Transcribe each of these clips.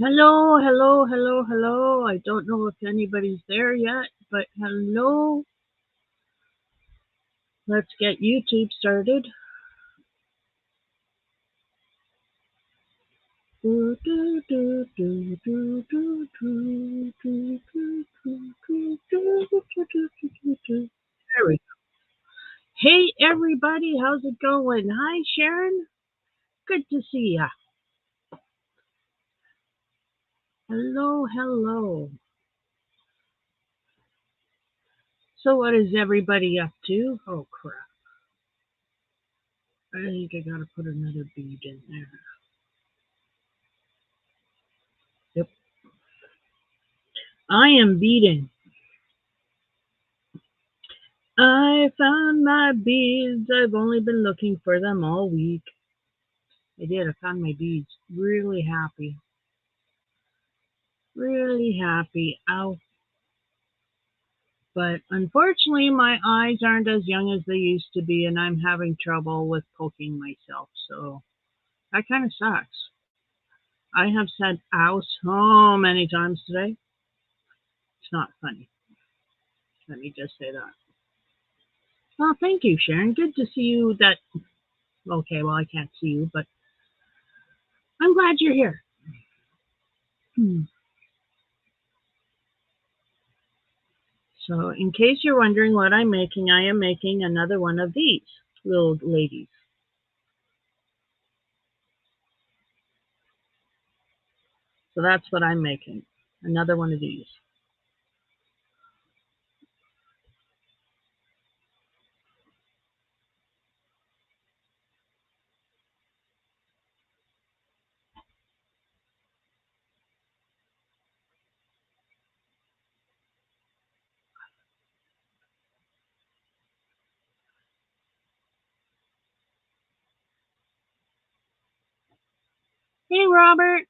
Hello, hello, hello, hello. I don't know if anybody's there yet, but hello. Let's get YouTube started. There we go. Hey, everybody, how's it going? Hi, Sharon. Good to see ya. Hello, hello. So, what is everybody up to? Oh, crap. I think I gotta put another bead in there. Yep. I am beading. I found my beads. I've only been looking for them all week. I did. I found my beads. Really happy. Really happy. Ow. But unfortunately, my eyes aren't as young as they used to be, and I'm having trouble with poking myself. So that kind of sucks. I have said ow so many times today. It's not funny. Let me just say that. Well, thank you, Sharon. Good to see you. Okay, well, I can't see you, but I'm glad you're here. Hmm. So, in case you're wondering what I'm making, I am making another one of these little ladies. So, that's what I'm making. Another one of these. Hey, Robert.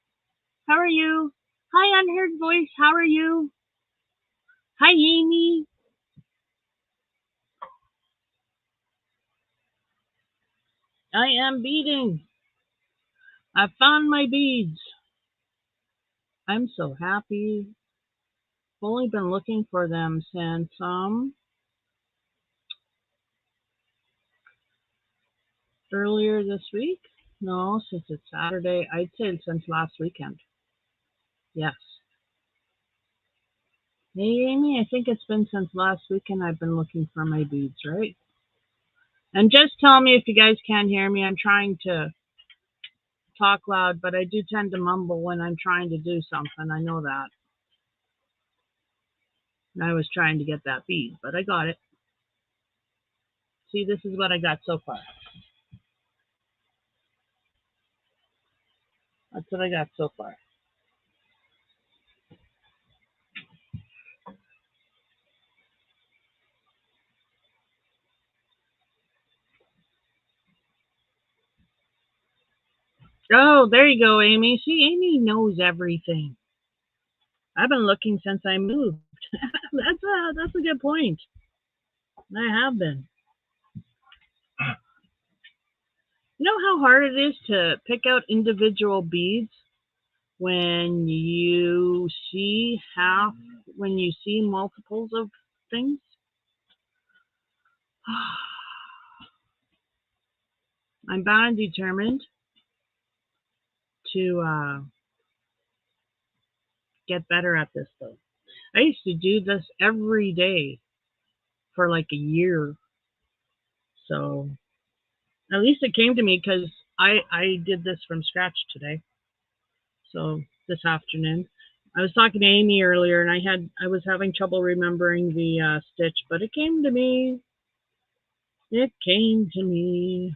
How are you? Hi, Unheard Voice. How are you? Hi, Amy. I am beading. I found my beads. I'm so happy. I've only been looking for them since earlier this week. No, since it's Saturday. I'd say since last weekend. Yes. Hey, Amy, I think it's been since last weekend I've been looking for my beads, right? And just tell me if you guys can't hear me. I'm trying to talk loud, but I do tend to mumble when I'm trying to do something. I know that. And I was trying to get that bead, but I got it. See, this is what I got so far. That's what I got so far. Oh, there you go, Amy. See, Amy knows everything. I've been looking since I moved. That's a good point. I have been. You know how hard it is to pick out individual beads when when you see multiples of things? I'm bound and determined to get better at this, though. I used to do this every day for like a year. So at least it came to me because I did this from scratch today. So this afternoon. I was talking to Amy earlier, and I was having trouble remembering the stitch, but it came to me. It came to me,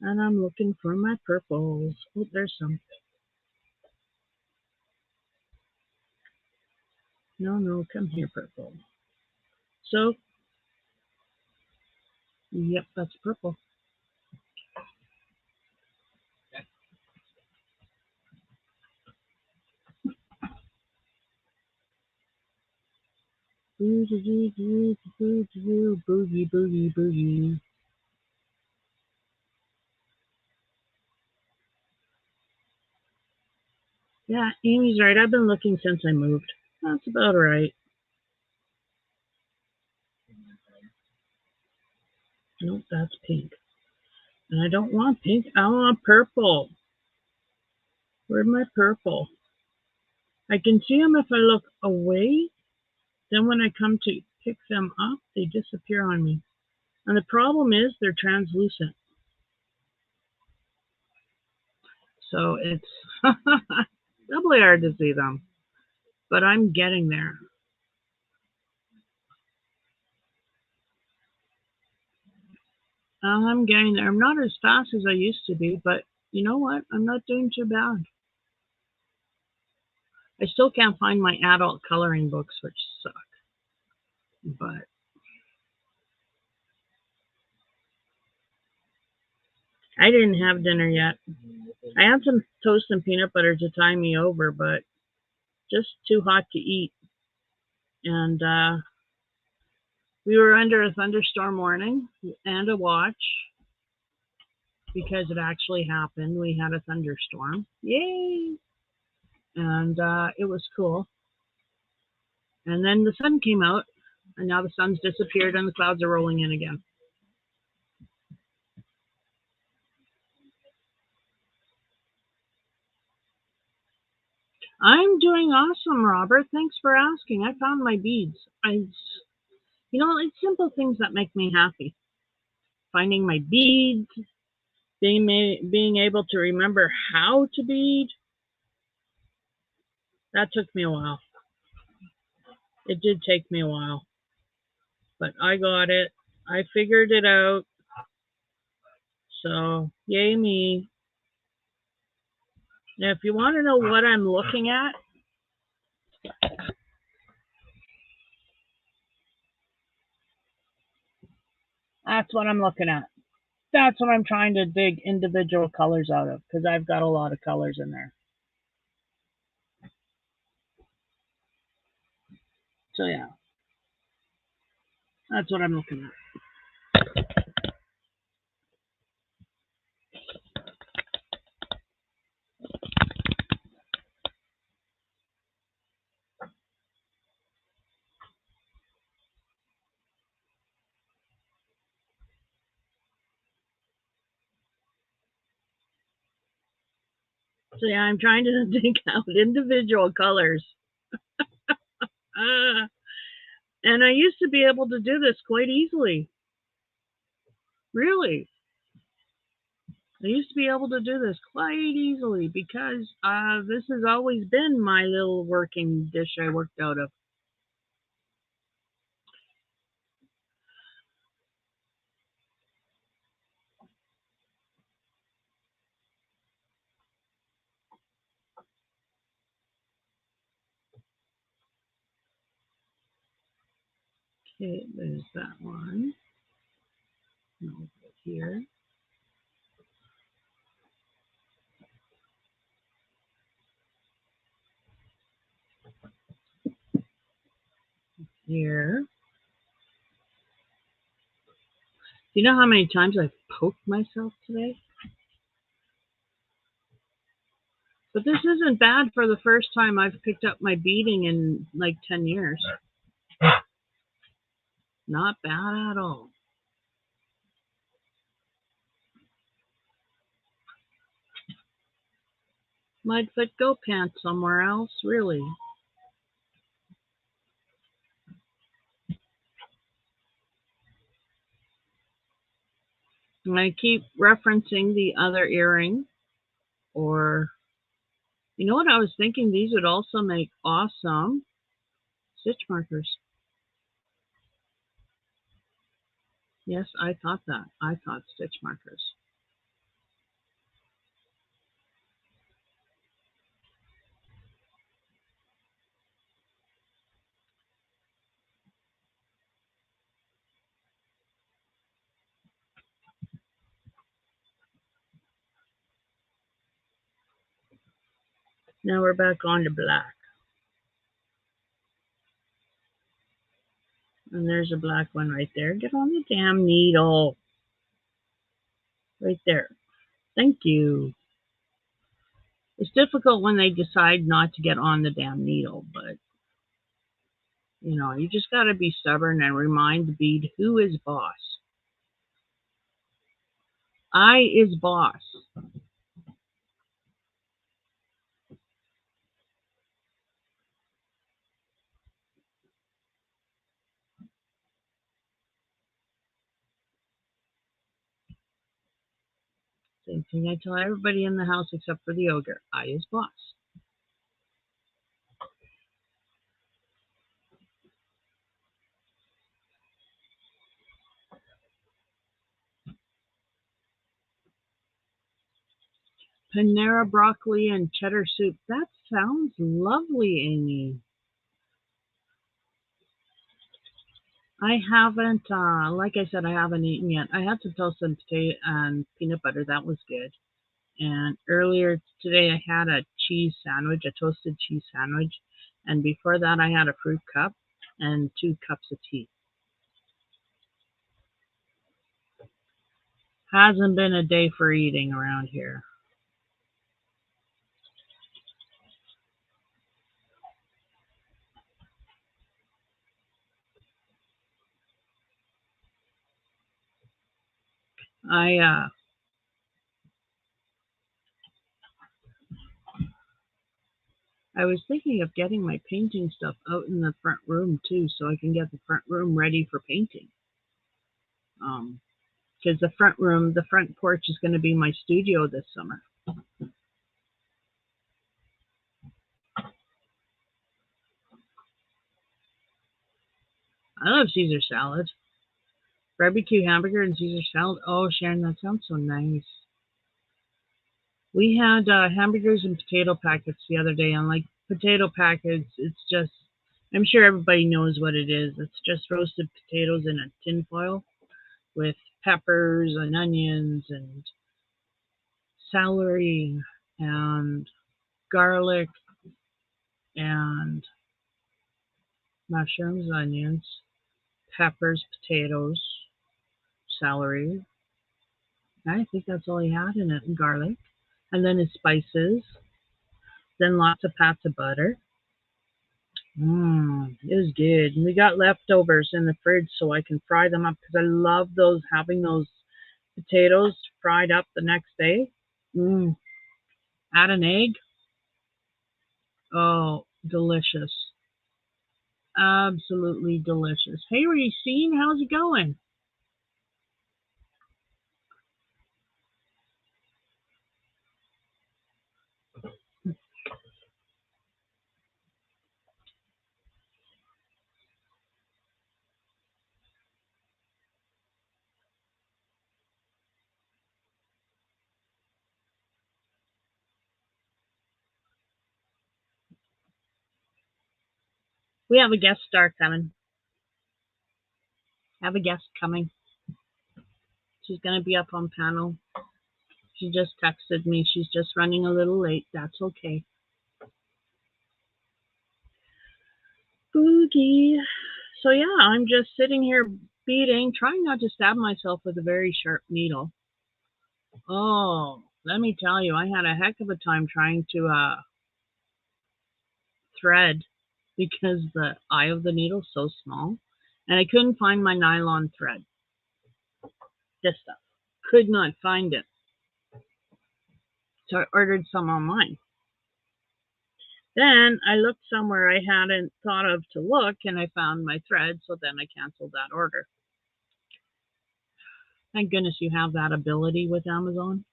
and I'm looking for my purples. Oh, there's some. No, no, come here, purple. So, yep, that's purple. Boogie, boogie, boogie. Yeah, Amy's right. I've been looking since I moved. That's about right. Nope, that's pink. And I don't want pink. I want purple. Where's my purple? I can see them if I look away. Then when I come to pick them up, they disappear on me. And the problem is they're translucent. So it's doubly hard to see them. But I'm getting there. I'm getting there. I'm not as fast as I used to be, but you know what? I'm not doing too bad. I still can't find my adult coloring books, which suck. But I didn't have dinner yet. I had some toast and peanut butter to tie me over, but just too hot to eat. And we were under a thunderstorm warning and a watch because it actually happened. We had a thunderstorm. Yay! And it was cool. And then the sun came out, and now the sun's disappeared and the clouds are rolling in again. I'm doing awesome, Robert. Thanks for asking. I found my beads. It's simple things that make me happy. Finding my beads, being able to remember how to bead. That took me a while. It did take me a while, but I got it. I figured it out. So, yay me. Now, if you want to know what I'm looking at, that's what I'm looking at. That's what I'm trying to dig individual colors out of because I've got a lot of colors in there. So, yeah, that's what I'm looking at. So, yeah, I'm trying to dig out individual colors. Uh, and I used to be able to do this quite easily. Really. I used to be able to do this quite easily because this has always been my little working dish I worked out of. Okay, there's that one. No, here. Here. You know how many times I've poked myself today? But this isn't bad for the first time I've picked up my beading in like 10 years. Not bad at all. Might fit go pants somewhere else, really. And I keep referencing the other earring, or you know what I was thinking? These would also make awesome stitch markers. Yes, I thought that. I thought stitch markers. Now we're back on to black. And there's a black one right there. Get on the damn needle. Right there. Thank you. It's difficult when they decide not to get on the damn needle, but you just got to be stubborn and remind the bead who is boss. I is boss. Same thing I tell everybody in the house except for the ogre. I is boss. Panera broccoli and cheddar soup. That sounds lovely, Amy. I haven't, like I said, I haven't eaten yet. I had some toasted potato and peanut butter. That was good. And earlier today, I had a cheese sandwich, a toasted cheese sandwich. And before that, I had a fruit cup and 2 cups of tea. Hasn't been a day for eating around here. I uh, I was thinking of getting my painting stuff out in the front room too, so I can get the front room ready for painting. Because the front porch is going to be my studio this summer. I love Caesar salad, barbecue hamburger and Caesar salad. Oh, Sharon, that sounds so nice. We had hamburgers and potato packets the other day, and like potato packets, it's just I'm sure everybody knows what it is. It's just roasted potatoes in a tin foil with peppers and onions and celery and garlic and mushrooms, onions, peppers, potatoes, celery. I think that's all he had in it, and garlic. And then his spices, then lots of pats of butter. It was good. And we got leftovers in the fridge so I can fry them up because I love having those potatoes fried up the next day. Mmm. Add an egg. Oh, delicious. Absolutely delicious. Hey, Racine, how's it going? We have a guest star coming. Have a guest coming. She's going to be up on panel. She just texted me. She's just running a little late. That's okay. Boogie. So yeah, I'm just sitting here beating, trying not to stab myself with a very sharp needle. Oh, let me tell you, I had a heck of a time trying to thread because the eye of the needle is so small, and I couldn't find my nylon thread. This stuff could not find it, so I ordered some online. Then I looked somewhere I hadn't thought of to look, and I found my thread. So then I canceled that order. Thank goodness you have that ability with Amazon.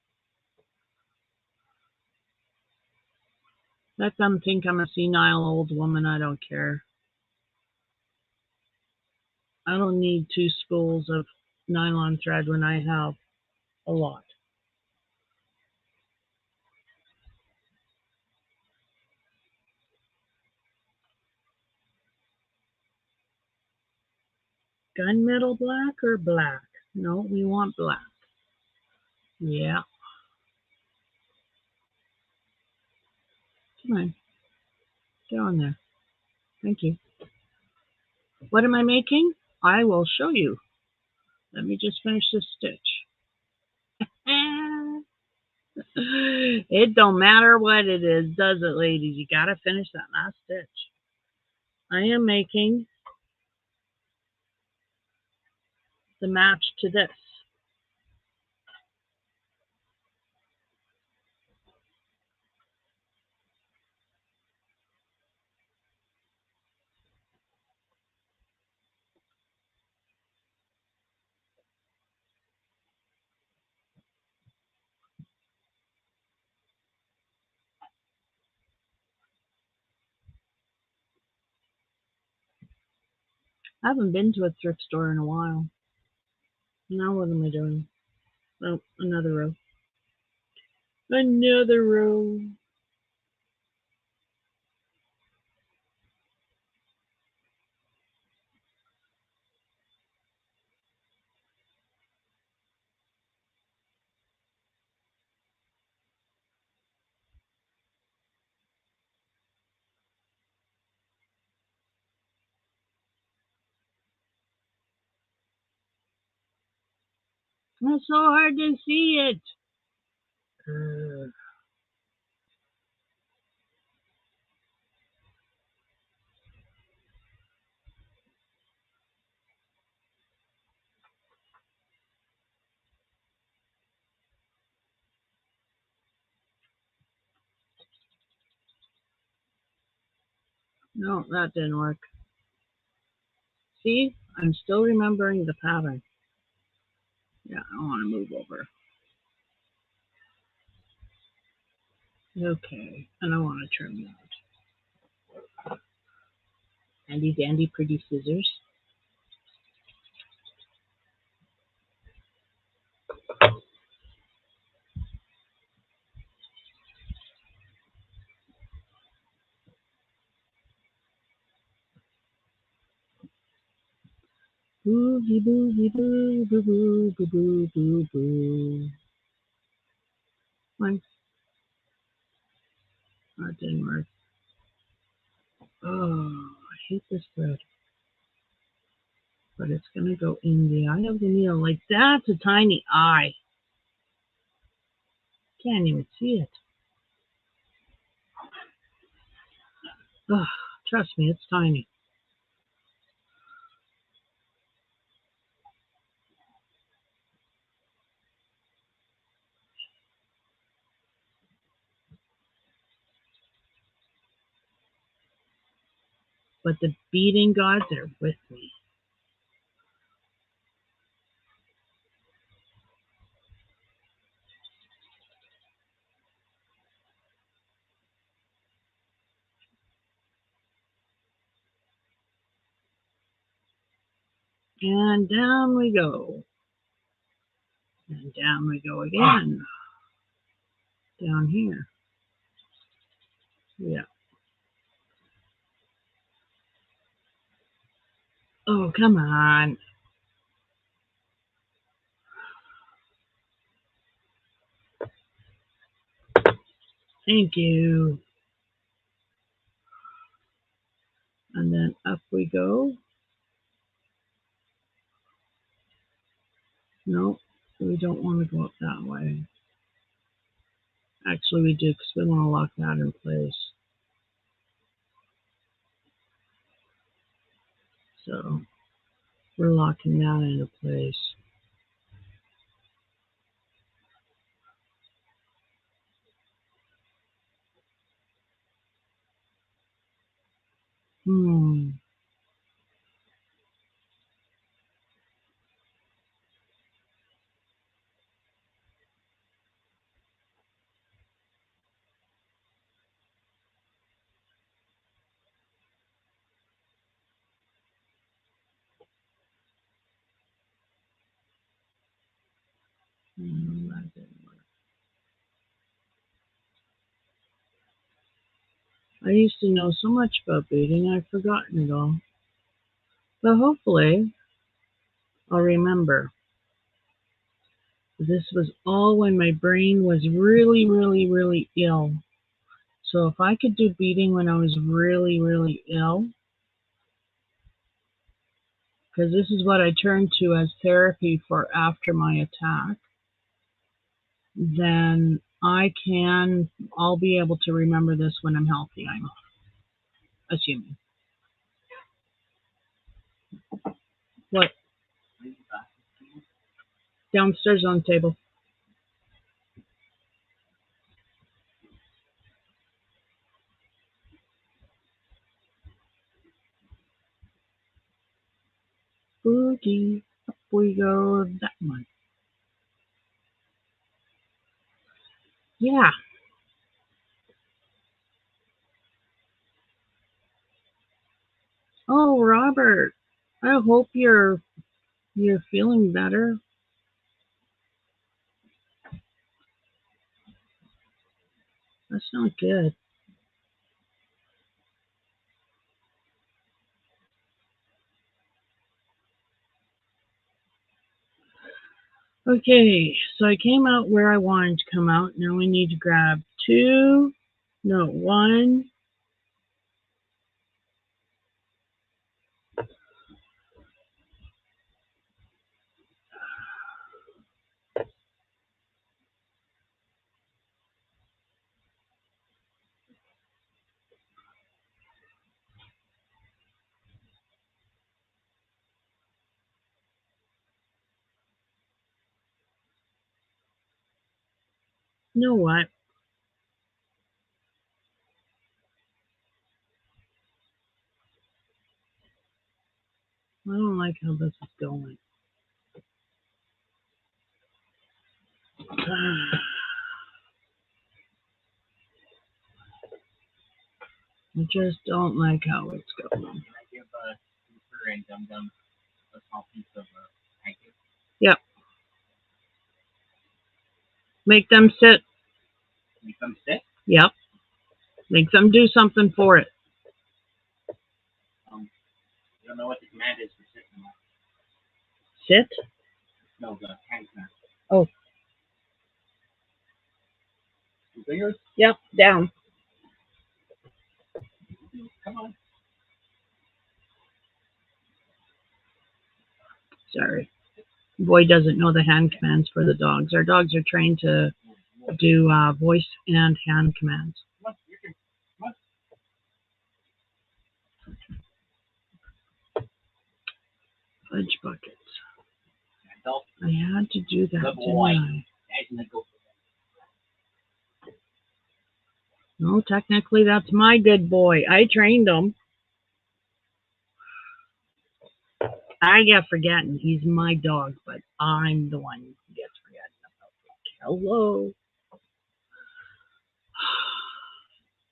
Let them think I'm a senile old woman. I don't care. I don't need 2 spools of nylon thread when I have a lot. Gunmetal black or black? No, we want black. Yeah, come on, get on there. Thank you. What am I making? I will show you. Let me just finish this stitch. It don't matter what it is, does it, ladies? You gotta finish that last stitch. I am making the match to this. I haven't been to a thrift store in a while. Now what am I doing? Oh, another row. Another row. It's so hard to see it. No, that didn't work. See, I'm still remembering the pattern. Yeah, I want to move over. Okay, and I want to trim that. Handy dandy pretty scissors. Boogie boogie boo boo boo boo boo boo boo. One. That didn't work. Oh, I hate this thread. But it's gonna go in the eye of the needle. Like that's a tiny eye. Can't even see it. Oh, trust me, it's tiny. But the beading gods are with me. And down we go. And down we go again. Down here. Yeah. Oh, come on. Thank you. And then up we go. No, we don't want to go up that way. Actually, we do because we want to lock that in place. So we're locking that into place. Hmm. That didn't work. I used to know so much about beading, I've forgotten it all. But hopefully, I'll remember. This was all when my brain was really, really, really ill. So if I could do beading when I was really, really ill, because this is what I turned to as therapy for after my attack, then I'll be able to remember this when I'm healthy, I'm assuming. What? Downstairs on the table. Boogie, up we go, that one. Yeah. Oh, Robert, I hope you're feeling better. That's not good. Okay, so I came out where I wanted to come out. Now we need to grab two, no, one. You know what? I don't like how this is going. I just don't like how it's going. Yep. Make them sit. Yep. Make them do something for it. Sit? Oh. Yep. Down. Sorry. Boy doesn't know the hand commands for the dogs. Our dogs are trained to do voice and hand commands. Fudge buckets. I had to do that, didn't I? No, technically that's my good boy. I trained him. I get forgetting he's my dog, but I'm the one who gets forgetting about it. Hello.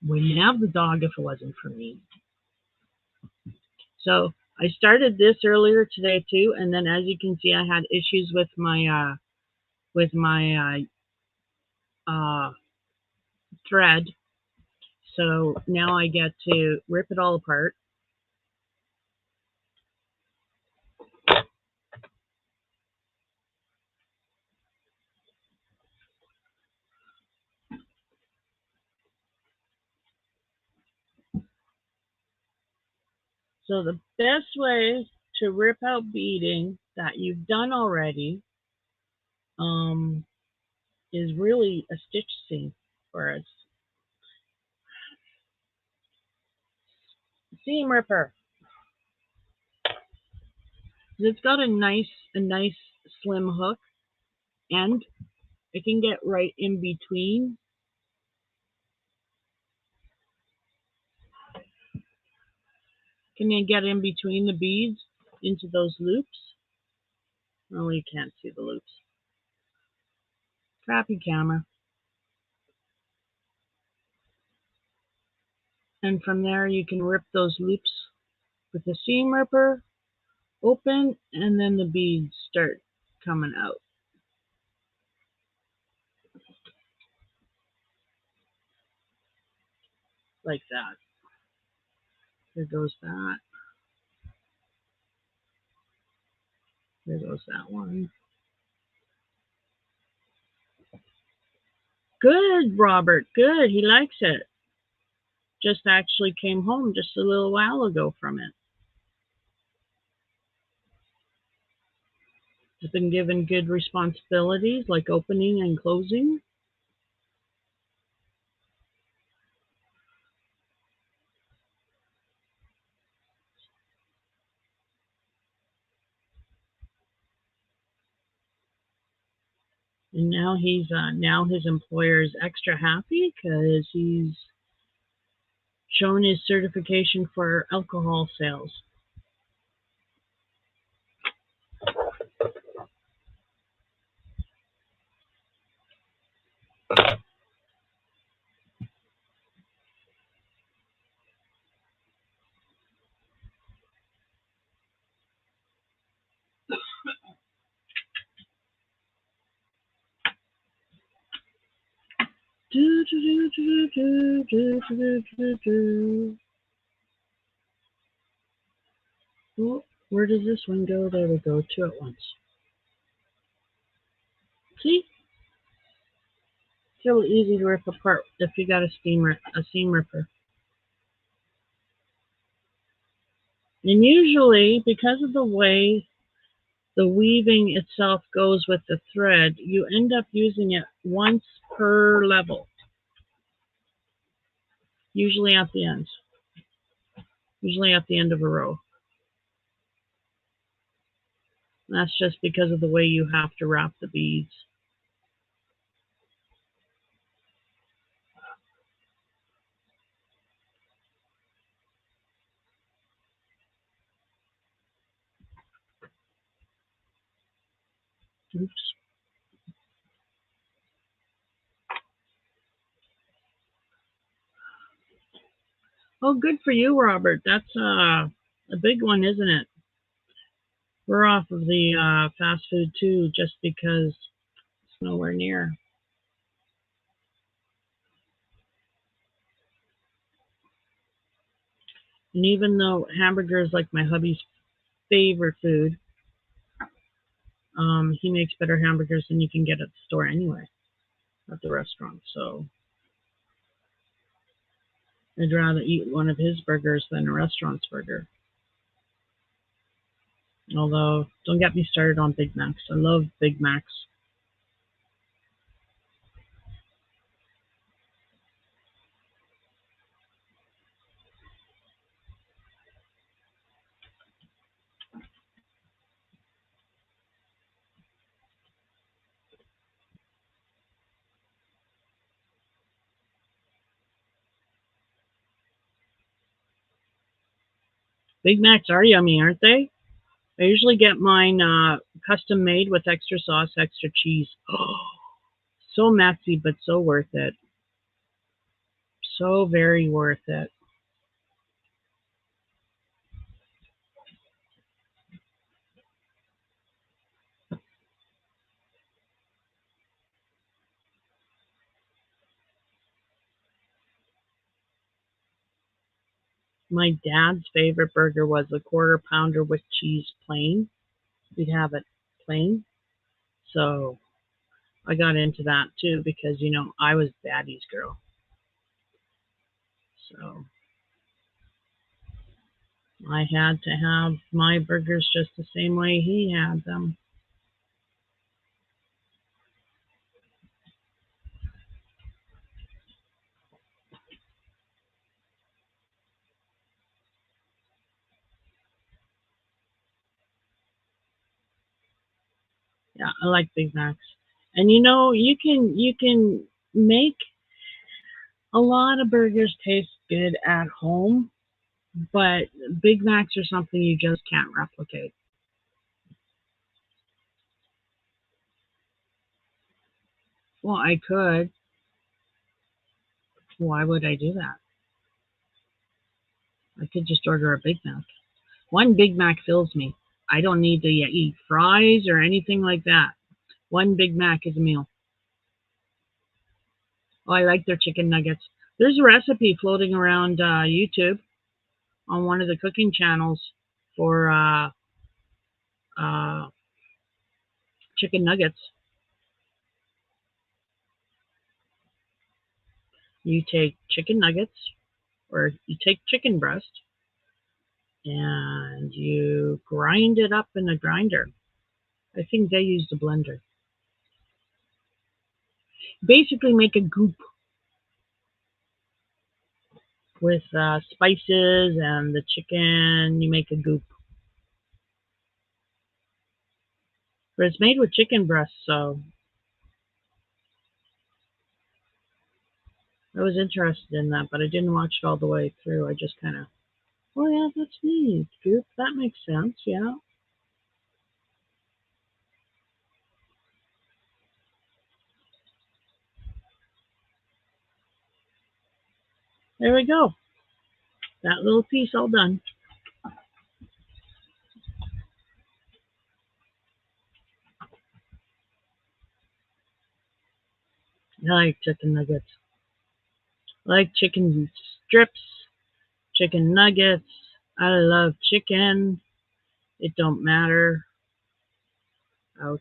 Wouldn't have the dog if it wasn't for me. So I started this earlier today too, and then as you can see, I had issues with my thread. So now I get to rip it all apart. So the best way to rip out beading that you've done already um, is really a stitch seam or a seam ripper. It's got a nice slim hook, and it can get right in between. Can you get in between the beads into those loops? Oh, you can't see the loops. Crappy camera. And from there you can rip those loops with a seam ripper open, and then the beads start coming out like that. There goes that. There goes that one. Good, Robert. Good. He likes it. Just actually came home just a little while ago from it. He's been given good responsibilities like opening and closing. And now his employer is extra happy because he's shown his certification for alcohol sales. Do, do, do, do, do, do, do, do. Oh, where does this one go? There we go, two at once. See? It's really easy to rip apart if you got a seam ripper. And usually, because of the way the weaving itself goes with the thread, you end up using it once per level, usually at the ends, usually at the end of a row. And that's just because of the way you have to wrap the beads. Oops. Oh, good for you, Robert. That's a big one, isn't it? We're off of the fast food too, just because it's nowhere near. And even though hamburger is like my hubby's favorite food, he makes better hamburgers than you can get at the store anyway, at the restaurant. So I'd rather eat one of his burgers than a restaurant's burger. Although, don't get me started on Big Macs. I love Big Macs. Big Macs are yummy, aren't they? I usually get mine custom made with extra sauce, extra cheese. Oh, so messy, but so worth it. So very worth it. My dad's favorite burger was a quarter pounder with cheese plain. We'd have it plain. So I got into that too because, I was daddy's girl. So I had to have my burgers just the same way he had them. Yeah, I like Big Macs. And you can make a lot of burgers taste good at home, but Big Macs are something you just can't replicate. Well, I could. Why would I do that? I could just order a Big Mac. One Big Mac fills me. I don't need to eat fries or anything like that. One Big Mac is a meal. Oh, I like their chicken nuggets. There's a recipe floating around YouTube on one of the cooking channels for uh, chicken nuggets. You take chicken nuggets, or you take chicken breast, and you grind it up in a grinder. I think they use the blender. Basically, make a goop with spices and the chicken. You make a goop. But it's made with chicken breast, so I was interested in that, but I didn't watch it all the way through. I just kind of, oh yeah, that's neat. Goop, that makes sense. Yeah. There we go. That little piece all done. I like chicken nuggets. I like chicken strips, chicken nuggets. I love chicken. It don't matter. Ouch.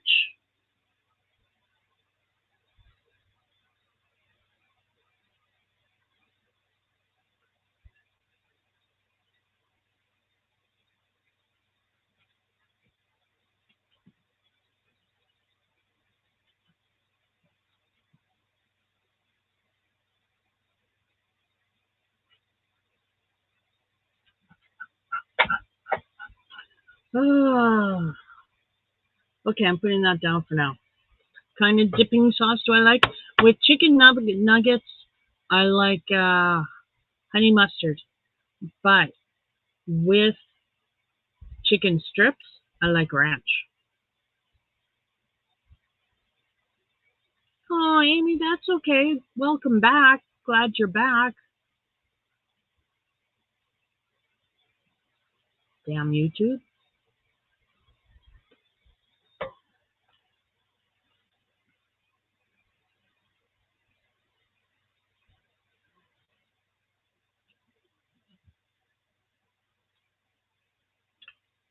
Ah. Okay, I'm putting that down for now. Kind of dipping sauce do I like? With chicken nuggets, I like honey mustard. But with chicken strips, I like ranch. Oh, Amy, that's okay. Welcome back. Glad you're back. Damn YouTube.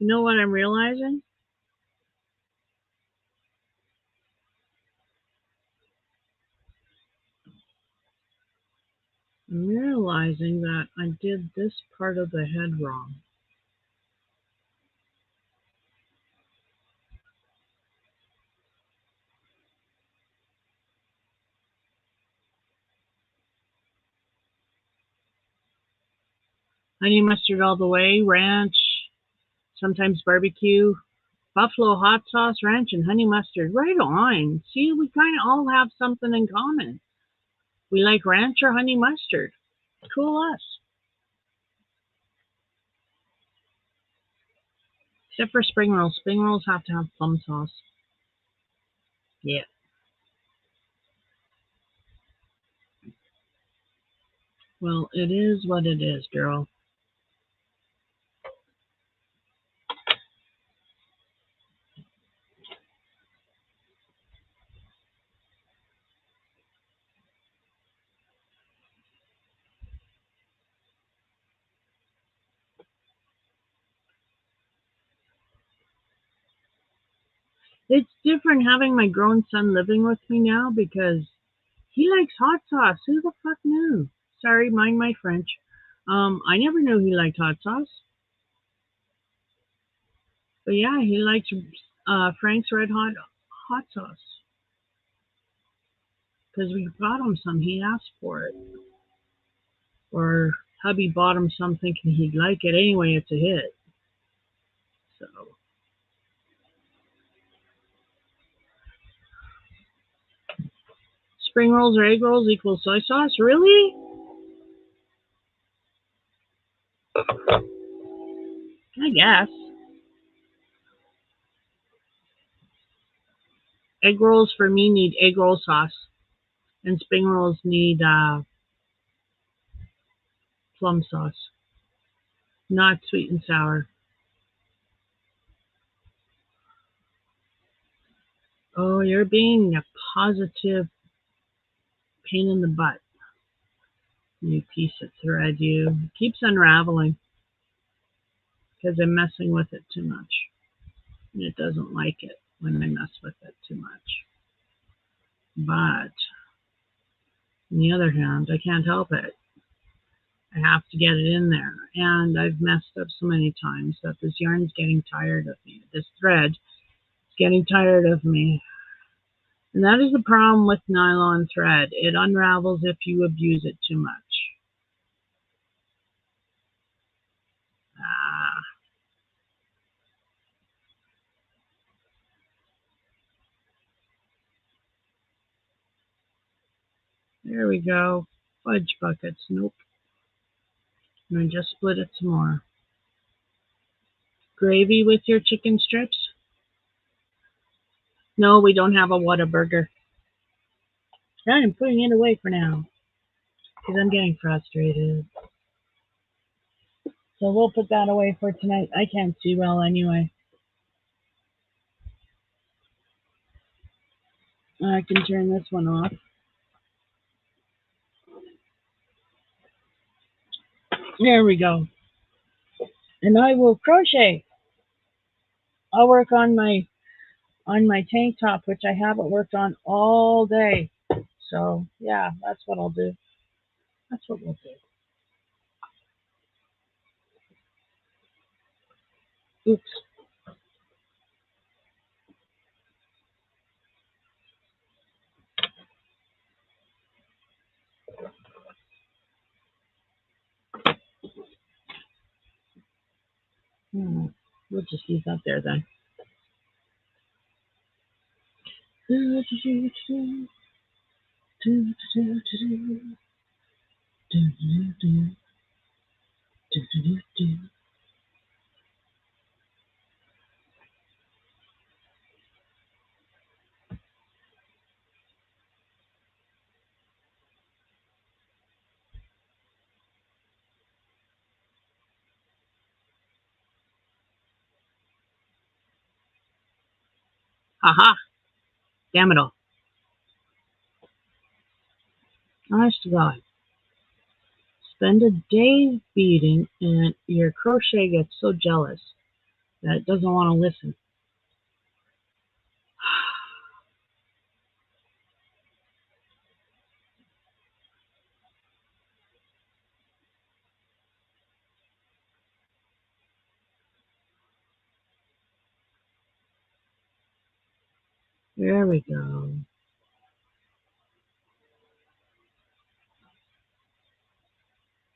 You know what I'm realizing? I'm realizing that I did this part of the head wrong. Honey mustard all the way, ranch, sometimes barbecue, buffalo hot sauce, ranch, and honey mustard. Right on. See, we kind of all have something in common. We like ranch or honey mustard. Cool us. Except for spring rolls. Spring rolls have to have plum sauce. Yeah. Well, it is what it is, girl. It's different having my grown son living with me now because he likes hot sauce. Who the fuck knew? Sorry, mind my French. I never knew he liked hot sauce. But yeah, he likes Frank's Red Hot Sauce because we bought him some. He asked for it, or hubby bought him some thinking he'd like it. Anyway, it's a hit. So spring rolls or egg rolls equals soy sauce. Really? I guess egg rolls for me need egg roll sauce, and spring rolls need plum sauce, not sweet and sour. Oh, you're being a positive pain in the butt. You piece of thread, you. It keeps unraveling because I'm messing with it too much. And it doesn't like it when I mess with it too much. But on the other hand, I can't help it. I have to get it in there. And I've messed up so many times that this yarn's getting tired of me. This thread is getting tired of me. And that is the problem with nylon thread. It unravels if you abuse it too much. Ah, there we go. Fudge buckets. Nope. And I just split it some more. Gravy with your chicken strips? No, we don't have a Whataburger. I'm putting it away for now because I'm getting frustrated. So we'll put that away for tonight. I can't see well anyway. I can turn this one off. There we go. And I will crochet. I'll work on my tank top, which I haven't worked on all day. So yeah, that's what I'll do. That's what we'll do. Oops. We'll just leave that there then. Haha. Damn it all. Honest to God. Spend a day beading and your crochet gets so jealous that it doesn't want to listen. There we go.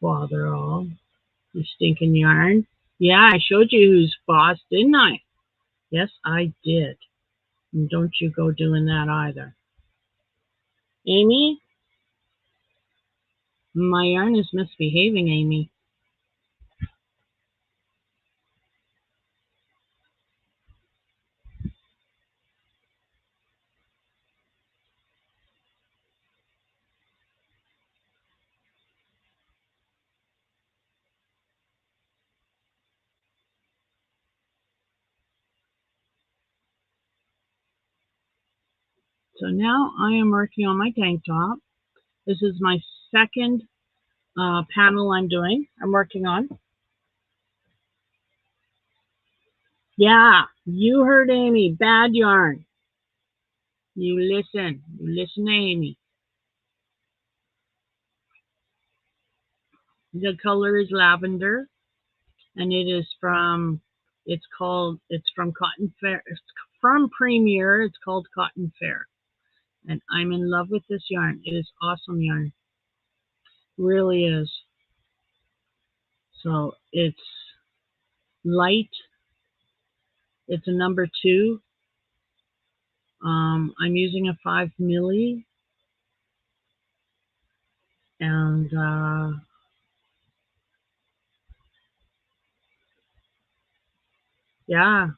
Bother all. You stinking yarn. Yeah, I showed you who's boss, didn't I? Yes, I did. And don't you go doing that either. Amy? My yarn is misbehaving, Amy. So now I am working on my tank top. This is my second panel I'm doing. I'm working on. Yeah, you heard Amy. Bad yarn. You listen. You listen to Amy. The color is lavender, and it's from Cotton Fair. It's from Premier. It's called Cotton Fair. And I'm in love with this yarn. It is awesome yarn. Really is. So it's light. It's a number 2. I'm using a 5 milli. And yeah,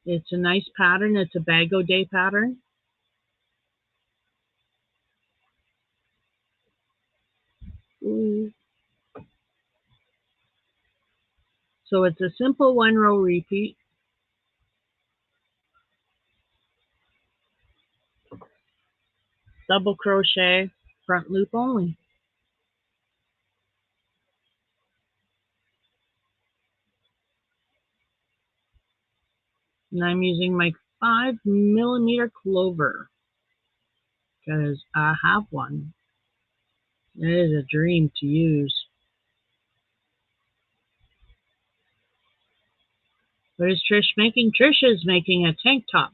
it's a nice pattern. It's a Bago Day pattern. Ooh. So it's a simple 1-row repeat. Double crochet, front loop only. And I'm using my 5 millimeter clover because I have one. It is a dream to use. What is Trish making? Trish is making a tank top.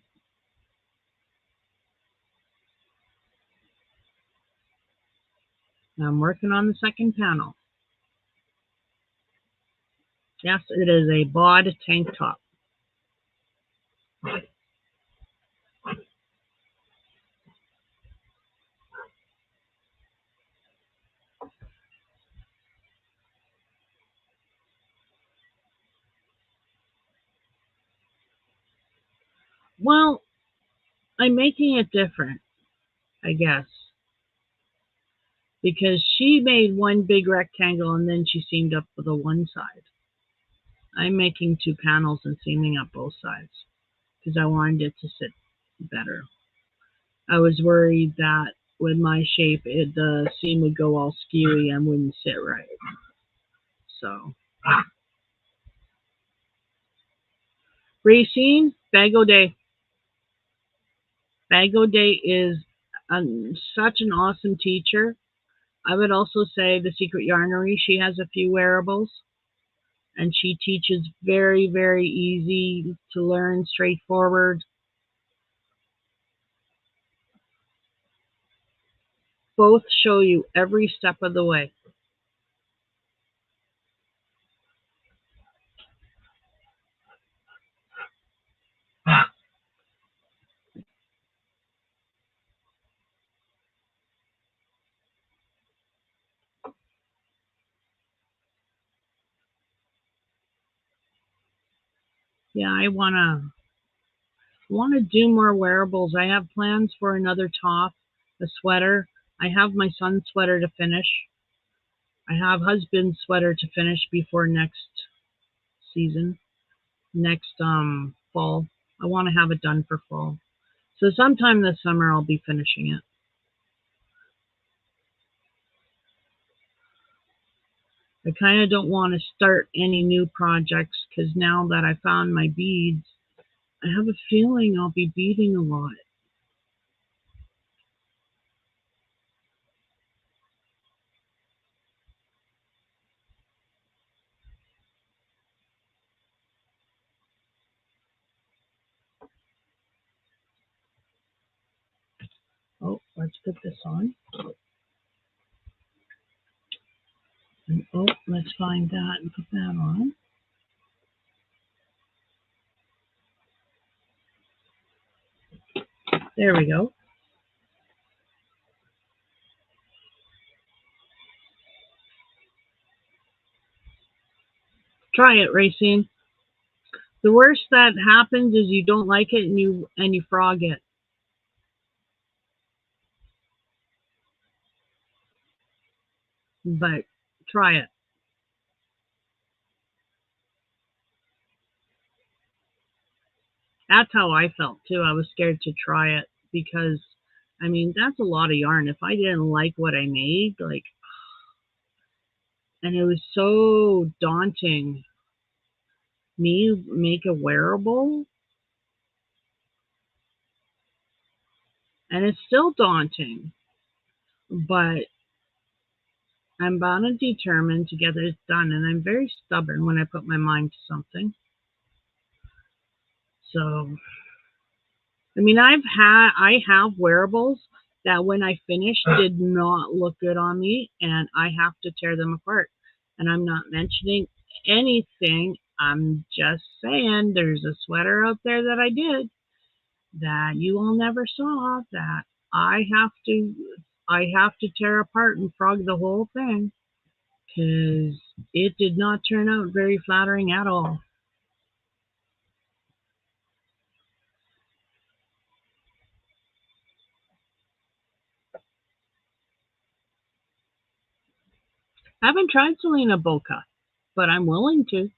I'm working on the second panel. Yes, it is a bod tank top. Well, I'm making it different, I guess, because she made one big rectangle and then she seamed up the one side. I'm making two panels and seaming up both sides because I wanted it to sit better. I was worried that with my shape, the seam would go all skewy and wouldn't sit right. So, Racine, Bago Day. Bago Day is such an awesome teacher. I would also say the Secret Yarnery, she has a few wearables and she teaches very, very easy to learn, straightforward. Both show you every step of the way. Yeah, I wanna do more wearables. I have plans for another top, a sweater. I have my son's sweater to finish. I have husband's sweater to finish before next season, next fall. I want to have it done for fall. So sometime this summer I'll be finishing it. I kind of don't want to start any new projects because now that I found my beads, I have a feeling I'll be beading a lot. Oh, let's put this on. And oh, let's find that and put that on. There we go. Try it, Racine. The worst that happens is you don't like it and you frog it. But try it. That's how I felt too. I was scared to try it because I mean that's a lot of yarn. If I didn't like what I made, like, and it was so daunting. Me make a wearable, and it's still daunting. But I'm bound and determined to get it done, and I'm very stubborn when I put my mind to something. So I mean, I have wearables that when I finish did not look good on me, and I have to tear them apart. And I'm not mentioning anything. I'm just saying there's a sweater out there that I did that you all never saw that I have to I have to tear apart and frog the whole thing because it did not turn out very flattering at all. I haven't tried Selena Boca, but I'm willing to.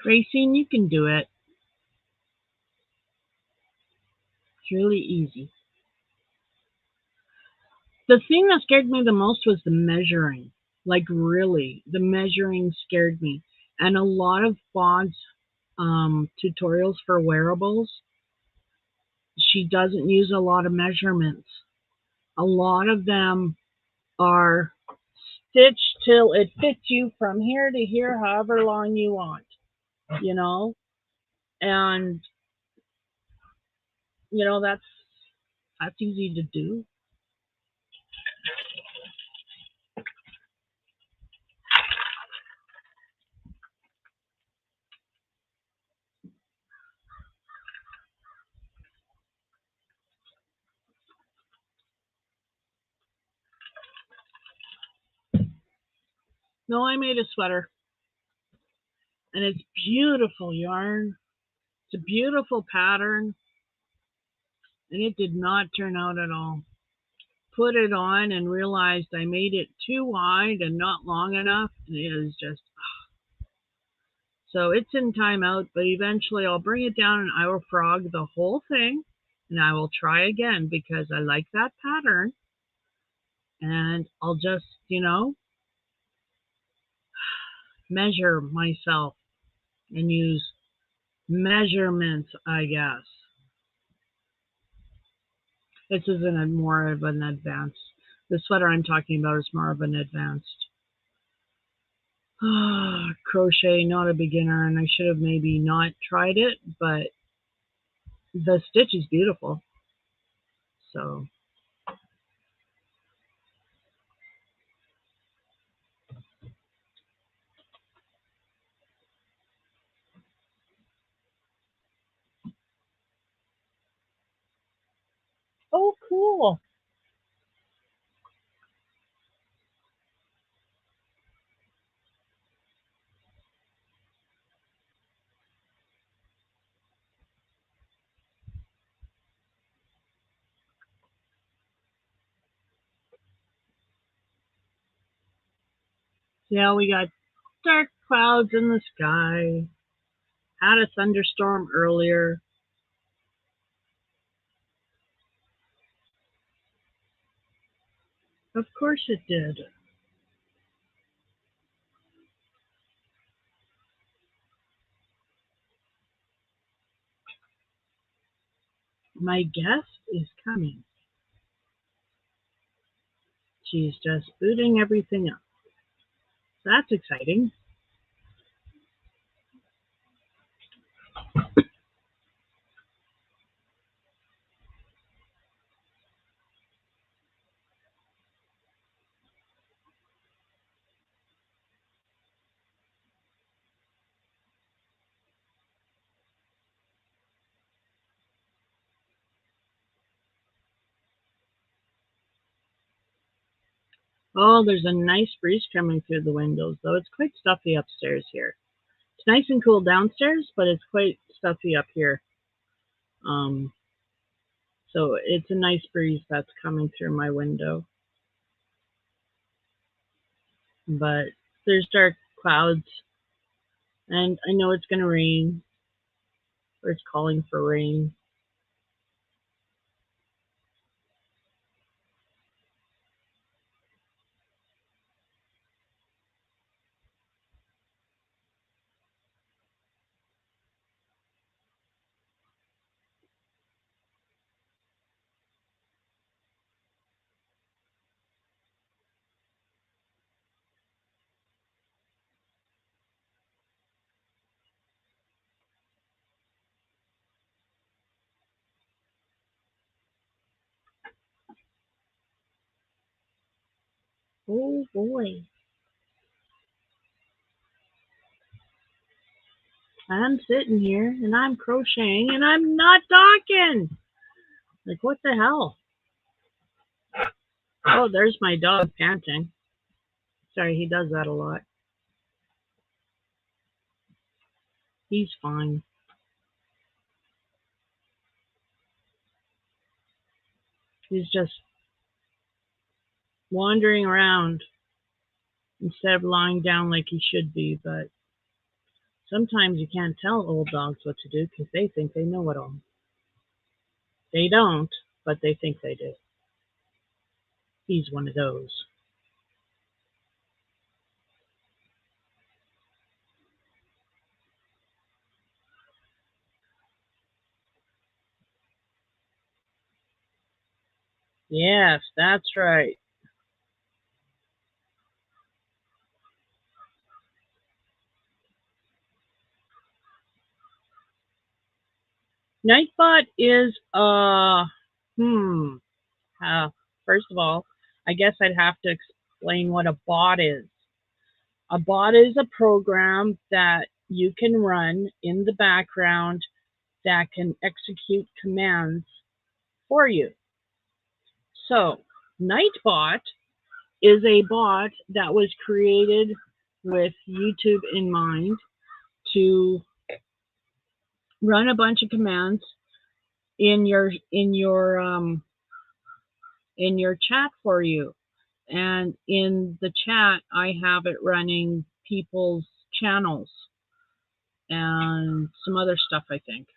Racing, you can do it. It's really easy. The thing that scared me the most was the measuring. Like really, the measuring scared me. And a lot of Bod's tutorials for wearables, she doesn't use a lot of measurements. A lot of them are stitched till it fits you from here to here, however long you want, you know? And, that's easy to do. No, I made a sweater. And it's beautiful yarn. It's a beautiful pattern, and it did not turn out at all. Put it on and realized I made it too wide and not long enough, and it is just so it's in timeout, but eventually I'll bring it down and I will frog the whole thing and I will try again because I like that pattern and I'll just, measure myself and use measurements, I guess. This isn't a more of an advanced. The sweater I'm talking about is more of an advanced crochet, not a beginner, and I should have maybe not tried it, but the stitch is beautiful. So, oh, cool. Yeah, we got dark clouds in the sky. Had a thunderstorm earlier. Of course it did. My guest is coming. She's just booting everything up. That's exciting. Oh, there's a nice breeze coming through the windows, though it's quite stuffy upstairs here. It's nice and cool downstairs, but it's quite stuffy up here. Um, so it's a nice breeze that's coming through my window. But there's dark clouds, and I know it's going to rain, or it's calling for rain. Oh boy. I'm sitting here and I'm crocheting and I'm not talking. Like, what the hell? Oh, there's my dog panting. Sorry, he does that a lot. He's fine. He's just wandering around instead of lying down like he should be. But sometimes you can't tell old dogs what to do because they think they know it all. They don't, but they think they do. He's one of those. Yes, that's right. Nightbot is hmm. Uh, first of all, I guess I'd have to explain what a bot is. A bot is a program that you can run in the background that can execute commands for you. So, Nightbot is a bot that was created with YouTube in mind to run a bunch of commands in your chat for you. And in the chat, I have it running people's channels and some other stuff, I think.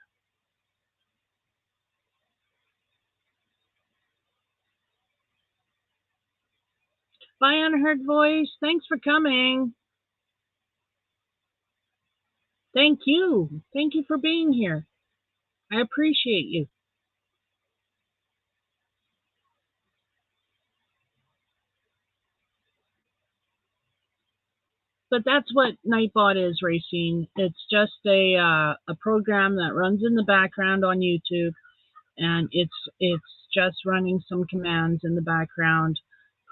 Bye, Unheard Voice. Thanks for coming. Thank you. Thank you for being here. I appreciate you. But that's what Nightbot is, Racine. It's just a program that runs in the background on YouTube, and it's just running some commands in the background,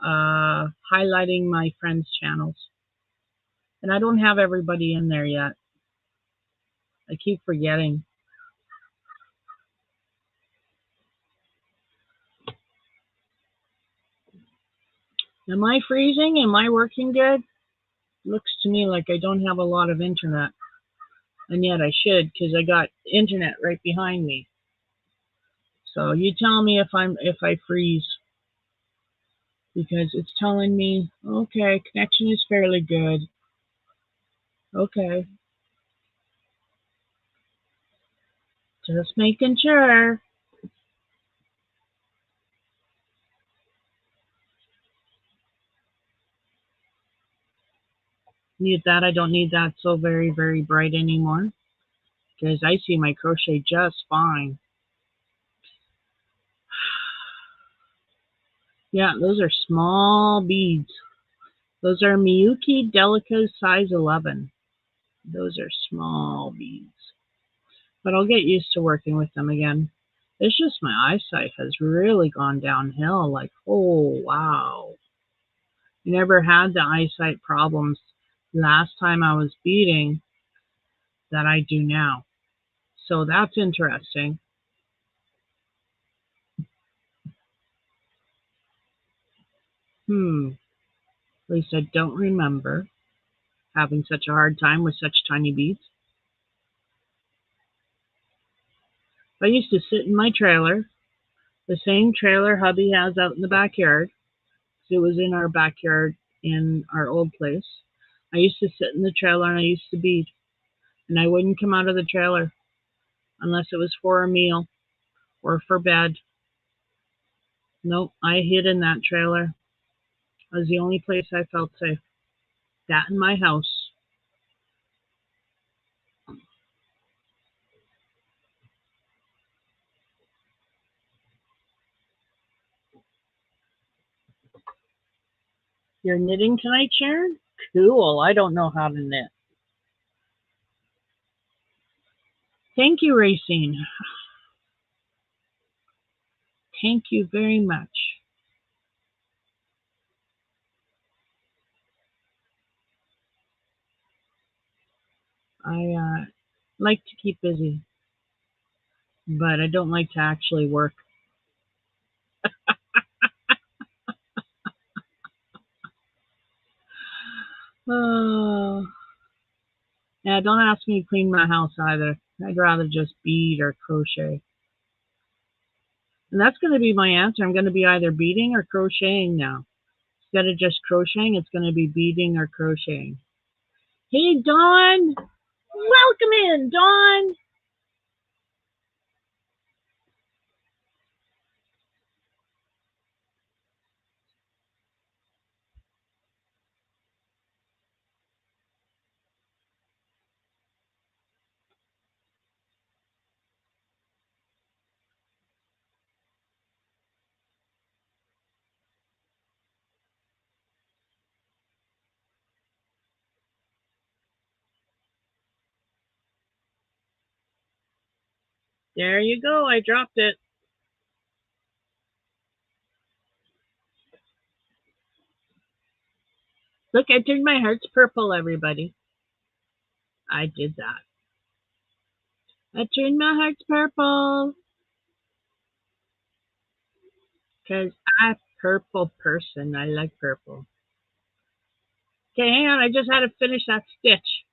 highlighting my friends' channels. And I don't have everybody in there yet. I keep forgetting. Am I freezing? Am I working good? Looks to me like I don't have a lot of internet. And yet I should, because I got internet right behind me. So you tell me if I freeze. Because it's telling me, okay, connection is fairly good. Okay. Just making sure. Mute that. I don't need that so very, very bright anymore. Because I see my crochet just fine. Yeah, those are small beads. Those are Miyuki Delica size 11. Those are small beads. But I'll get used to working with them again. It's just my eyesight has really gone downhill. Like, oh, wow. I never had the eyesight problems last time I was beading that I do now. So that's interesting. At least I don't remember having such a hard time with such tiny beads. I used to sit in my trailer, the same trailer hubby has out in the backyard. It was in our backyard in our old place. I used to sit in the trailer and I used to bead. And I wouldn't come out of the trailer unless it was for a meal or for bed. Nope, I hid in that trailer. It was the only place I felt safe. That in my house. You're knitting tonight, Sharon? Cool. I don't know how to knit. Thank you, Racine. Thank you very much. I like to keep busy, but I don't like to actually work. Oh. Yeah, don't ask me to clean my house either. I'd rather just bead or crochet. And that's going to be my answer. I'm going to be either beading or crocheting now. Instead of just crocheting, it's going to be beading or crocheting. Hey, Dawn. Welcome in, Dawn. There you go. I dropped it. Look, I turned my hearts purple, everybody. I did that. I turned my hearts purple. Because I'm a purple person. I like purple. Okay, hang on. I just had to finish that stitch.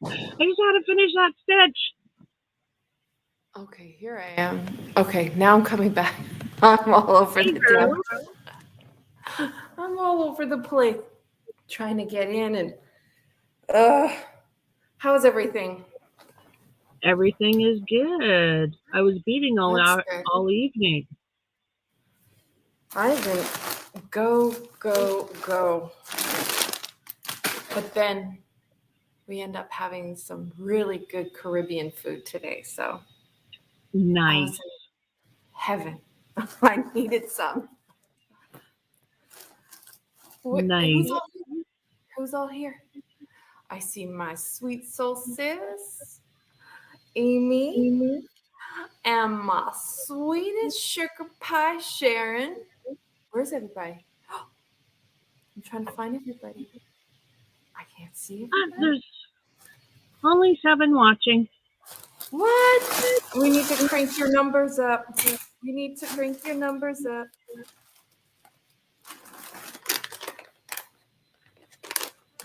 I just had to finish that stitch. Okay, here I am. Okay, now I'm coming back. I'm all over Hey, the damn. girl. I'm all over the place trying to get in and how's everything? Everything is good. I was beating all That's out good. all evening. I've been go. But then we end up having some really good Caribbean food today. So I was Nice. in heaven. I needed some. Who's Nice. all here? Who's all here? I see my sweet soul sis, Amy, and my sweetest sugar pie, Sharon. Where's everybody? I'm trying to find everybody. I can't see everybody. There's only 7 watching. What? We need to crank your numbers up. We need to crank your numbers up.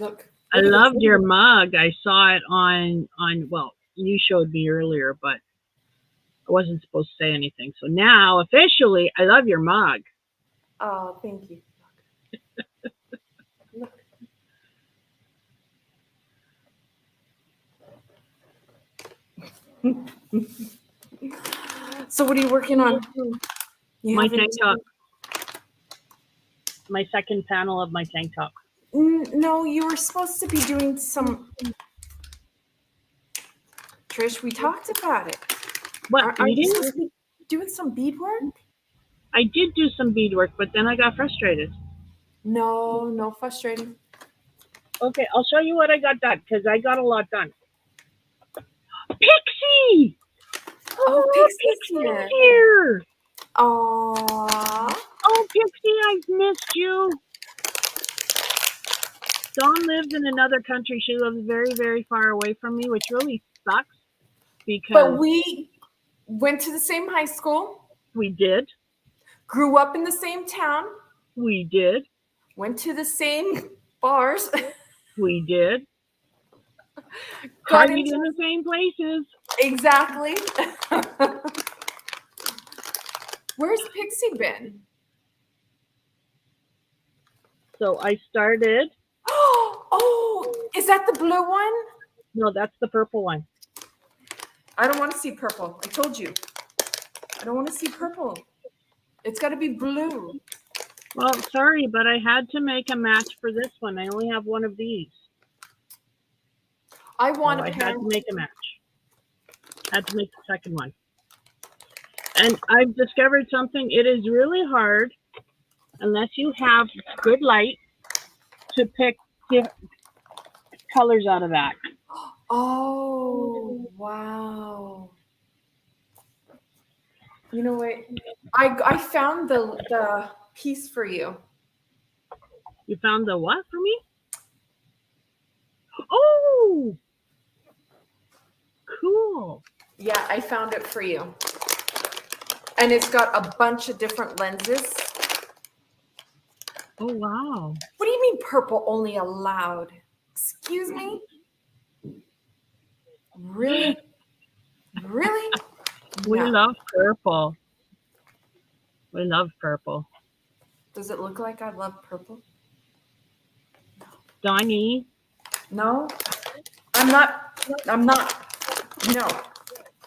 Look. I Look at this. loved your mug. I saw it on well, you showed me earlier, but I wasn't supposed to say anything. So now officially, I love your mug. Oh, thank you. Look. So what are you working on? You My haven't. tank top. My second panel of my tank top. No, you were supposed to be doing some. Trish, we talked about it. What, Are you beading? supposed to be doing some beadwork? I did do some beadwork, but then I got frustrated. No frustrating. Okay, I'll show you what I got done because I got a lot done. Pixie! Oh, Pixie's Pixie's here. here! Aww. Oh, Pixie, I've missed you. Dawn lives in another country. She lives very, very far away from me, which really sucks because But we went to the same high school, we did. grew up in the same town, We did. went to the same bars, We did. got Partied into in the same places. exactly. Where's Pixie been? So I started. Oh, is that the blue one? No, that's the purple one. I don't want to see purple. I told you. I don't want to see purple. It's got to be blue. Well, sorry, but I had to make a match for this one. I only have one of these. I want So a I had pair. to make a match. Had to make the second one. And I've discovered something. It is really hard, unless you have good light, to pick colors out of that. Oh, wow. You know what? I found the piece for you. You found the what for me? Oh, cool. Yeah, I found it for you. And it's got a bunch of different lenses. Oh, wow. What do you mean purple only allowed? Excuse me? Really? Really? We No. love purple. We love purple. Does it look like I love purple? Donnie. No. I'm not. No.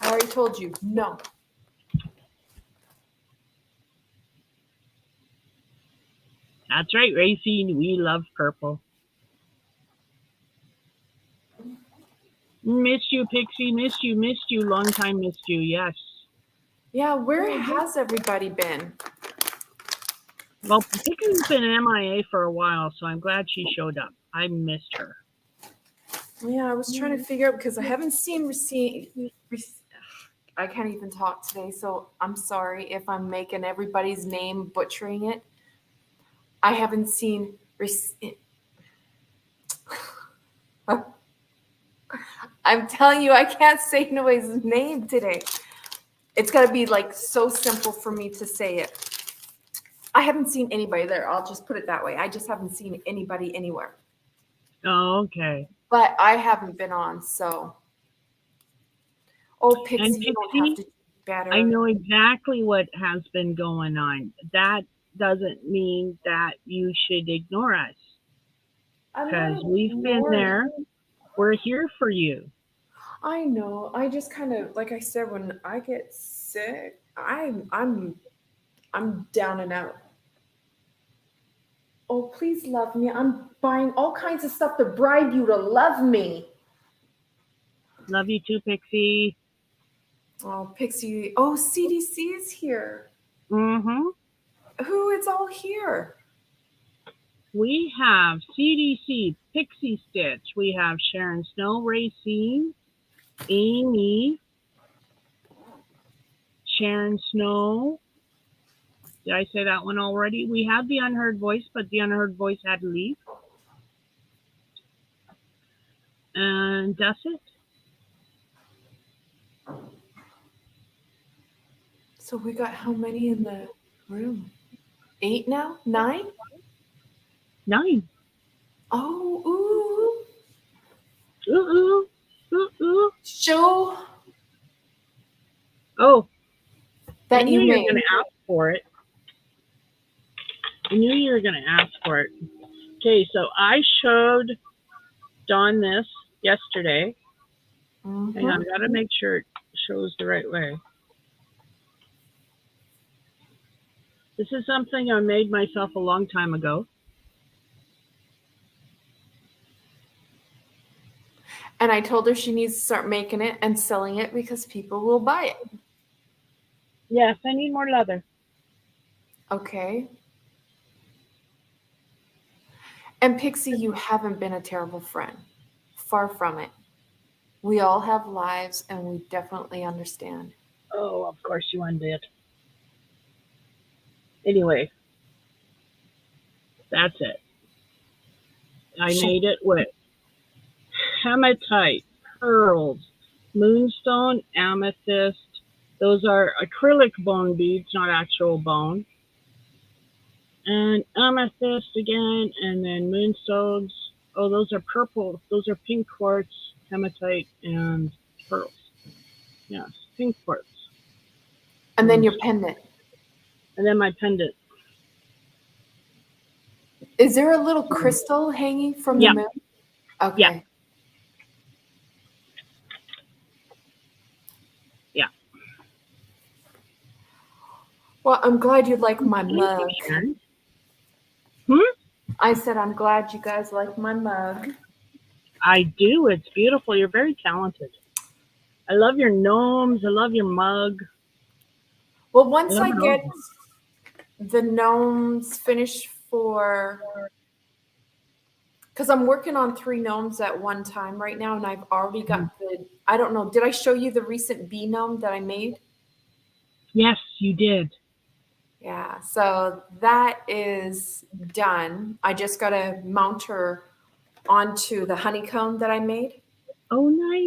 I already told you. No. That's right, Racine. We love purple. Missed you, Pixie. Missed you. Long time missed you. Yes. Yeah, where has everybody been? Well, Pixie's been MIA for a while, so I'm glad she showed up. I missed her. Yeah, I was trying to figure out because I haven't seen I can't even talk today, so I'm sorry if I'm making everybody's name butchering it. I haven't seen I'm telling you, I can't say anybody's name today. It's got to be like so simple for me to say it. I haven't seen anybody there. I'll just put it that way. I just haven't seen anybody anywhere. Oh, okay. but I haven't been on, so. Oh, And Pixie, you don't have Pixie, to do I better. know exactly what has been going on. That doesn't mean that you should ignore us I'm not because we've been ignoring. there. We're here for you. I know. I just kind of, like I said, when I get sick, I'm down and out. Oh, please love me. I'm buying all kinds of stuff to bribe you to love me. Love you too, Pixie. Oh, Pixie. Oh, CDC is here. Mm-hmm. Who is all here? We have CDC, Pixie Stitch. We have Sharon Snow Racine, Amy, Sharon Snow. Did I say that one already? We have the unheard voice, but the unheard voice had to leave. And that's it. So we got how many in the room? 8 now? 9? 9. Oh, ooh. Ooh, ooh, ooh, ooh. Show Oh, I that knew you you were made. going to ask for it. I knew you were going to ask for it. Okay, so I showed Dawn this yesterday. Hang Mm-hmm. on, I got to make sure it shows the right way. This is something I made myself a long time ago. And I told her she needs to start making it and selling it because people will buy it. Yes, I need more leather. Okay. And Pixie, you haven't been a terrible friend. Far from it. We all have lives and we definitely understand. Oh, of course you undid. Anyway, that's it. I Shut. made it with hematite, pearls, moonstone, amethyst. Those are acrylic bone beads, not actual bone. And amethyst again, and then moonstones. Oh, those are purple. Those are pink quartz, hematite, and pearls. Yes, pink quartz, And then your moonstone. pendant. And then my pendant. Is there a little crystal hanging from the Yeah, moon? yeah, Okay. yeah. Well, I'm glad you like my Thank you, mug. Sharon. Hmm? I said I'm glad you guys like my mug. I do. It's beautiful. You're very talented. I love your gnomes. I love your mug. Well, I once love I it all. get the gnomes finished for, because I'm working on 3 gnomes at one time right now, and I've already Mhm. got the, I don't know, did I show you the recent bee gnome that I made? Yes, you did. Yeah, so that is done. I just got to mount her onto the honeycomb that I made Oh,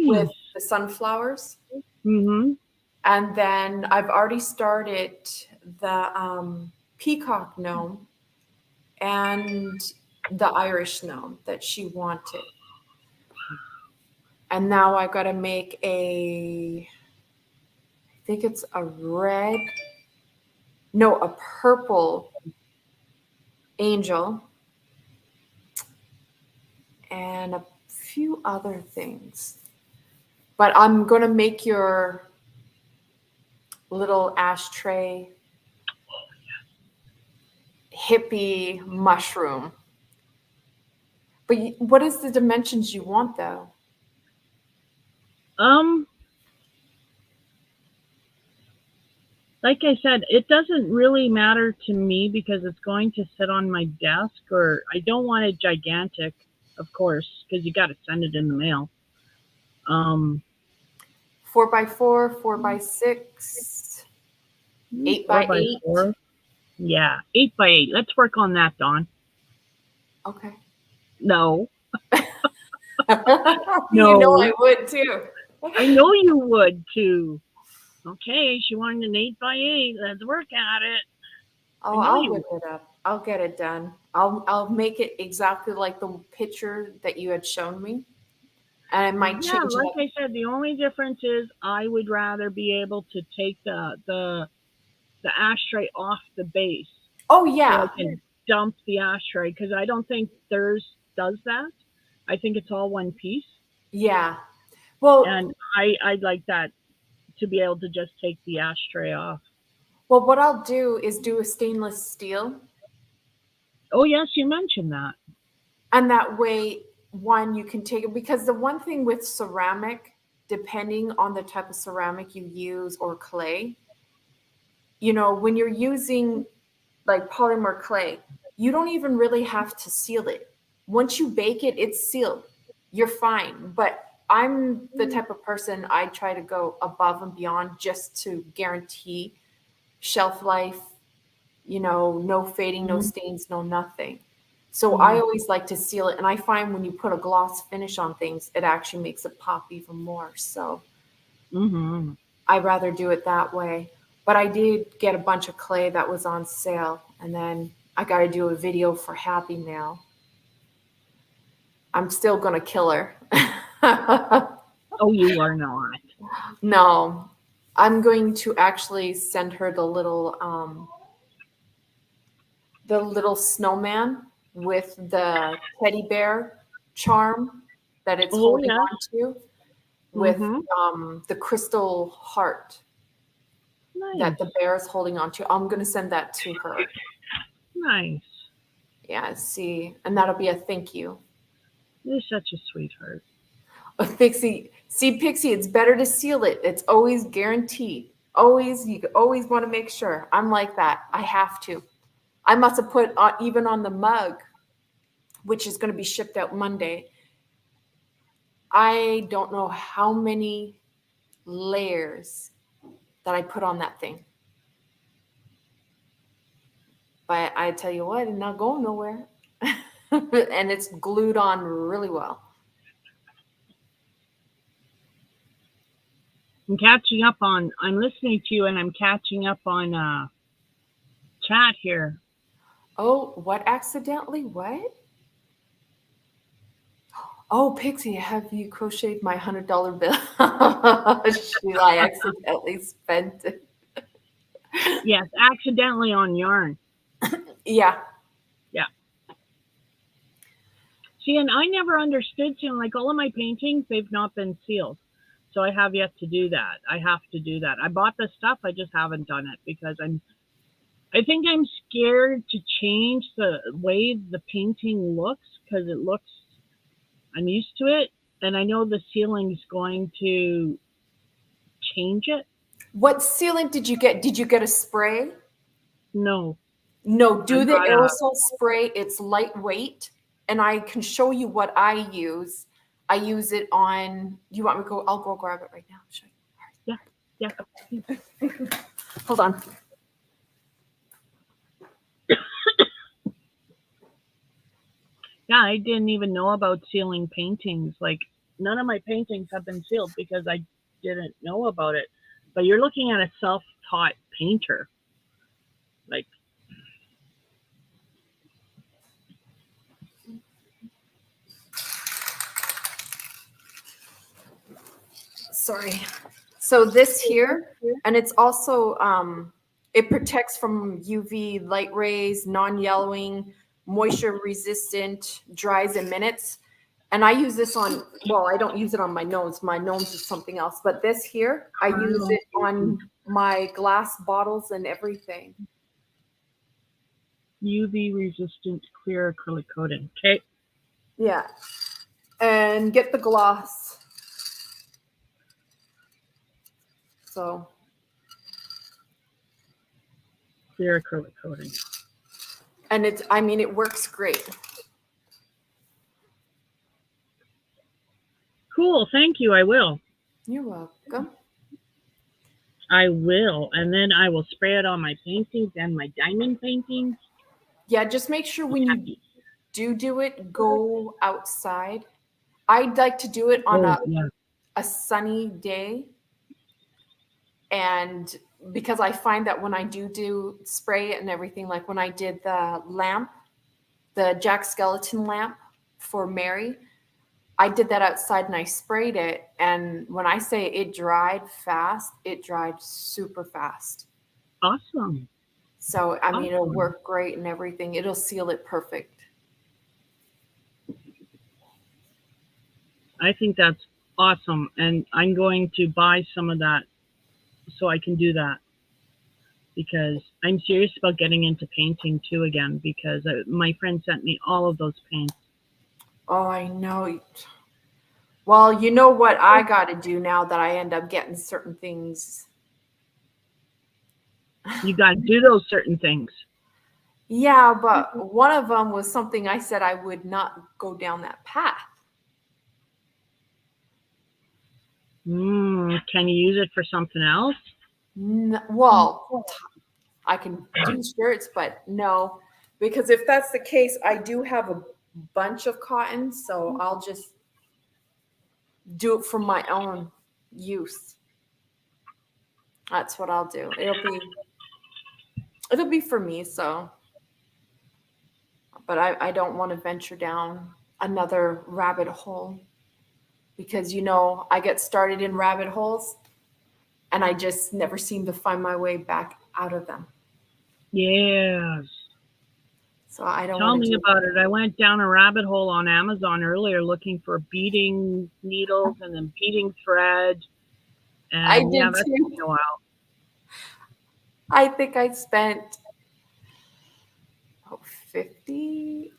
with nice. the sunflowers. Mm-hmm. And then I've already started the peacock gnome and the Irish gnome that she wanted. And now I got to make I think it's a red, no, a purple angel and a few other things. But I'm going to make your little ashtray hippie mushroom. But what is the dimensions you want though? Um, like I said, it doesn't really matter to me because it's going to sit on my desk, or I don't want it gigantic, of course, because you got to send it in the mail. Um, 4 by 4, 4 by 6, 8 four by by 8. four. Yeah, 8 by 8. Let's work on that, Dawn. Okay. No, You know I no. would too. I know you would too. Okay, she wanted an 8 by 8. Let's work at it. Oh, I know I'll you whip will. it up. I'll get it done. I'll make it exactly like the picture that you had shown me, and I might Yeah, change it like up. I said, the only difference is I would rather be able to take the ashtray off the base Oh so I yeah, can dump the ashtray because I don't think theirs does that. I think it's all one piece, yeah. Well, and I'd like that to be able to just take the ashtray off. well, what I'll do is do a stainless steel, Oh yes, you mentioned that. and that way, one, you can take it because the one thing with ceramic, depending on the type of ceramic you use or clay, when you're using like polymer clay, you don't even really have to seal it. Once you bake it, it's sealed. You're fine. But I'm the type of person I try to go above and beyond just to guarantee shelf life, no fading, no Mm-hmm. stains, no nothing. So I Mm-hmm. always like to seal it. And I find when you put a gloss finish on things, it actually makes it pop even more. So Mm-hmm. I'd rather do it that way. But I did get a bunch of clay that was on sale, and then I got to do a video for Happy Mail. I'm still gonna kill her. Oh, you are not. No, I'm going to actually send her the little snowman with the teddy bear charm that it's Oh holding yes. on to, with Mm-hmm. the crystal heart that the Nice. bear is holding on to. I'm gonna send that to her. Nice. Yeah, see, and that'll be a thank you. You're such a sweetheart. Pixie, see, Pixie, it's better to seal it. It's always guaranteed. Always, you always want to make sure. I'm like that. I have to. I must have put even on the mug, which is going to be shipped out Monday. I don't know how many layers that I put on that thing, but I tell you what, it's not going nowhere, and it's glued on really well. I'm catching up on. I'm listening to you, and I'm catching up on chat here. Oh, what accidentally? What? Oh, Pixie, have you crocheted my $100 bill? Shoot, I accidentally spent it. Yes, accidentally on yarn. Yeah. Yeah. See, and I never understood sealing. Like all of my paintings, they've not been sealed. So I have yet to do that. I have to do that. I bought the stuff, I just haven't done it because I think I'm scared to change the way the painting looks because it looks I'm used to it and I know the sealing's going to change it. What sealant did you get? Did you get a spray? No. No, I do the got a aerosol spray. It's lightweight, and I can show you what I use. I use it on. You want me to go? I'll go grab it right now. Show you. yeah, yeah. Hold on. Yeah, I didn't even know about sealing paintings. Like none of my paintings have been sealed because I didn't know about it. But you're looking at a self-taught painter. Like, Sorry. So this here, and it's also it protects from UV light rays, non-yellowing, moisture resistant, dries in minutes. And I use this on, well, I don't use it on my nose. My nose is something else. But this here, I use it on my glass bottles and everything. UV resistant clear acrylic coating. Okay. Yeah. And get the gloss. So, Clear acrylic coating. and I mean, it works great. Cool. Thank you. I will. You're welcome. I will. And then I will spray it on my paintings and my diamond paintings. Yeah, just make sure when you do it, go outside. I'd like to do it on Oh, yeah. a sunny day And because I find that when I do spray it and everything, like when I did the lamp, the Jack Skeleton lamp for Mary, I did that outside and I sprayed it. And when I say it dried fast, it dried super fast. Awesome. So, I mean, it'll Awesome. work great and everything. It'll seal it perfect. I think that's awesome. And I'm going to buy some of that so I can do that because I'm serious about getting into painting too again because my friend sent me all of those paints. Oh, I know. Well, you know what I got to do now that I end up getting certain things. You got to do those certain things. Yeah, but one of them was something I said I would not go down that path. Can you use it for something else? Well, I can do shirts, but no, because if that's the case, I do have a bunch of cotton, so I'll just do it for my own use. That's what I'll do. It'll be for me, so but I don't want to venture down another rabbit hole because I get started in rabbit holes and I just never seem to find my way back out of them. Yes. So I don't Tell want to me do about it. I went down a rabbit hole on Amazon earlier looking for beading needles and then beading thread. I And yeah, did that's too. taken a while. I think I spent 50.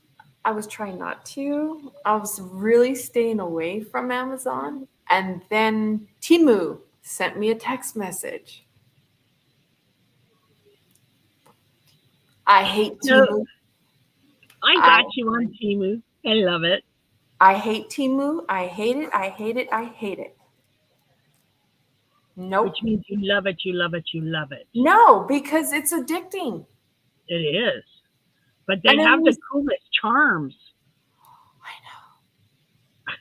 I was trying not to. I was really staying away from Amazon. And then Timu sent me a text message. I hate No, Timu. I I got you on Timu. I love it. I hate Timu. I hate it. I hate it. I hate it. Which Nope. means you love it, you love it, you love it. No, because it's addicting. It is. But And they then have the coolest charms. I know.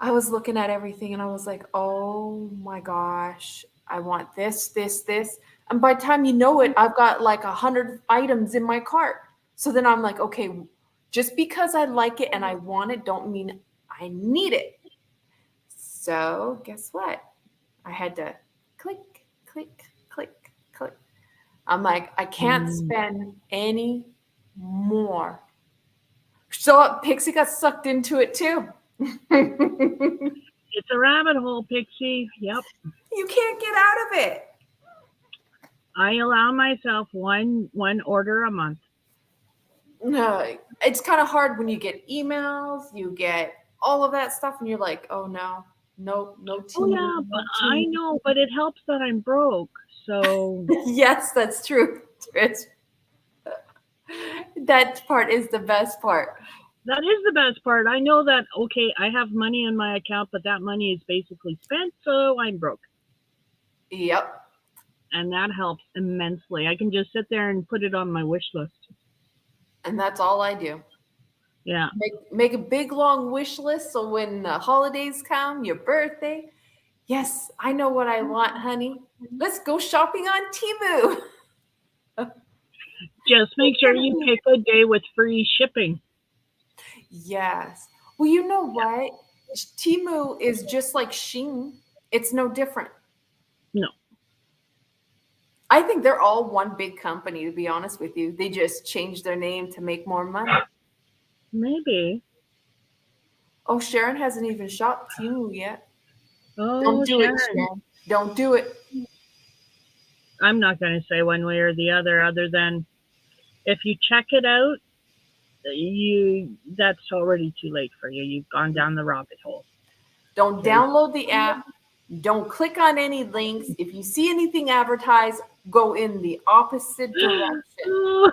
I was looking at everything and I was like, oh my gosh, I want this, this, this. And by the time you know it, I've got like 100 items in my cart. So then I'm like, okay, just because I like it and I want it, don't mean I need it. So guess what? I had to click, click, click, click. I'm like, I can't Mm. spend any more. So Pixie got sucked into it too. It's a rabbit hole, Pixie. Yep. You can't get out of it. I allow myself one order a month. No, it's kind of hard when you get emails, you get all of that stuff, and you're like, oh no, no, no Oh team, yeah, but no I team. know, but it helps that I'm broke. So Yes, that's true, Trish. That part is the best part. that is the best part. I know that okay, I have money in my account, but that money is basically spent, so I'm broke. Yep, And that helps immensely. I can just sit there and put it on my wish list. and that's all I do. Yeah. Make a big long wish list so when the holidays come, your birthday, yes, I know what I want, honey. Let's go shopping on Temu. Just make It's sure gonna you be pick a day with free shipping. yes. Well, you know what? Timu is just like Shein. It's no different. No, I think they're all one big company, to be honest with you. They just changed their name to make more money. maybe. Oh, Sharon hasn't even shopped Timu yet. Don't Oh, do it, Sharon. Sharon. Don't do it. I'm not going to say one way or the other than if you check it out, you that's already too late for you. You've gone down the rabbit hole. Don't There's download the app. Don't click on any links. If you see anything advertised, go in the opposite direction.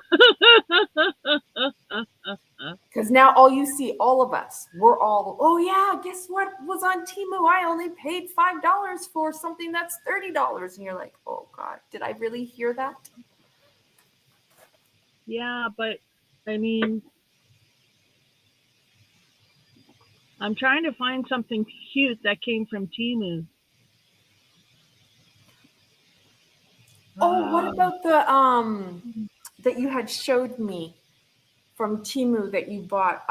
Because now all you see, all of us, we're all, oh yeah, guess what was on Timu? I only paid $5 for something that's $30. And you're like, oh God, did I really hear that? yeah, but I mean, I'm trying to find something cute that came from Timu. Oh, what Uh, about the that you had showed me from Timu that you bought?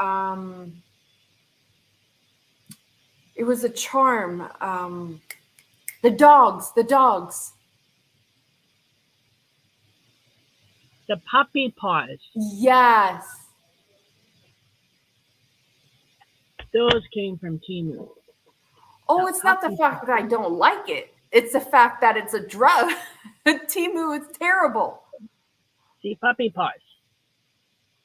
It was a charm. The dogs, the dogs. the puppy paws. Yes. Those came from Timu. Oh, The it's not the puppy fact paws. that I don't like it. It's the fact that it's a drug. Timu is terrible. See, puppy paws.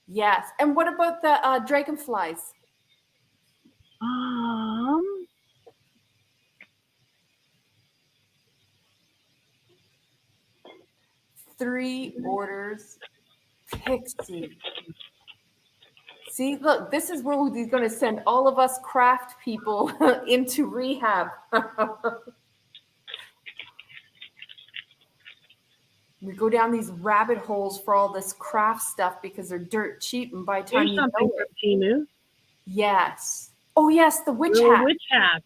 Yes. And what about the dragonflies? Um, 3 orders. Pixie. See, look, this is where we're going to send all of us craft people into rehab. We go down these rabbit holes for all this craft stuff because they're dirt cheap, and by the time here's you something know from it, Timu. yes. Oh, yes, the witch Little hat. witch hats.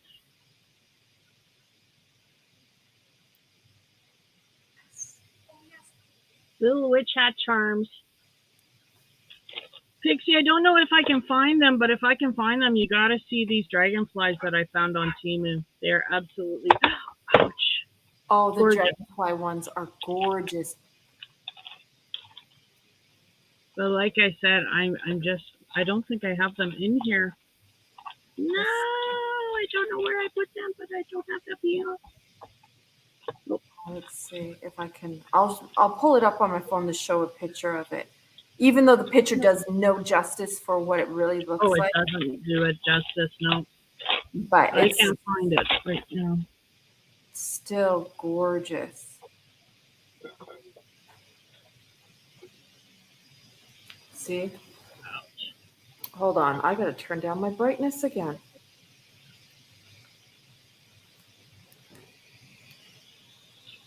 Little witch hat charms. Pixie, I don't know if I can find them, but if I can find them, you gotta see these dragonflies that I found on Timu. They're absolutely, ouch, Oh, the gorgeous. dragonfly ones are gorgeous. But like I said, I'm just, I don't think I have them in here. No, Let's, I don't know where I put them, but I don't have the peel. let's see if I can. I'll pull it up on my phone to show a picture of it. Even though the picture does no justice for what it really Oh, looks it like, doesn't do it justice. No, but I it's can't find it right now. still gorgeous. See? Hold on, I gotta turn down my brightness again.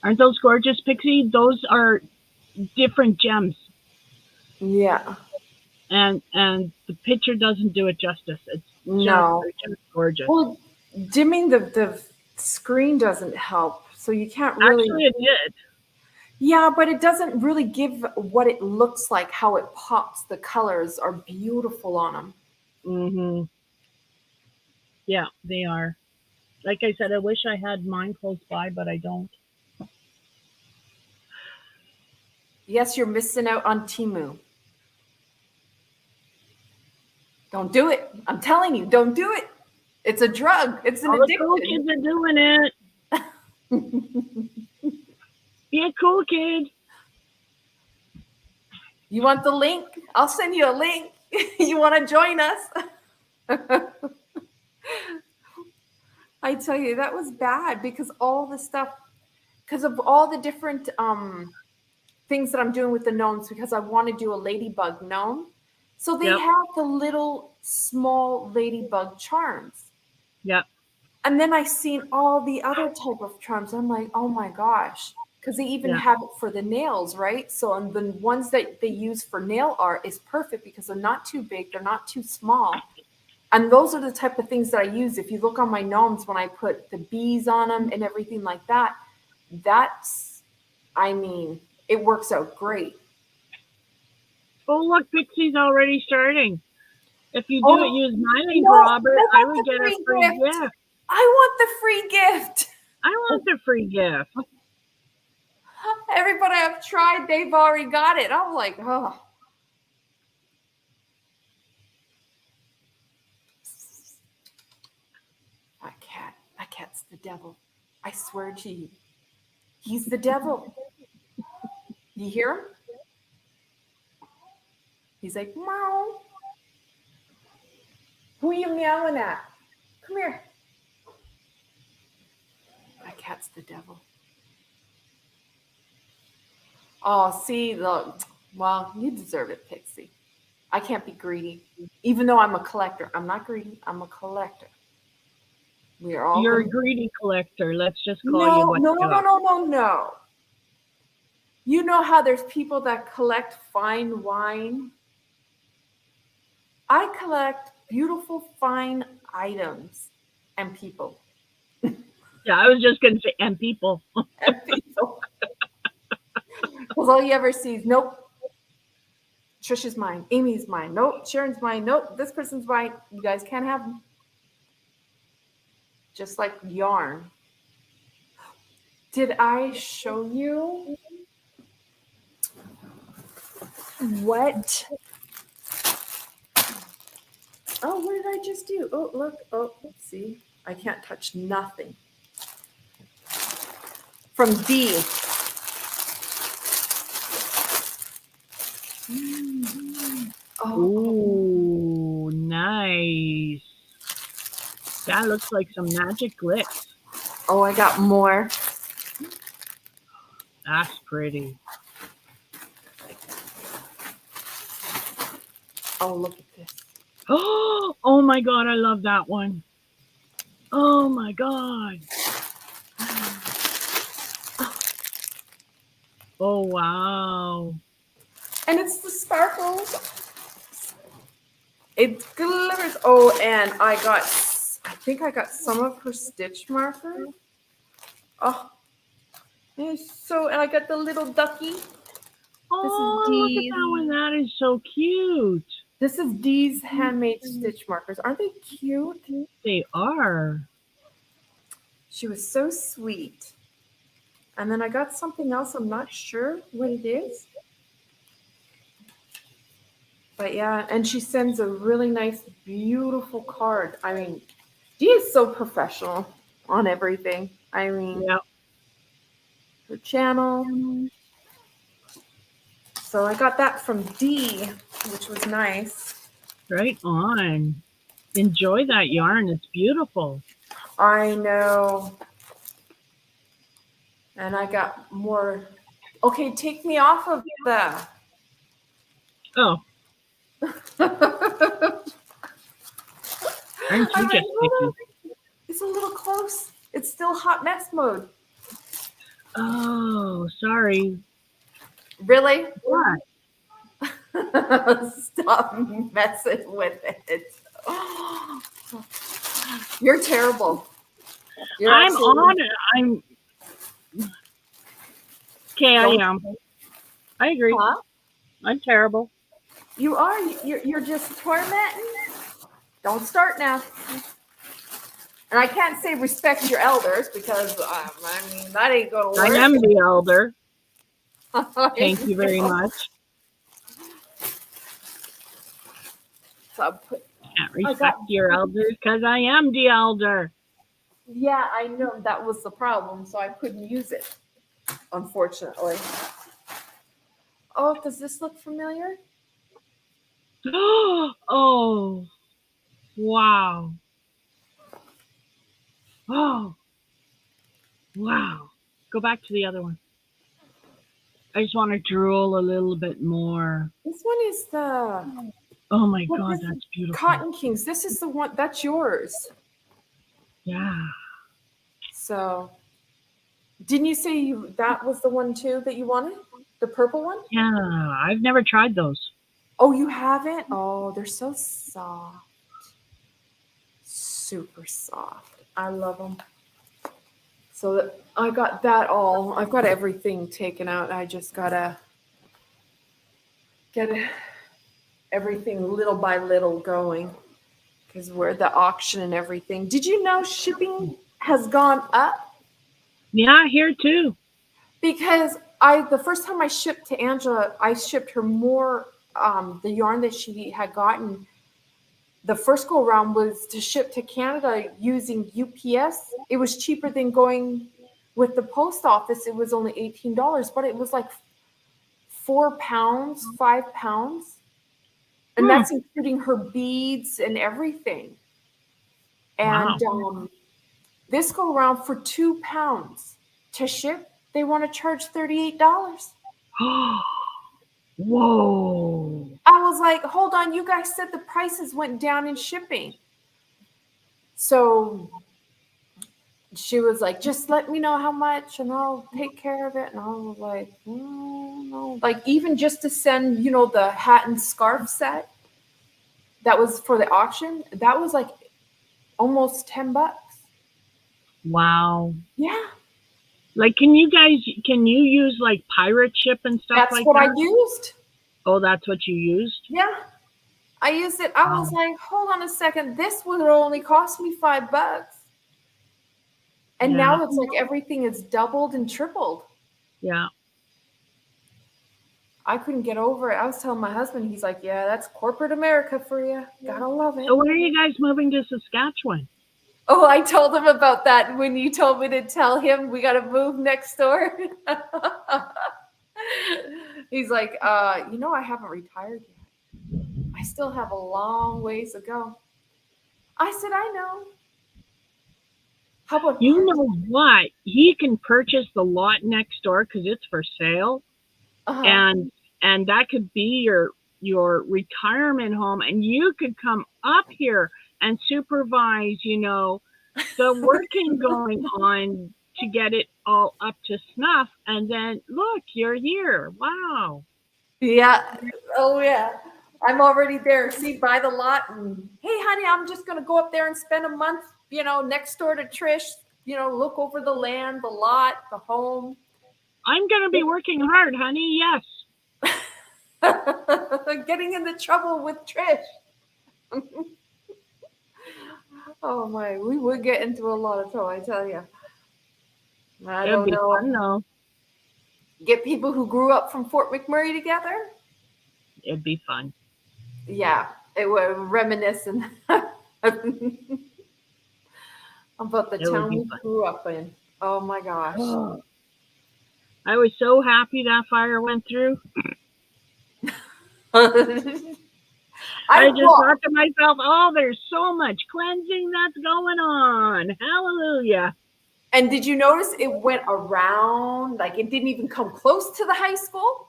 Aren't those gorgeous, Pixie? Those are different gems, Yeah. and the picture doesn't do it justice. It's just No. they're just gorgeous. Well, dimming the screen doesn't help, so you can't really. Actually, it did. Yeah, but it doesn't really give what it looks like, how it pops. The colors are beautiful on them. Hmm. Yeah, they are. Like I said, I wish I had mine close by, but I don't. Yes, you're missing out on Timu. Don't do it. I'm telling you, don't do it. It's a drug. It's an All the cool addiction. kids are doing it. Be a cool kid. You want the link? I'll send you a link. You want to join us? I tell you, that was bad because all the stuff, because of all the different things that I'm doing with the gnomes, because I want to do a ladybug gnome. So they Yep, have the little small ladybug charms. yep, And then I seen all the other type of charms. I'm like, oh my gosh. Because they even yeah. have it for the nails, right? So and the ones that they use for nail art is perfect because they're not too big, they're not too small. And those are the type of things that I use. If you look on my gnomes, when I put the bees on them and everything like that, that's, I mean, it works out great. Oh, look, Pixie's already starting. If you do it, Oh, use my link, no, Robert. I I want would the get a free free gift. gift. I want the free gift. I want the free gift. Everybody I've tried, they've already got it. I'm like, oh. That cat's the devil. I swear to you. He's the devil. You hear him? He's like, meow. Who are you meowing at? Come here. That cat's the devil. Oh, see, well, you deserve it, Pixie. I can't be greedy. Even though I'm a collector. I'm not greedy. I'm a collector. We are all You're a going to. greedy collector. Let's just call you No, what no, you no, no, are. no, no, no. You know how there's people that collect fine wine? I collect beautiful, fine items and people. Yeah, I was just going to say, and people. And people. Because all you ever see is, nope, Trisha's mine, Amy's mine, nope, Sharon's mine, nope, this person's mine. You guys can't have them. Just like yarn. Did I show you what? Oh, what did I just do? Oh, look. Oh, see, I can't touch nothing. From D. Oh, Ooh, nice. That looks like some magic glyphs. oh, I got more. That's pretty. Oh, look at this. Oh my god, I love that one. Oh my god. Oh wow. And it's the sparkles. It glitters. Oh, and I think I got some of her stitch marker. Oh, it's so, and I got the little ducky. Oh, look at that one. That is so cute. This is Dee's handmade stitch markers. Aren't they cute? They are. She was so sweet. And then I got something else. I'm not sure what it is. But yeah, and she sends a really nice, beautiful card. I mean, Dee is so professional on everything. I mean, Yep. her channel. So I got that from Dee, which was nice. Right on. Enjoy that yarn. It's beautiful. I know. And I got more. Okay, take me off of the. Oh, aren't you I'm like, just picky? it's a little close. It's still hot mess mode. Oh, sorry. Really? What? Stop messing with it. You're terrible. You're I'm absolutely- on it. I'm. Okay, I Don't- am. I agree. Huh? I'm terrible. You are. You're just tormenting. Don't start now. And I can't say respect your elders because I mean that ain't gonna work. I am the elder. Thank you very much. So I put, Can't respect your elders because I am the elder. yeah, I know that was the problem, so I couldn't use it, unfortunately. Oh, does this look familiar? Oh, wow. Oh, wow. Go back to the other one. I just want to drool a little bit more. This one is the Oh my Well, god, this is that's beautiful. Cotton Kings. This is the one that's yours. Yeah. So, didn't you say that was the one too that you wanted? The purple one? Yeah, I've never tried those. Oh, you haven't? Oh, they're so soft. Super soft. I love them. So I got that all. I've got everything taken out. I just gotta get everything little by little going because we're at the auction and everything. Did you know shipping has gone up? Yeah, here too. Because the first time I shipped to Angela, I shipped her more the yarn that she had gotten. The first go around was to ship to Canada using UPS. It was cheaper than going with the post office. It was only $18, but it was like 4 pounds, 5 pounds. And that's including her beads and everything. And Wow. this go around for 2 pounds to ship, they want to charge $38. Whoa. I was like, hold on, you guys said the prices went down in shipping. So she was like, just let me know how much and I'll take care of it. And I was like, no. Like even just to send, the hat and scarf set that was for the auction, that was like almost $10. Wow. Yeah. Like, can you use like pirate ship and stuff That's like what I that? used. Oh, that's what you used? Yeah, I used it. I was Wow. like, hold on a second. This would only cost me $5. And Yeah. now it's like everything is doubled and tripled. Yeah. I couldn't get over it. I was telling my husband, he's like, yeah, that's corporate America for you. Gotta love So it. when are you guys moving to Saskatchewan? Oh, I told him about that when you told me to tell him we gotta move next door. He's like, I haven't retired yet. I still have a long ways to go. I said, I know. How about You part know what? He can purchase the lot next door because it's for sale, uh and that could be your retirement home, and you could come up here and supervise, the working going on to get it all up to snuff, and then look, you're here. Wow. Yeah. Oh yeah. I'm already there. See, buy the lot and hey honey, I'm just gonna go up there and spend a month, next door to Trish, look over the land, the lot, the home. I'm gonna be working hard, honey. Yes. Getting into trouble with Trish. Oh my, we would get into a lot of trouble, I tell you. I It'd don't be know. fun though. Get people who grew up from Fort McMurray together. It'd be fun. Yeah, it would reminisce and about the It would town be we grew up in. Oh my gosh. fun. I was so happy that fire went through. I I just brought, thought to myself, oh, there's so much cleansing that's going on. Hallelujah. and did you notice it went around? Like it didn't even come close to the high school.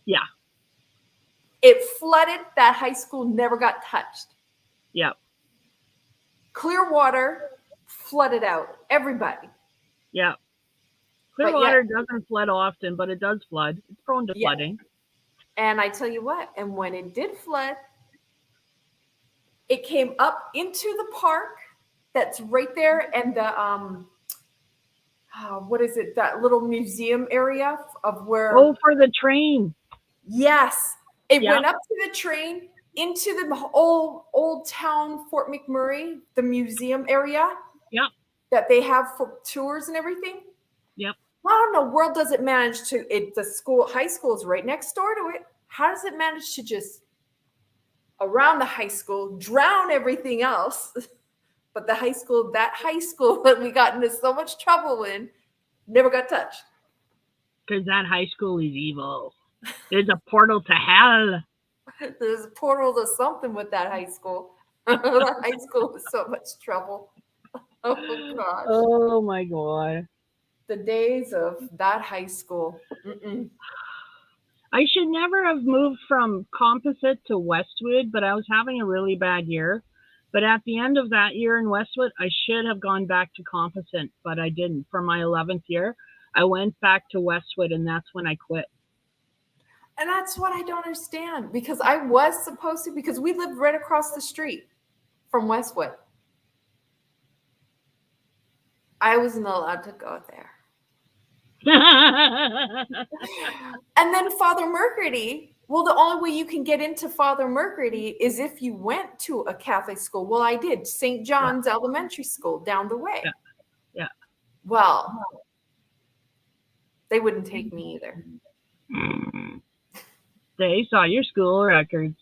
Yeah. It flooded. That high school never got touched. Yep. Clear water flooded out everybody. Yep. But yet, Clearwater doesn't flood often, but it does flood. It's prone to yeah. flooding. And I tell you what, and when it did flood, it came up into the park that's right there, and the what is it? That little museum area of where. Oh, for the train. Yes, it Yep. went up to the train into the old town Fort McMurray, the museum area Yep. that they have for tours and everything. Yep. How in the world does it manage to? The high school is right next door to it. How does it manage to just around the high school drown everything else? But that high school that we got into so much trouble in, never got touched. Because that high school is evil. There's a portal to hell. There's a portal to something with that high school. That high school was so much trouble. Oh gosh. Oh my god. The days of that high school. Mm-mm. I should never have moved from Composite to Westwood, but I was having a really bad year. But at the end of that year in Westwood, I should have gone back to Composite, but I didn't. For my 11th year, I went back to Westwood, and that's when I quit. And that's what I don't understand because I was supposed to, because we lived right across the street from Westwood. I wasn't allowed to go there. And then Father Mercredi, well, the only way you can get into Father Mercredi is if you went to a Catholic school. Well, I did. St. Yeah, John's Elementary School down the way. yeah, yeah. Well, they wouldn't take me either. They saw your school records.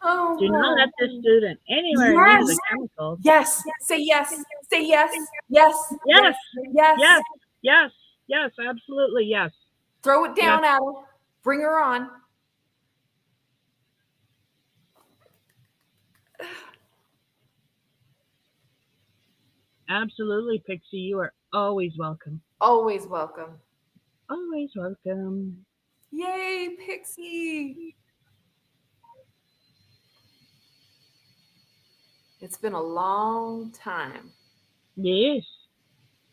Oh, Do not let this wow. student anywhere near Yes. the chemicals. Yes. Say yes. Say yes. Yes. Yes, Yes. yes, yes, yes, absolutely, yes. Throw it Yes, down, Adel. Bring her on. absolutely, Pixie. You are always welcome. Always welcome. Always welcome. Yay, Pixie. It's been a long time. Yes.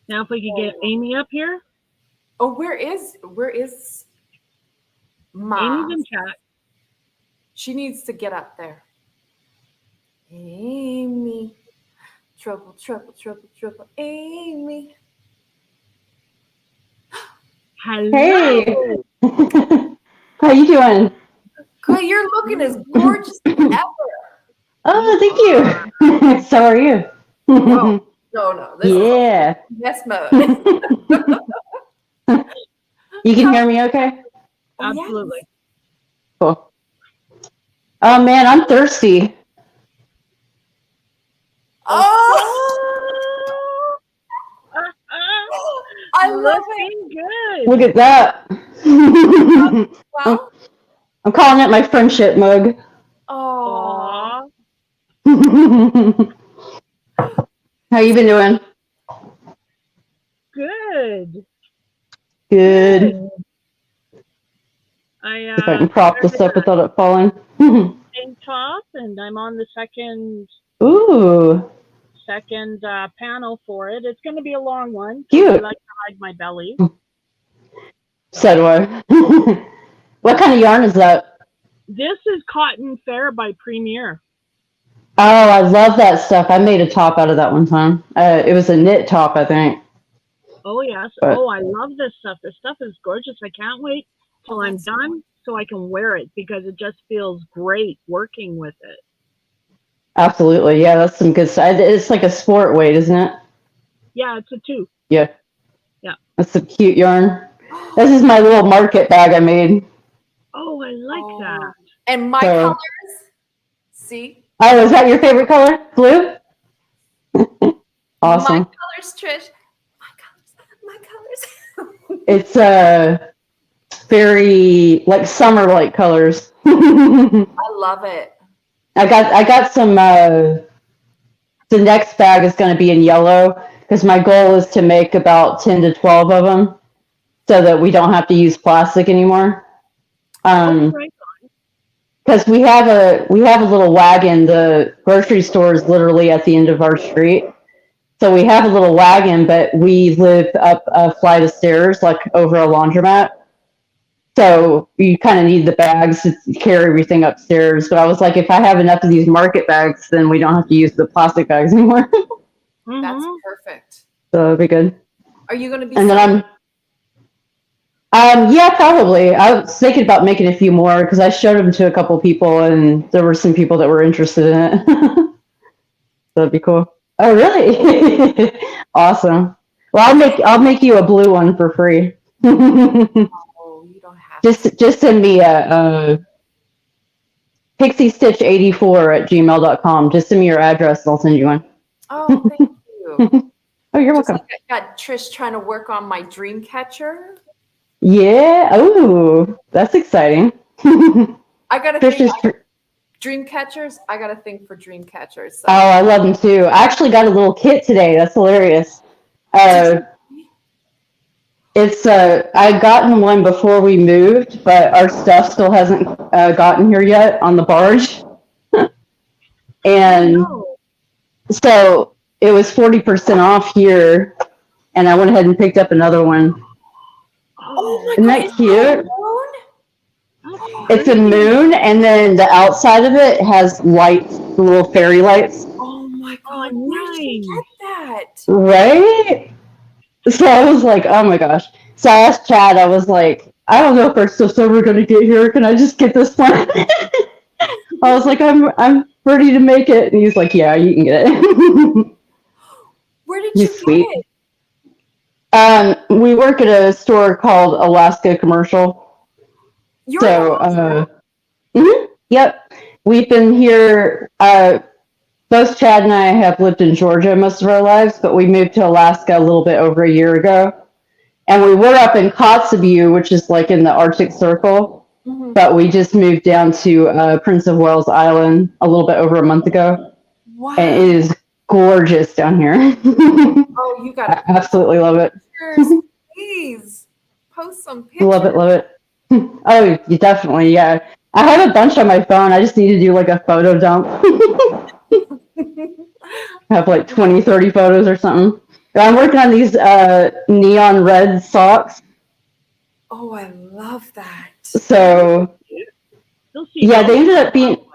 Now, if we could get Oh, Amy up here, where is Amy's Mom? in chat. She needs to get up there. Amy. trouble, Amy. Hello. Hey, how you doing? Good, you're looking as gorgeous as ever. Oh, You thank are. you. So are you? Oh, no. This is Yeah. best mode. You can Tell hear me okay? Oh, yes. Absolutely. Cool. Oh man, I'm thirsty. Oh, Oh, I love it. looking Look good. at that. I'm Well, I'm calling it my friendship mug. oh, Aw, How you been doing? good. Good. Good. I If I can prop started this up a without it falling. tank top, and I'm on the Ooh, second panel for it. It's going to be a long one because I cute. like to hide my belly. So do I. What kind of yarn is that? This is Cotton Fair by Premier. Oh, I love that stuff. I made a top out of that one time. It was a knit top, I think. Oh yes. Oh, But I love this stuff. This stuff is gorgeous. I can't wait oh, till I'm that's done so I can wear it because it just feels great working with it. absolutely, yeah, that's some good stuff. It's like a sport weight, isn't it? Yeah, it's a two. Yeah, Yeah. that's some cute yarn. This is my little market bag I made. Oh, I like oh, that. and my So, colors. See, oh, is that your favorite color? Blue? my Awesome. colors, Trish. My colors. It's very like summer like colors. I I love it. got some. The next bag is going to be in yellow because my goal is to make about 10 to 12 of them so that we don't have to use plastic anymore. Oh, right. Because we have a little wagon. The grocery store is literally at the end of our street, so we have a little wagon, but we live up a flight of stairs, like over a laundromat. So you kind of need the bags to carry everything upstairs. But I was like, if I have enough of these market bags, then we don't have to use the plastic bags anymore. That's Mm-hmm. perfect. So it'll be good. Are you going to be And then selling? yeah, probably. I was thinking about making a few more because I showed them to a couple people, and there were some people that were interested in it. That'd be cool. Oh, really? Awesome. Well, I'll make you a blue one for free. Oh, you don't have to. Just send me a pixiestitch84@gmail.com. Just send me your address and I'll send you one. Oh, thank you. Oh, you're Just welcome. like I got Trish trying to work on my dream catcher. Yeah. Oh, that's exciting. I got to Trish think is. dream catchers. I got to think for dream catchers. So Oh, I love them too. I actually got a little kit today. That's hilarious. Uh, it's I gotten one before we moved, but our stuff still hasn't gotten here yet on the barge, Oh and no. so it was 40% off here, and I went ahead and picked up another one. oh Oh, my Isn't God, that is that a cute? that's moon? It's a pretty. moon, and then the outside of it has lights, little fairy lights. Oh my Oh, God, where did you nice. get that? Right? So I was like, oh my gosh. So I asked Chad, I was like, I don't know if our stuff's ever gonna get here. Can I just get this one? I was like, I'm ready to make it. And he's like, yeah, you can get it. Where did you He's get sweet. it? We work at a store called Alaska Commercial. You're in So, Alaska? yep. We've been here, both Chad and I have lived in Georgia most of our lives, but we moved to Alaska a little bit over a year ago. And we were up in Kotzebue, which is like in the Arctic Circle, Mhm. but we just moved down to Prince of Wales Island a little bit over a month ago. And Wow. it is gorgeous down here. Oh, you got I to absolutely love it. pictures. Please post some Love it, pictures. love it. Oh, you definitely, yeah. I have a bunch on my phone. I just need to do like a photo dump. Have like 20, 30 photos or something. I'm working on these neon red socks. Oh, I love that. Oh, that's So, cute. You'll see yeah, those they in ended a up being, while.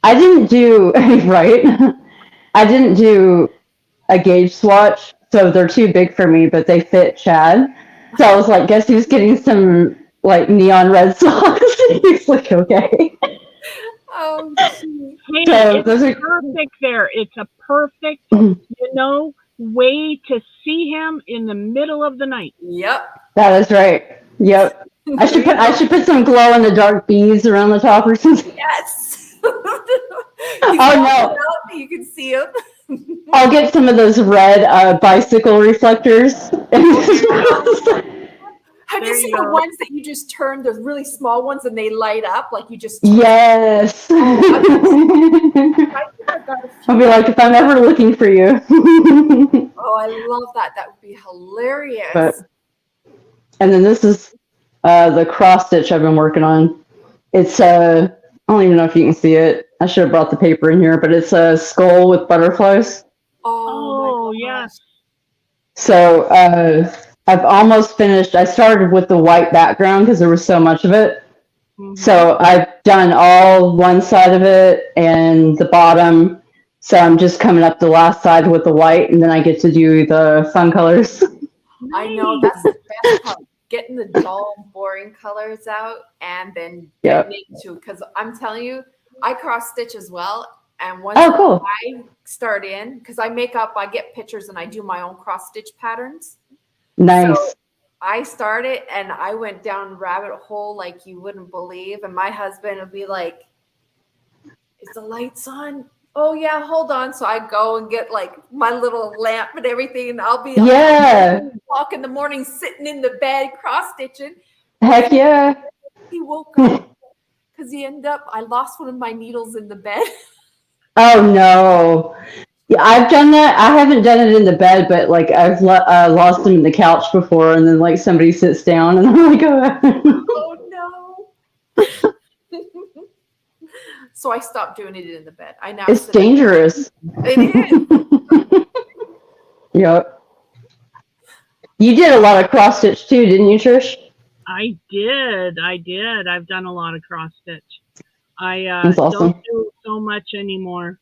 I didn't do, right? I didn't do a gauge swatch, so they're too big for me, but they fit Chad. So I was like, guess who's getting some like neon red socks? He's like, okay. Oh, gee. Hey, So it's those are perfect there. It's a perfect, way to see him in the middle of the night. Yep. that is right. Yep. I There you should put some glow in the dark beads around the top or something. Yes. He's Oh walking no. out, you can see him. I'll get some of those red bicycle reflectors. Have you There seen you the go. ones that you just turn, those really small ones, and they light up like you just? Yes. I think I've got a I'll few. be like, if I'm ever looking for you. Oh, I love that. That would be hilarious. But, and then this is the cross stitch I've been working on. It's I don't even know if you can see it. I should have brought the paper in here, but it's a skull with butterflies. Oh my yeah. gosh. So I've almost finished. I started with the white background because there was so much of it. Mhm. So I've done all one side of it and the bottom. So I'm just coming up the last side with the white, and then I get to do the fun colors. I know that's the best part. Getting the dull, boring colors out and then Yep. getting into, because I'm telling you, I cross stitch as well. And once Oh, cool. I start in, because I make up, I get pictures and I do my own cross stitch patterns. Nice. So I started and I went down rabbit hole like you wouldn't believe. And my husband would be like, "Is the lights on?" "Oh yeah, hold on." So I go and get like my little lamp and everything, and I'll be Yeah. 1:00 in the morning sitting in the bed cross stitching. Heck yeah. He woke up because I lost one of my needles in the bed. Oh no. Yeah, I've done that. I haven't done it in the bed, but like I've lost them in the couch before, and then like somebody sits down, and I'm like, Oh no. So I stopped doing it in the bed. I now it's sit dangerous. It is. Yep. You did a lot of cross stitch too, didn't you, Trish? I did. I've done a lot of cross stitch. I That's awesome. don't do so much anymore.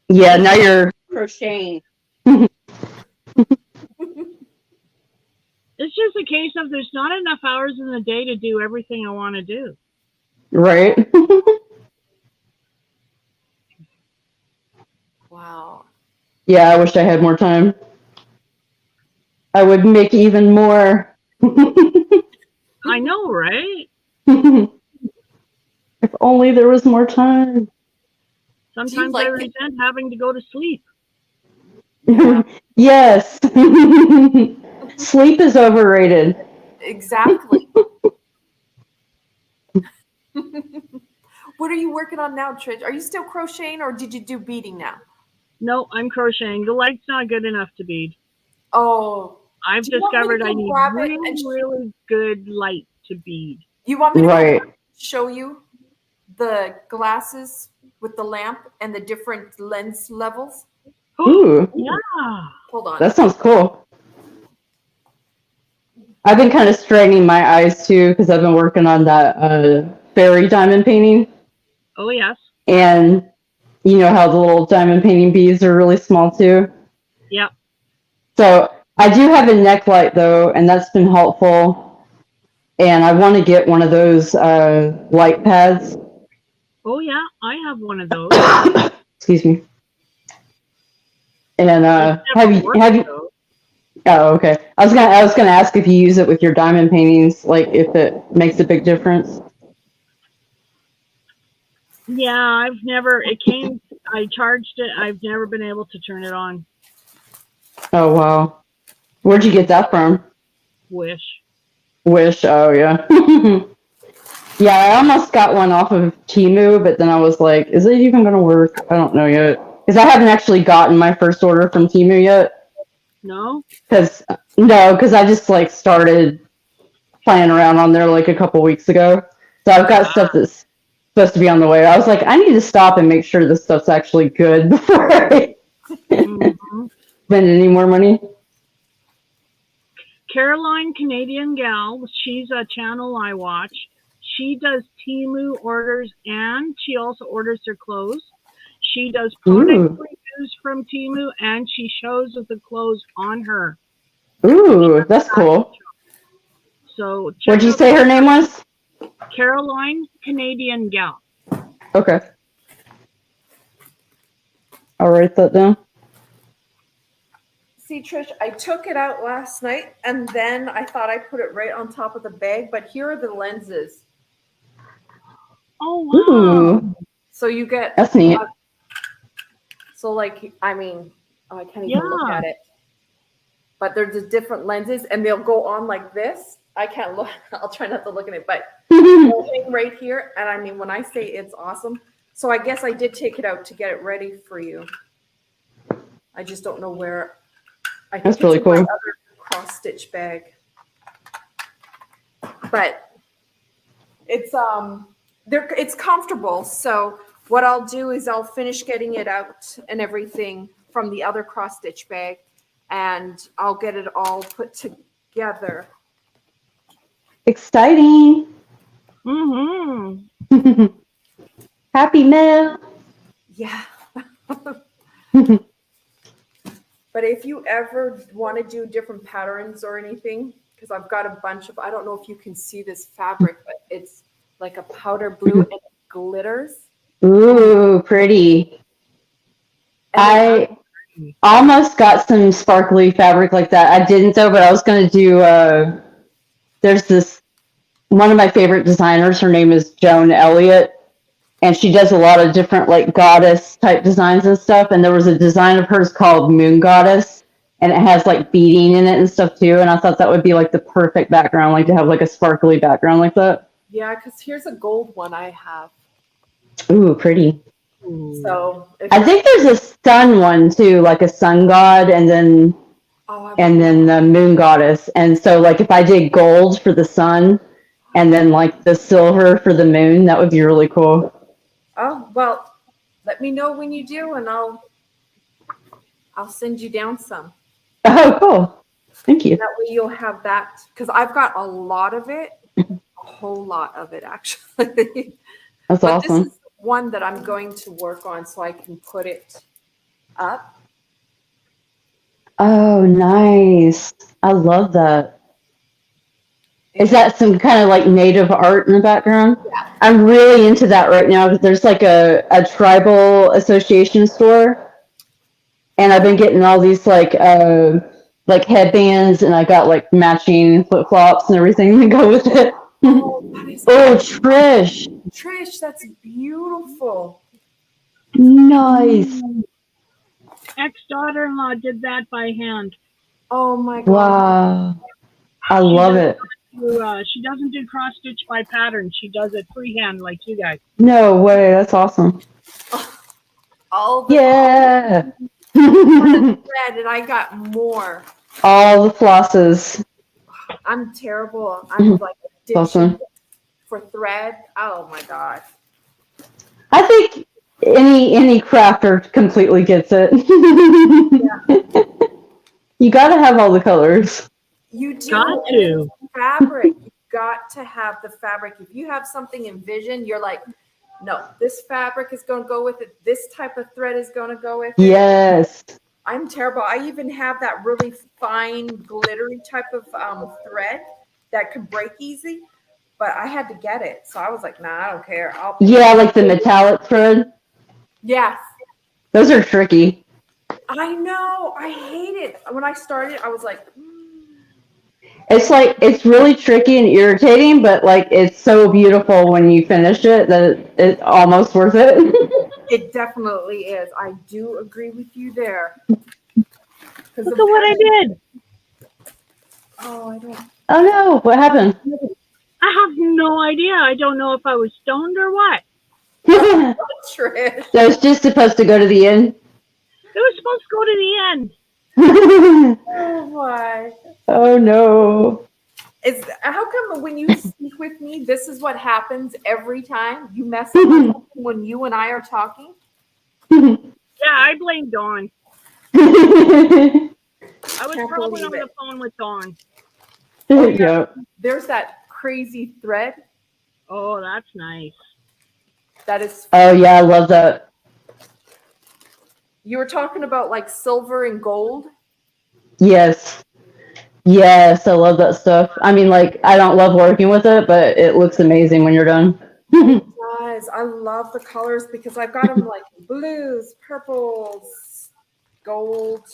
Yeah, now you're crocheting. It's just a case of there's not enough hours in the day to do everything I want to do. Right. Wow. Yeah, I wish I had more time. I would make even more. I know, right? If only there was more time. Sometimes I resent having to go to sleep. Yes. Sleep is overrated. Exactly. What are you working on now, Trish? Are you still crocheting or did you do beading now? No, I'm crocheting. The light's not good enough to bead. Oh. I've discovered I need really good light to bead. You want me to Right. show you the glasses with the lamp and the different lens levels? Ooh. Yeah. Hold on. That sounds cool. I've been kind of straining my eyes too because I've been working on that fairy diamond painting. Oh, yes. And you know how the little diamond painting beads are really small too? Yep. So I do have a neck light though, and that's been helpful. And I want to get one of those light pads. Oh, yeah. I have one of those. Excuse me. And have you? Oh, okay. I was gonna ask if you use it with your diamond paintings, like if it makes a big difference. Yeah, I charged it. I've never been able to turn it on. Oh wow. Where'd you get that from? Wish. Oh yeah. Yeah, I almost got one off of Temu, but then I was like, is it even gonna work? I don't know yet. Because I haven't actually gotten my first order from Temu yet. No? Because I just like started playing around on there like a couple weeks ago. So I've got stuff that's supposed to be on the way. I was like, I need to stop and make sure this stuff's actually good before I spend any more money. Caroline, Canadian gal, she's a channel I watch. She does Temu orders and she also orders her clothes. She does product Ooh. reviews from Timu, and she shows us the clothes on her. Ooh, that's cool. So check What'd you out say her name was? Caroline, Canadian gal. Okay. I'll write that down. See, Trish, I took it out last night and then I thought I put it right on top of the bag, but here are the lenses. Oh wow! Ooh, So you get, that's neat. so like, I mean, oh, I can't Yeah. even look at it. But they're just different lenses and they'll go on like this. I can't look, I'll try not to look at it, but they'll hang right here. And I mean, when I say it's awesome, so I guess I did take it out to get it ready for you. I just don't know where. I think That's it's really in my cool. other cross stitch bag. But it's comfortable. So what I'll do is I'll finish getting it out and everything from the other cross stitch bag, and I'll get it all put together. Exciting. Mm-hmm. Happy mail. Yeah. But if you ever want to do different patterns or anything, because I've got a bunch of, I don't know if you can see this fabric, but it's like a powder blue and it glitters. Ooh, pretty. And then I almost got some sparkly fabric like that. I didn't though, but I was gonna do there's this one of my favorite designers, her name is Joan Elliott, and she does a lot of different like goddess type designs and stuff. And there was a design of hers called Moon Goddess, and it has like beading in it and stuff too. And I thought that would be like the perfect background, like to have like a sparkly background like that. yeah, because here's a gold one I have. Ooh, pretty. So I think there's a sun one too, like a sun god, and then the moon goddess. And so like if I did gold for the sun and then like the silver for the moon, that would be really cool. Oh, well, let me know when you do and I'll send you down some. Oh, cool. Thank you. That way you'll have that, because I've got a lot of it, a whole lot of it actually. That's But awesome. this is one that I'm going to work on so I can put it up. Oh, nice. I love that. Is that some kind of like native art in the background? Yeah. I'm really into that right now. There's like a tribal association store, and I've been getting all these like headbands, and I got like matching flip flops and everything to go with it. Oh, that is Oh, Trish. Trish, that's beautiful. Nice. Ex-daughter-in-law did that by hand. Oh my God. Wow. I She love does it. she doesn't do cross stitch by pattern. She does it freehand like you guys. No way. That's awesome. All the Yeah. thread, and I got more. All the flosses. I'm terrible. I'm like addicted Awesome. for thread. Oh my God. I think any crafter completely gets it. You gotta have all the colors. You do. Got And to. it's fabric. You got to have the fabric. If you have something in vision, you're like, no, this fabric is going to go with it. This type of thread is going to go with it. Yes. I'm terrible. I even have that really fine, glittery type of thread that can break easy, but I had to get it. So I was like, nah, I don't care. Yeah, like the metallic thread. Yes. Those are tricky. I know. I hate it. When I started, I was like, It's like it's really tricky and irritating, but like it's so beautiful when you finish it that it's almost worth it. it definitely is. I do agree with you there. Look at what I did. Oh, I don't. Oh no, what happened? I have no idea. I don't know if I was stoned or what. Trish. That was just supposed to go to the end. It was supposed to go to the end. Oh my. Oh no. How come when you speak with me, this is what happens every time? You mess up on something when you and I are talking? Yeah, I blame Dawn. I was Can't probably believe on the it. phone with Dawn. Oh, yeah. Yep. There's that crazy thread. Oh, that's nice. That is. Oh yeah, I love that. You were talking about like silver and gold. Yes. Yes, I love that stuff. I mean, like, I don't love working with it, but it looks amazing when you're done. It does. I love the colors because I've got them like blues, purples, gold,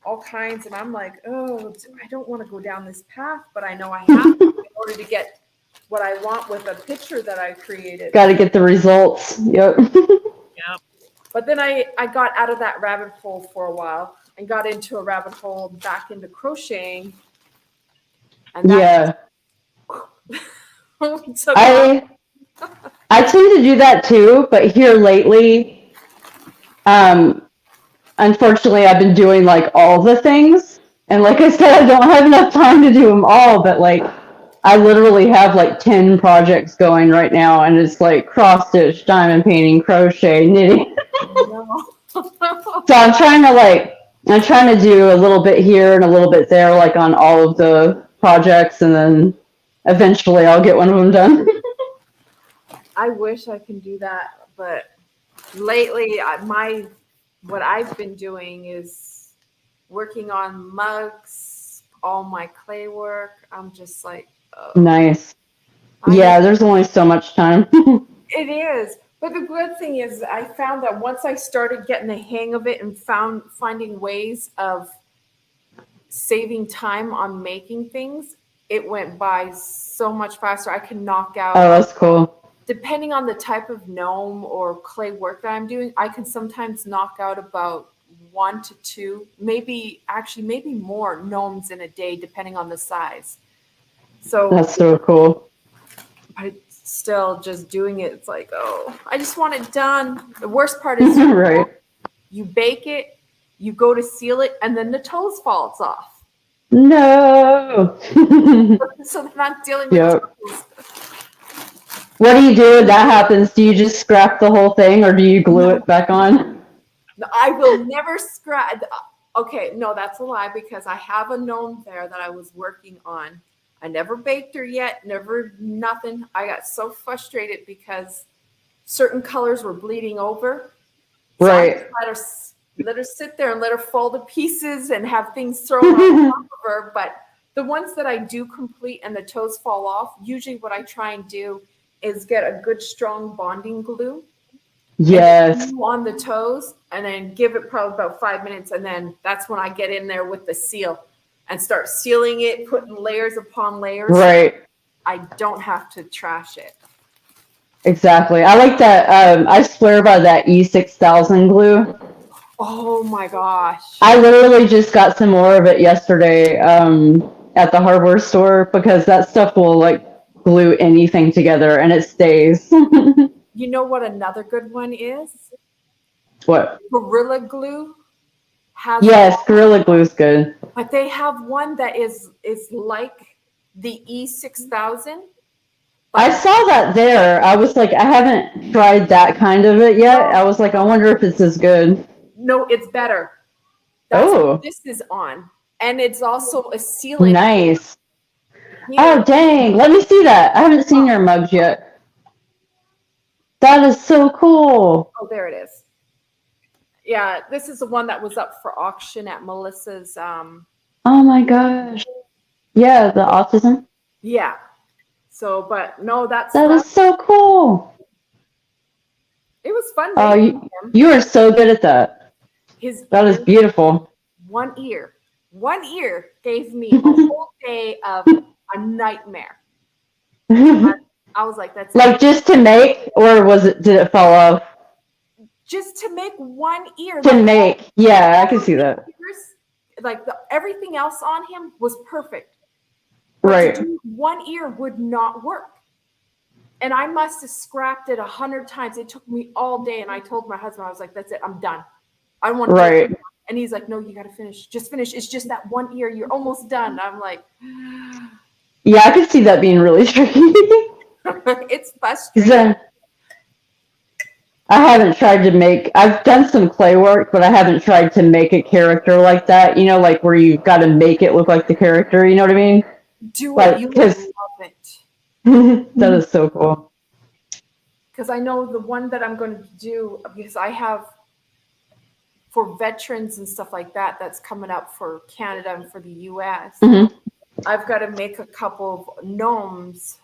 all kinds. And I'm like, oh, I don't want to go down this path, but I know I have to in order to get what I want with a picture that I created. Got to get the results. Yep. Yep. But then I got out of that rabbit hole for a while and got into a rabbit hole back into crocheting. And that Yeah. took off. I tend to do that too, but here lately, unfortunately, I've been doing like all the things. And like I said, I don't have enough time to do them all, but like I literally have like 10 projects going right now, and it's like cross stitch, diamond painting, crochet, knitting. No. So I'm trying to do a little bit here and a little bit there, like on all of the projects, and then eventually I'll get one of them done. I wish I can do that, but lately what I've been doing is working on mugs, all my clay work. I'm just like, oh, Nice. I Yeah, there's only so much time. it is. But the good thing is I found that once I started getting the hang of it and finding ways of saving time on making things, it went by so much faster. I can knock out, Oh, that's cool. depending on the type of gnome or clay work that I'm doing, I can sometimes knock out about 1 to 2, maybe more gnomes in a day, depending on the size. So That's so cool. I still just doing it. It's like, oh, I just want it done. The worst part is Right. you bake it, you go to seal it, and then the toes falls off. No. So then I'm dealing with Yep. toes. What do you do when that happens? Do you just scrap the whole thing, or do you glue it back on? No, I will never scratch. Okay, no, that's a lie because I have a gnome there that I was working on. I never baked her yet, never nothing. I got so frustrated because certain colors were bleeding over. So Right. I just let her sit there and let her fall to pieces and have things thrown on top of her. But the ones that I do complete and the toes fall off, usually what I try and do is get a good strong bonding glue. Yes. On the toes, and then give it probably about 5 minutes, and then that's when I get in there with the seal and start sealing it, putting layers upon layers. Right. I don't have to trash it. Exactly. I like that. I swear by that E6000 glue. Oh my gosh. I literally just got some more of it yesterday at the hardware store, because that stuff will like glue anything together and it stays. You know what another good one is? What? Gorilla Glue has Yes, Gorilla Glue's good. but they have one that is like the E6000. I saw that there. I was like, I haven't tried that kind of it yet. I was like, I wonder if it's as good. No, it's better. That's Oh. what this is on. And it's also a sealant. Nice. Here. Oh, dang. Let me see that. I haven't seen your mugs yet. That is so cool. Oh, there it is. Yeah, this is the one that was up for auction at Melissa's. Oh my gosh. Yeah, the autism. Yeah. So, but no, that is so cool. It was fun. Oh, you are so good at that. That is beautiful. One ear gave me a whole day of a nightmare. I was like, that's like just to make, or did it fall off? Just to make one ear. To make, yeah, I can see that. Like everything else on him was perfect. Right. To do one ear would not work. And I must have scrapped it 100 times. It took me all day. And I told my husband, I was like, that's it. I'm done. I want to do it. And he's like, no, you got to finish. Just finish. It's just that one ear. You're almost done. I'm like, yeah, I could see that being really tricky. It's frustrating. I haven't tried to make, I've done some clay work, but I haven't tried to make a character like that, you know, like where you've got to make it look like the character, you know what I mean? Do it. You love it. That is so cool. Because I know the one that I'm going to do, because I have for veterans and stuff like that, that's coming up for Canada and for the US. Mhm. I've got to make a couple of gnomes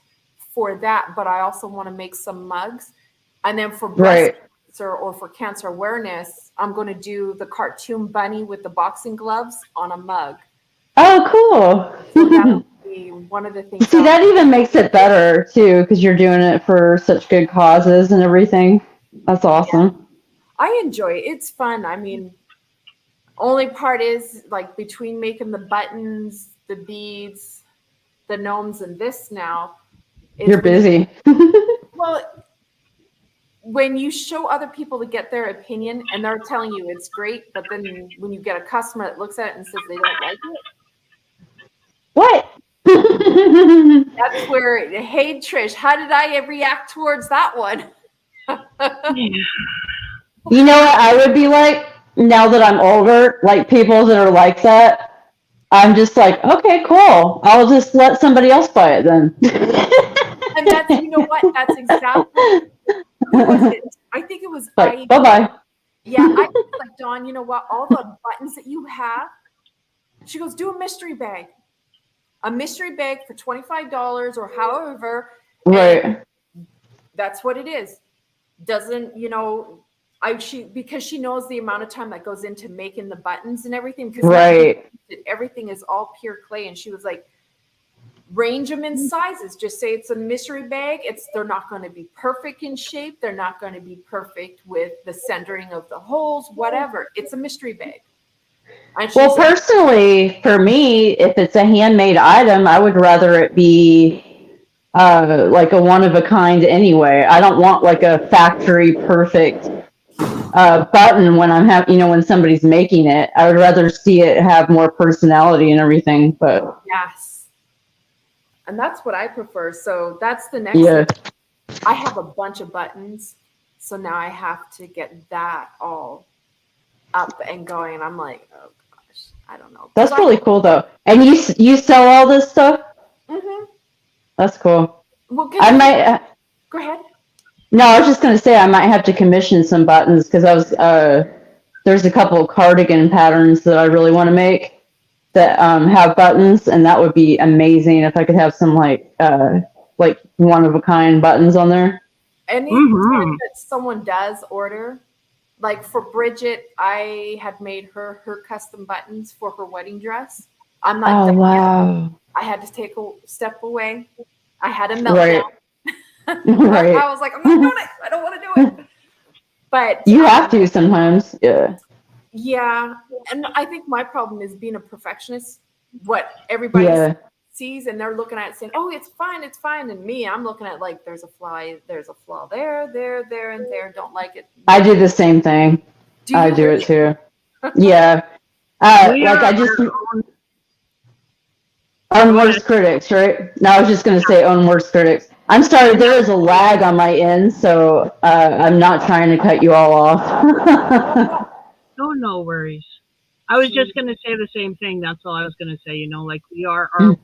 for that, but I also want to make some mugs. And then for breast Right. cancer or for cancer awareness, I'm going to do the cartoon bunny with the boxing gloves on a mug. Oh, So that'll cool. be one of the things See, I'll that even makes it better too, because you're doing it for such good causes and everything. That's awesome. I enjoy it. It's fun. I mean, only part is like between making the buttons, the beads, the gnomes, and this now is You're busy. well, when you show other people to get their opinion and they're telling you it's great, but then when you get a customer that looks at it and says they don't like it, What? that's where, hey, Trish, how did I react towards that one? You know what I would be like now that I'm older? Like people that are like that. I'm just like, okay, cool. I'll just let somebody else buy it then. And that's, you know what? That's exactly, who was it? I think it was Like, bye Ivy. bye. Yeah, I was like, Dawn, you know what? All the buttons that you have, she goes, do a mystery bag. A mystery bag for $25 or however. And Right. that's what it is. Doesn't, you know, because she knows the amount of time that goes into making the buttons and everything, because Right. everything is all pure clay. And she was like, range them in sizes. Just say it's a mystery bag. They're not going to be perfect in shape. They're not going to be perfect with the centering of the holes, whatever. It's a mystery bag. And she Well, said, personally, for me, if it's a handmade item, I would rather it be like a one of a kind anyway. I don't want like a factory perfect button when when somebody's making it. I would rather see it have more personality and everything. But yes. And that's what I prefer. So that's the next yeah, thing. I have a bunch of buttons. So now I have to get that all up and going. And I'm like, oh gosh, I don't know. Because that's really cool though. And you sell all this stuff? mm-hmm. That's cool. Well, because I I might. go ahead. No, I was just gonna say I might have to commission some buttons because there's a couple of cardigan patterns that I really want to make that have buttons, and that would be amazing if I could have some like one of a kind buttons on there. Any time Mm-hmm. that someone does order, like for Bridget, I had made her custom buttons for her wedding dress. I'm not Oh done yet. wow! I had to take a step away. I had a meltdown. Right, right. I was like, I'm not doing it. I don't want to do it. But You have to sometimes. Yeah, yeah, and I think my problem is being a perfectionist. What everybody yeah. sees, and they're looking at it saying, "Oh, it's fine, it's fine," and me, I'm looking at like, there's a flaw there, there, and there. Don't like it. I do the same thing. Do I you do it really? too. Yeah. We Like are I just our own. own Go ahead. worst critics, right? No, I was just gonna say own worst critics. I'm sorry, And there that's is a lag on my end, so I'm not trying to cut you all off. no worries. I was just going to say the same thing. That's all I was going to say. Like we are our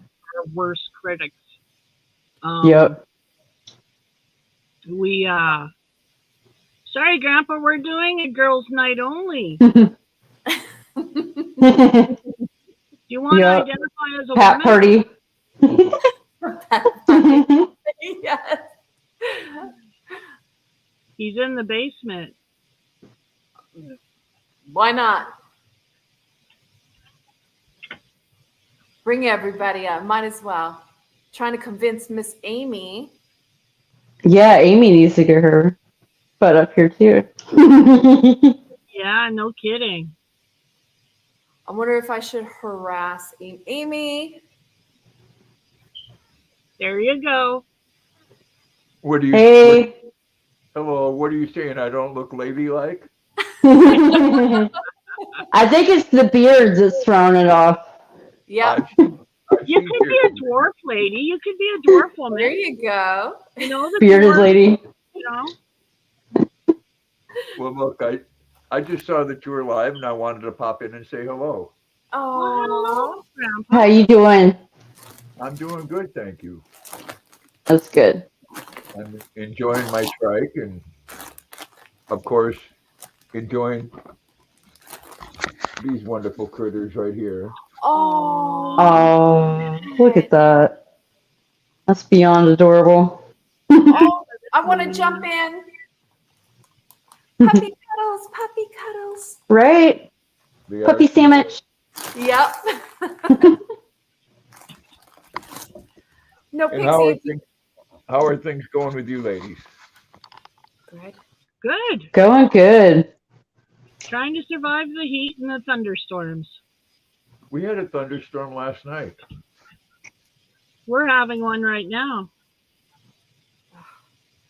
worst critics. Um, Yep. we sorry, Grandpa, we're doing a girls' night only. Do you want to Yep. identify as a Hat woman? party. Yes. He's in the basement. Why not? Bring everybody up. Might as well. Trying to convince Miss Amy. Yeah, Amy needs to get her butt up here too. Yeah, no kidding. I wonder if I should harass Amy. Amy. There you go. What do you? What? Hey. Hello. What are you saying? I don't look ladylike? I think it's the beards that's throwing it off. Yep. I've You seen could be a dwarf lady. You could be a dwarf woman. There you go. The Bearded dwarf, lady. you know. Well, look, I just saw that you were live, and I wanted to pop in and say hello. Well, Oh. hello, Grandpa. How you doing? I'm doing good, thank you. That's good. I'm enjoying my strike, and of course, enjoying these wonderful critters right here. Oh, Oh, look at that. That's beyond adorable. oh, I want to jump in. Puppy cuddles, puppy cuddles. Right? They are Puppy cute. sandwich. Yep. No, And how are Pixie. things going with you ladies? Good. Good. Going good. Trying to survive the heat and the thunderstorms. We had a thunderstorm last night. We're having one right now.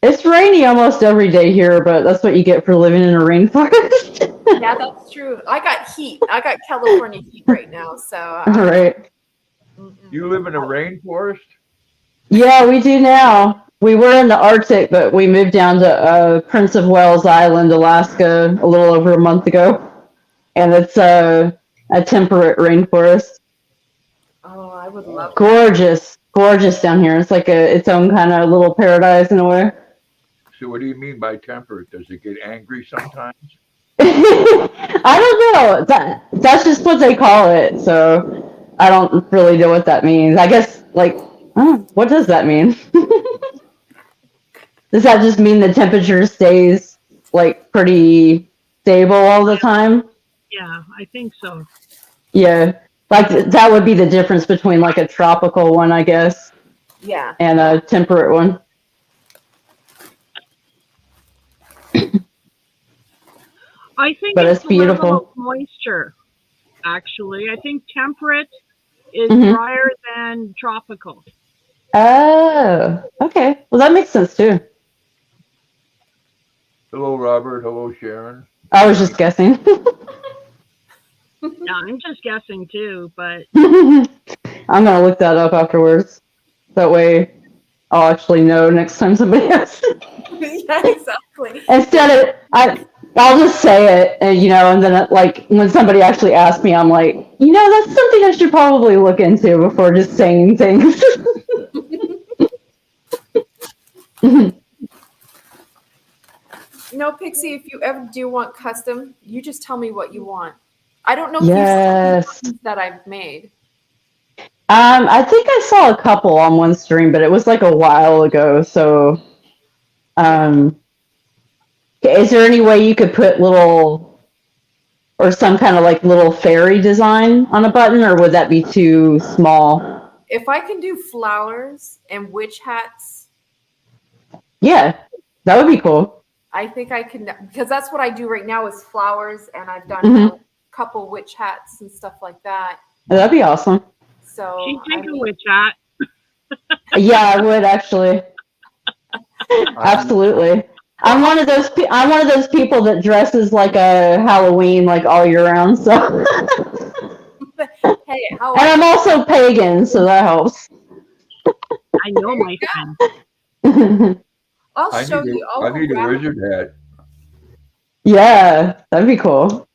It's rainy almost every day here, but that's what you get for living in a rainforest. Yeah, that's true. I got heat. I got California heat right now. So. Right. You live in a rainforest? Yeah, we do now. We were in the Arctic, but we moved down to Prince of Wales Island, Alaska, a little over a month ago. And it's a temperate rainforest. Oh, I would love. Gorgeous, gorgeous down here. It's like its own kind of little paradise in a way. So what do you mean by temperate? Does it get angry sometimes? I don't know. That's just what they call it. So I don't really know what that means. I guess what does that mean? Does that just mean the temperature stays like pretty stable all the time? Yeah, I think so. Yeah. Like that would be the difference between like a tropical one, I guess, Yeah. and a temperate one. I think But it's it's the level beautiful. of moisture, actually. I think temperate is Mhm. drier than tropical. Oh, okay. Well, that makes sense too. Hello, Robert. Hello, Sharon. I was just guessing. Yeah, I'm just guessing too, but I'm gonna look that up afterwards. That way, I'll actually know next time somebody asks. Yeah, exactly. Instead of I'll just say it, and then like when somebody actually asks me, I'm like, that's something I should probably look into before just saying things. No, Pixie, if you ever do want custom, you just tell me what you want. I don't know if you've Yes. seen that I've made. I think I saw a couple on one stream, but it was like a while ago. So, is there any way you could put little or some kind of like little fairy design on a button, or would that be too small? If I can do flowers and witch hats, Yeah, that would be cool. I think I can, because that's what I do right now is flowers, and I've done Mhm. a couple witch hats and stuff like that. That'd be awesome. So she'd I take a mean, witch hat. Yeah, I would actually. Absolutely. I'm one of those. I'm one of those people that dresses like a Halloween like all year round. So, hey, how and I'm also pagan, so that helps. I know my friend. I'll I show need you. a, I'll I go need a grab wizard hat. Yeah, that'd be cool.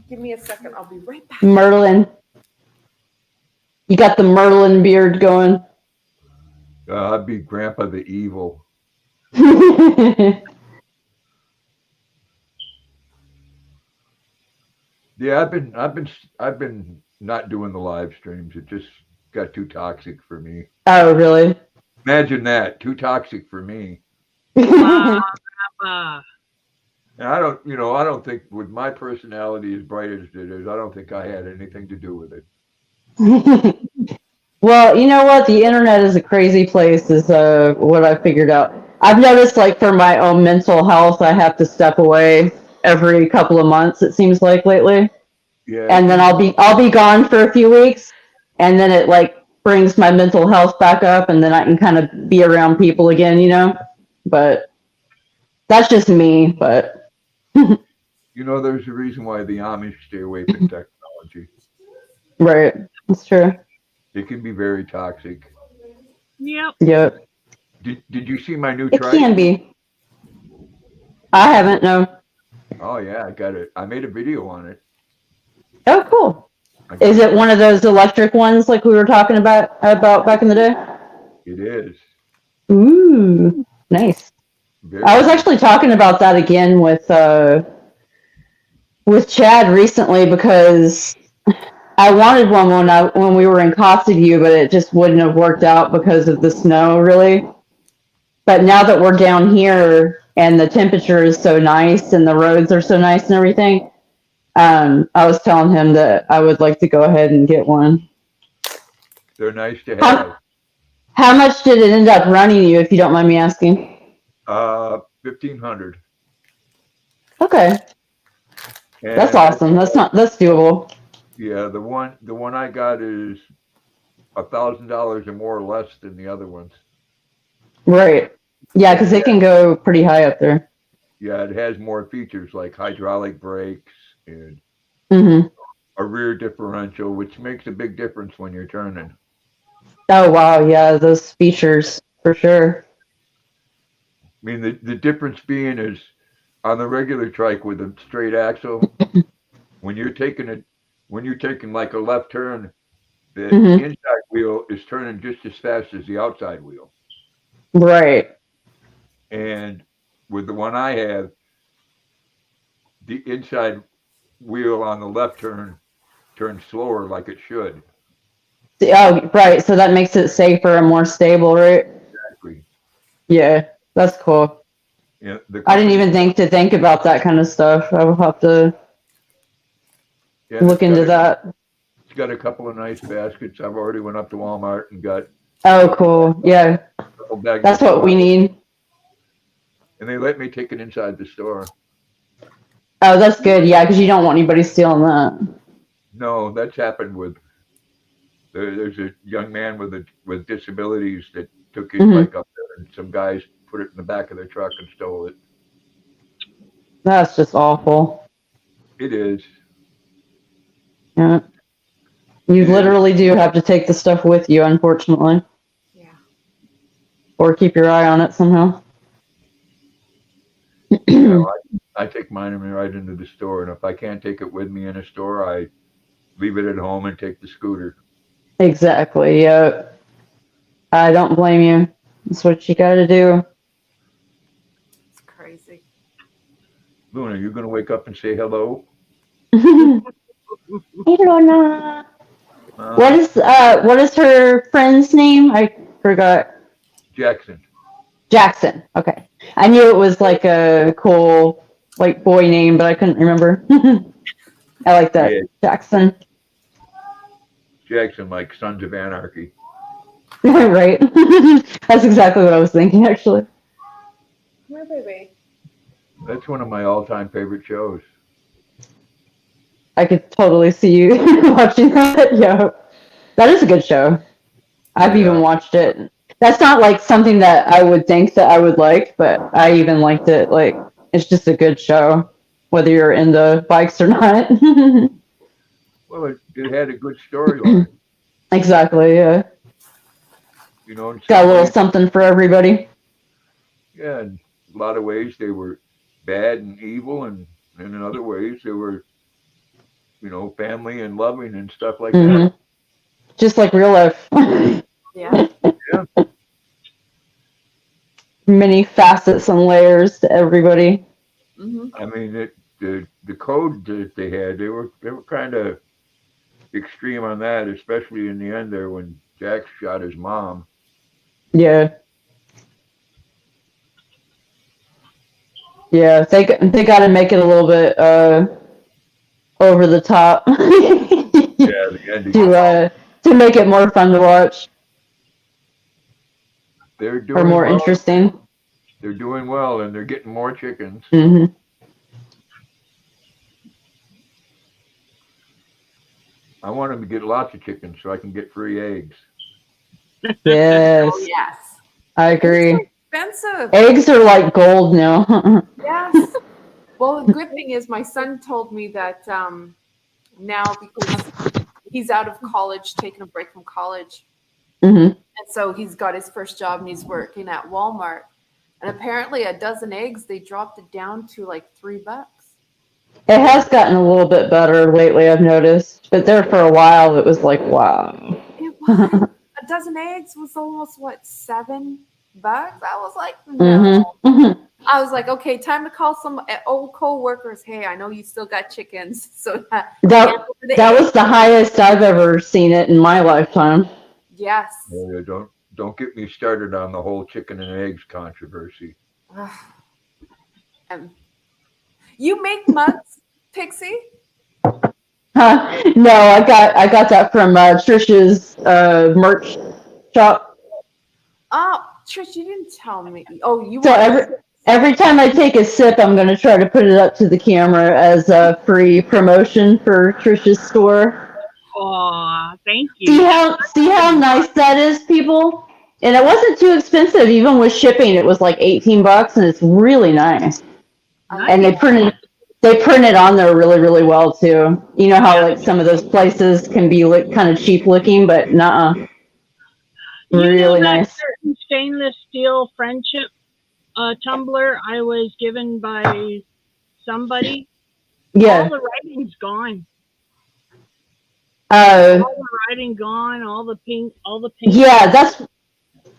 Give me a second. I'll be right back. Merlin. You got the Merlin beard going. I'd be Grandpa the Evil. Yeah, I've been not doing the live streams. It just got too toxic for me. Oh, really? Imagine that, too toxic for me. Wow, And I don't think with my personality as bright as it is, I don't think I had anything to do with it. Well, you know what? The internet is a crazy place, is what I figured out. I've noticed, like, for my own mental health, I have to step away every couple of months, it seems like lately. Yeah. And then I'll be gone for a few weeks, and then it like brings my mental health back up, and then I can kind of be around people again. But that's just me. But There's a reason why the Amish stay away from technology. right, that's true. It can be very toxic. yep. Yep, Did you see my new it trike? can be. I haven't. No. Oh yeah, I got it. I made a video on it. Oh, cool. I got Is it one of those electric ones like we were talking about back in the day? It is. Ooh, nice. Very I was nice. actually talking about that again with with Chad recently because I wanted one when we were in Costa View, but it just wouldn't have worked out because of the snow, really. But now that we're down here and the temperature is so nice and the roads are so nice and everything, I was telling him that I would like to go ahead and get one. They're nice to How, have. how much did it end up running you, if you don't mind me asking? 1,500. Okay, that's And awesome. That's doable. yeah, the one I got is $1,000 or more or less than the other ones. Right. Yeah, because it can go pretty high up there. Yeah, it has more features like hydraulic brakes and Mm-hmm. a rear differential, which makes a big difference when you're turning. Oh wow, yeah, those features for sure. I mean, the difference being is on the regular trike with a straight axle, when you're taking it, when you're taking like a left turn, the Mm-hmm. inside wheel is turning just as fast as the outside wheel. Right. And with the one I have, the inside wheel on the left turns slower like it should. Oh, right. So that makes it safer and more stable, right? Exactly. Yeah, that's cool. Yeah, the I didn't company, even think about that kind of stuff. I will have to yeah, look into that. it's got a couple of nice baskets. I've already went up to Walmart and got Oh, cool. Yeah, a couple bags that's of what we flour, need. and they let me take it inside the store. Oh, that's good. Yeah, because you don't want anybody stealing that. No, that's happened with there's a young man with disabilities that took his Hmm. bike up there, and some guys put it in the back of their truck and stole it. That's just awful. It is. Yeah, you It is. literally do have to take the stuff with you, unfortunately, Yeah. or keep your eye on it somehow. Yeah, I take mine right into the store, and if I can't take it with me in a store, I leave it at home and take the scooter. Exactly. Yeah, I don't blame you. That's what you got to do. It's crazy. Luna, you gonna wake up and say hello? Hey, Lorna. Uh, What is her friend's name? I forgot. Jackson. Jackson. Okay. I knew it was like a cool like boy name, but I couldn't remember. I like that. Yeah, Jackson. Jackson, like Sons of Anarchy. Right. That's exactly what I was thinking actually. Come here, baby. That's one of my all-time favorite shows. I could totally see you watching that. Yeah. That is a good show. I've even Yeah. watched it. That's not like something that I would think that I would like, but I even liked it. Like it's just a good show, whether you're into bikes or not. Well, it had a good storyline. Exactly. Yeah. You know, in Got a some little ways, something for everybody. yeah, in a lot of ways they were bad and evil, and in other ways they were, family and loving and stuff like Hmm. that. Just like real life. Yeah. Yeah. Many facets and layers to everybody. Mm-hmm. I mean, the code that they had, they were kind of extreme on that, especially in the end there when Jack shot his mom. Yeah. Yeah. They got to make it a little bit over the top Yeah, the ending. to to make it more fun to watch They're or doing more well. interesting. They're doing well, and they're getting more chickens. Hmm. I want them to get lots of chickens so I can get free eggs. Oh Yes, yes. I Eggs are agree. expensive. Eggs are like gold now. Yes. Well, the good thing is my son told me that now because he's out of college, taking a break from college, Hmm. and so he's got his first job and he's working at Walmart. And apparently, a dozen eggs they dropped it down to like $3. It has gotten a little bit better lately, I've noticed. But there for a while, it was like, wow. It was a dozen eggs was almost what $7. I was like, no. Hmm. Hmm. I was like, okay, time to call some old co-workers. Hey, I know you still got chickens, so That the that was eggs. the highest I've ever seen it in my lifetime. Yes. Yeah, don't get me started on the whole chicken and eggs controversy. Ugh. Um, you make mugs, Pixie? No, I got that from Trisha's merch shop. Oh, Trish, you didn't tell me. Oh, you So wanted. every time I take a sip, I'm going to try to put it up to the camera as a free promotion for Trisha's store. Oh, thank See you. how nice that is, people? And it wasn't too expensive, even with shipping. It was like $18, and it's really nice. I And Nice. they print it on there really, really well too. You know how Yeah. like some of those places can be like kind of cheap looking, but nah, You know really that nice. certain stainless steel friendship tumbler I was given by somebody? All Yeah. the writing's gone. Uh, All the writing gone. All the paint yeah, gone.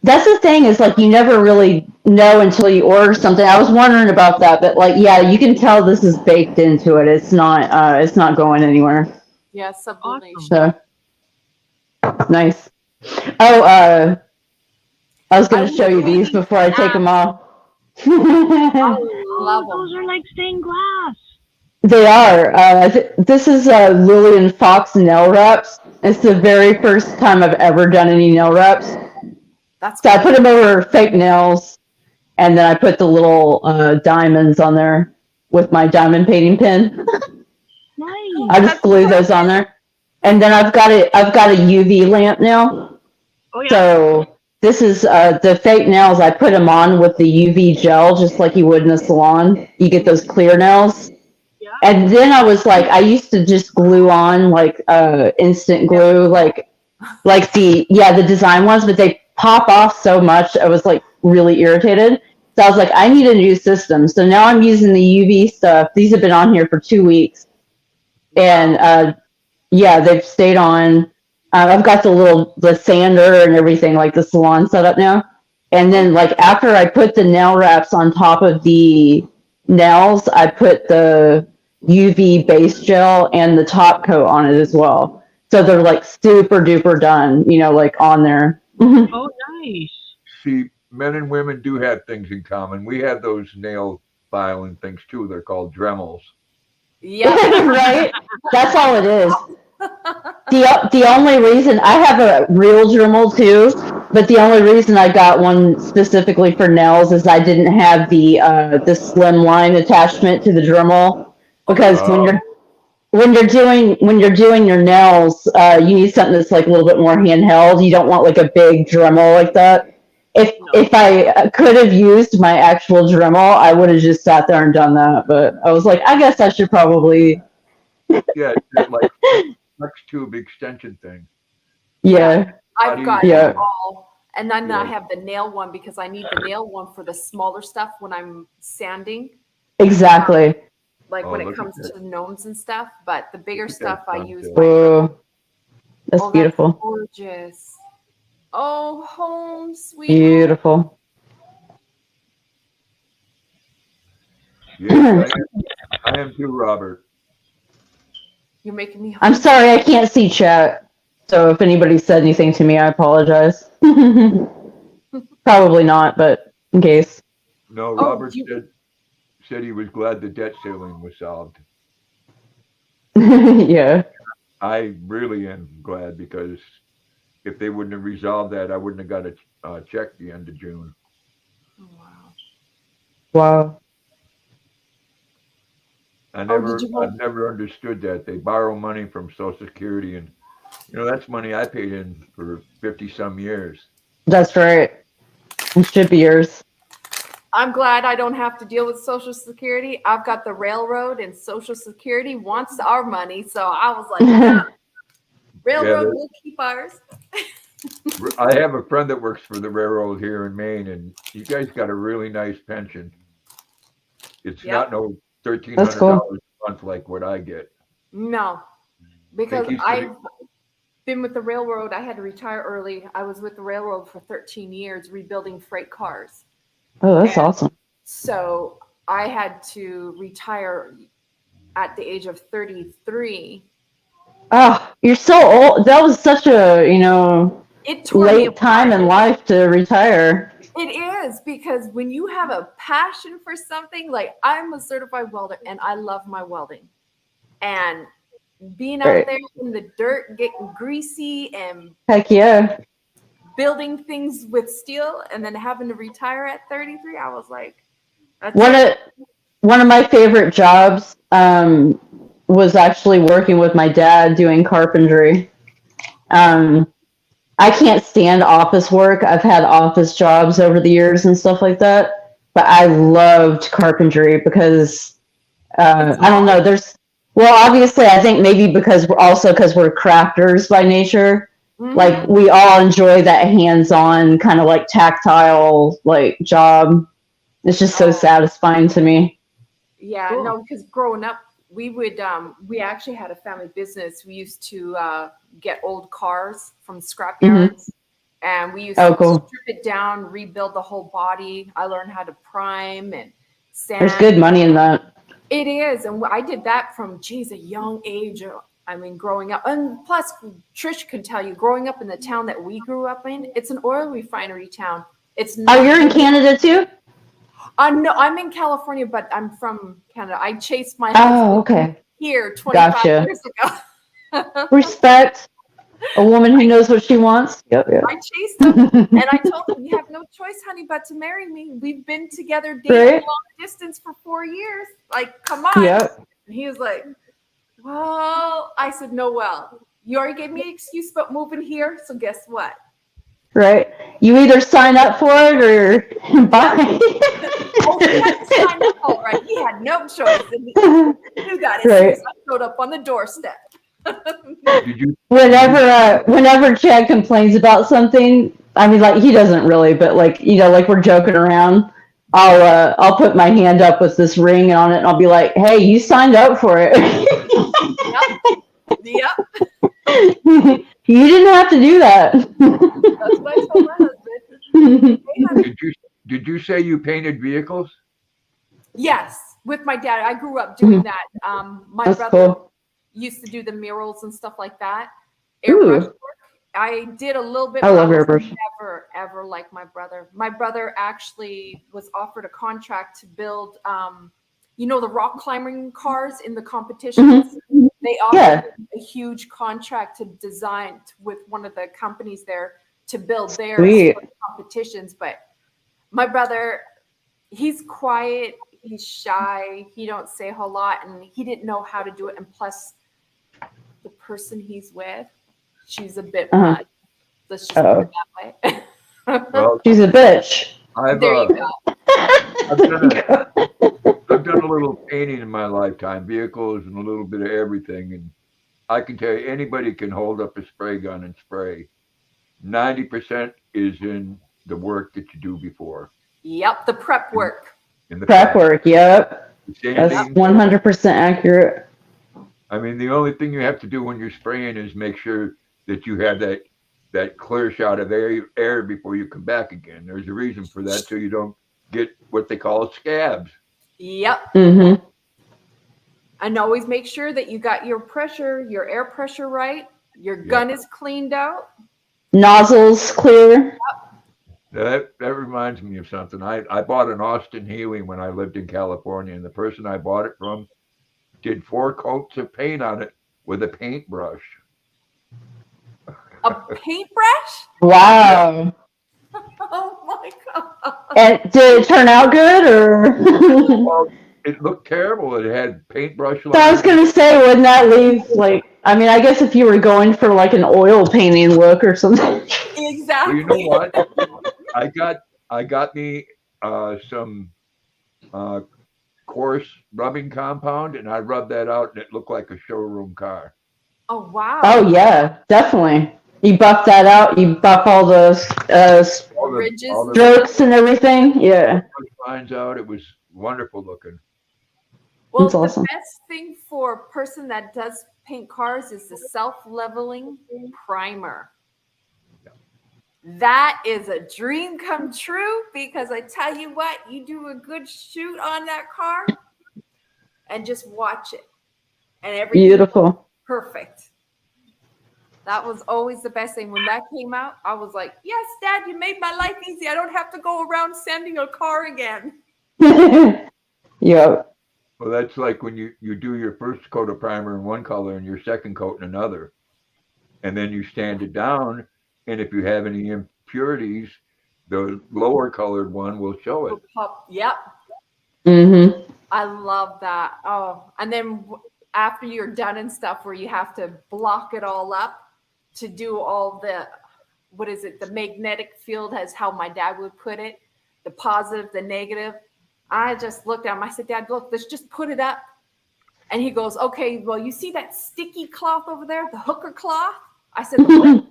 that's the thing is like you never really know until you order something. I was wondering about that, but like yeah, you can tell this is baked into it. It's not going anywhere. Yeah, Awesome. sublimation. So nice. Oh, I was I gonna show was you these reading before I take them that. off. I Oh, love those them. are like stained glass. They are. This is Lillian Fox nail wraps. It's the very first time I've ever done any nail wraps. That's So I cool. put them over fake nails, and then I put the little diamonds on there with my diamond painting pen. I Nice. just That's glue those on perfect. there, and then I've got a UV lamp now. Oh yeah. So this is the fake nails. I put them on with the UV gel, just like you would in a salon. You get those clear nails. Yeah. And then I was like, I used to just glue on like instant glue, like the design ones, but they pop off so much. I was like really irritated. So I was like, I need a new system. So now I'm using the UV stuff. These have been on here for 2 weeks, and Wow. yeah, they've stayed on. I've got the sander and everything, like the salon setup now. And Oh, then like after I put the nail wraps on top of the nails, I put the UV base gel and the top coat on it as well. So they're like super duper done, like on there. Oh nice. See, men and women do have things in common. We have those nail filing things too. They're called Dremels. yep. Right? That's all it is. The only reason I have a real Dremel too, but the only reason I got one specifically for nails is I didn't have the slim line attachment to the Dremel Oh, me because Uh, too. when you're doing your nails, you need something that's like a little bit more handheld. You don't want like a big Dremel like that. No. If I could have used my actual Dremel, I would have just sat there and done that. But I was like, I guess I should probably, yeah, it's that like flex tube extension thing. Yeah, yeah, A lot I've got it yeah, easier. all. And then I Yeah. have the nail one because I need the nail one for the smaller stuff when I'm sanding, exactly. like Oh, when it comes to gnomes and stuff. But the look bigger at that stuff, I use sunset. my Dremel. Oh, that's Oh, that's beautiful. gorgeous. Oh, home, sweet home. Beautiful. Yes, I am too, Robert. You're making me I'm hungry. sorry I can't see chat. So if anybody said anything to me, I apologize. Probably not, but in case. No, Oh, Robert said he was glad the debt ceiling was solved. Yeah. I really am glad because if they wouldn't have resolved that, I wouldn't have got a check the end of June. oh, wow. Wow. Oh, did you I've want? never understood that. They borrow money from Social Security, and that's money I paid in for 50 some years. That's right. It should be yours. I'm glad I don't have to deal with Social Security. I've got the railroad, and Social Security wants our money. So I was like, no, Yeah, railroad will keep ours. I have a friend that works for the railroad here in Maine, and you guys got a really nice pension. It's not Yep. no thirteen That's hundred cool. dollars a month like what I get. No, I think because he said, I've been with the railroad. I had to retire early. I was with the railroad for 13 years rebuilding freight cars. Oh, that's And awesome. So I had to retire at the age of 33. Oh, you're so old. That was such a, It tore me late time apart. in life to retire. It is, because when you have a passion for something, like I'm a certified welder and I love my welding. And being out Right. there in the dirt, getting greasy and Heck yeah. building things with steel, and then having to retire at 33, I was like, that's One it. of one of my favorite jobs was actually working with my dad doing carpentry. Um, I can't stand office work. I've had office jobs over the years and stuff like that, but I loved carpentry because It's I don't know. all. Obviously, I think maybe because we're crafters by nature. Like Mhm. we all enjoy that hands-on kind of like tactile like job. It's just so Oh, satisfying to me. yeah, Cool. no, because growing up, we actually had a family business. We used to get old cars from scrap Hmm. yards, and we used Oh, to cool. strip it down, rebuild the whole body. I learned how to prime and There's sand. good money in that. It is, and I did that from, geez, a young age. I mean, growing up, and plus, Trish can tell you, growing up in the town that we grew up in, it's an oil refinery town. It's Oh, you're in nothing. Canada too? No, I'm in California, but I'm from Canada. I chased my Oh, husband okay. here 25 Gotcha. years ago. Respect a woman who knows what she wants. Yep, I yep. chased him, and I told him, "You have no choice, honey, but to marry me. We've been together dating Right? long distance for 4 years. Like, come on." Yep. And he was like, "Well," I said, "No, well, you already gave me an excuse about moving here, so guess what?" Right. You either sign up for it or Yep. bye. Oh, he had to sign up, all right. He had no choice, and he knew that as soon as Right. I showed up on the doorstep. Did you? Did Whenever you? whenever Chad complains about something, I mean like he doesn't really, but like like we're joking around. I'll put my hand up with this ring on it and I'll be like, "Hey, you signed up for it." Yep. Yep. You didn't have to do that. That's what I told my husband. Hey, honey. Did you? Did you say you painted vehicles? Yes, with my dad. I grew up doing that. My That's brother cool. used to do the murals and stuff like that. Airbrush Ooh, work. I did a little bit, I but I love was airbrush. never, ever like my brother. My brother actually was offered a contract to build, the rock climbing cars in the competitions. Hmm. They offered Yeah, him a huge contract to design with one of the companies there to build theirs sweet. for the competitions. But my brother, he's quiet, he's shy, he don't say a whole lot, and he didn't know how to do it. And plus, the person he's with, she's a bit Uh-huh. much. Let's just put it Oh, that way. Well, she's a bitch. I've There you uh, go. I've There done you a go. I've done a little painting in my lifetime, vehicles and a little bit of everything, and I can tell you anybody can hold up a spray gun and spray. 90% is in the work that you do before, Yep, the prep in, work. in the Prep prep, work. Yep, the that's Yep. sanding. 100% accurate. I mean, the only thing you have to do when you're spraying is make sure that you have that clear shot of air before you come back again. There's a reason for that, so you don't get what they call scabs. Yep. Hmm. And always make sure that you got your air pressure right. Your Yep. gun is cleaned out. Nozzles clear. That reminds me of something. I bought an Austin Healy when I lived in California, and the person I bought it from did 4 coats of paint on it with a paintbrush. A paintbrush? Yeah. Wow. Oh my god. And did it turn out good or? Well, it looked terrible. It had paintbrush So I was lines. gonna say, wouldn't that leave like? I mean, I guess if you were going for like an oil painting look or something. Well, you know Exactly. what? I got I got me some uh, coarse rubbing compound, and I rubbed that out, and it looked like a showroom car. Oh Oh wow. yeah, definitely. You buff that out. You buff all the The All ridges and the stuff. strokes and everything. Yeah, paintbrush lines out. It was wonderful looking. that's Well, the awesome. best thing for a person that does paint cars is the self-leveling primer. That is a dream come true because I tell you what, you do a good shoot on that car and just watch it. And everything Beautiful. perfect. That was always the best thing. When that came out, I was like, yes, Dad, you made my life easy. I don't have to go around sanding a car again. Yep. Well, that's like when you do your first coat of primer in one color and your second coat in another. And then you sand it down. And if you have any impurities, the lower colored one will show it. Yep. Mm-hmm. I love that. Oh, and then after you're done and stuff, where you have to block it all up to do all the, what is it? The magnetic field, as how my dad would put it, the positive, the negative. I just looked at him. I said, Dad, look, let's just put it up. And he goes, okay, well, you see that sticky cloth over there, the hooker cloth? I said, the what?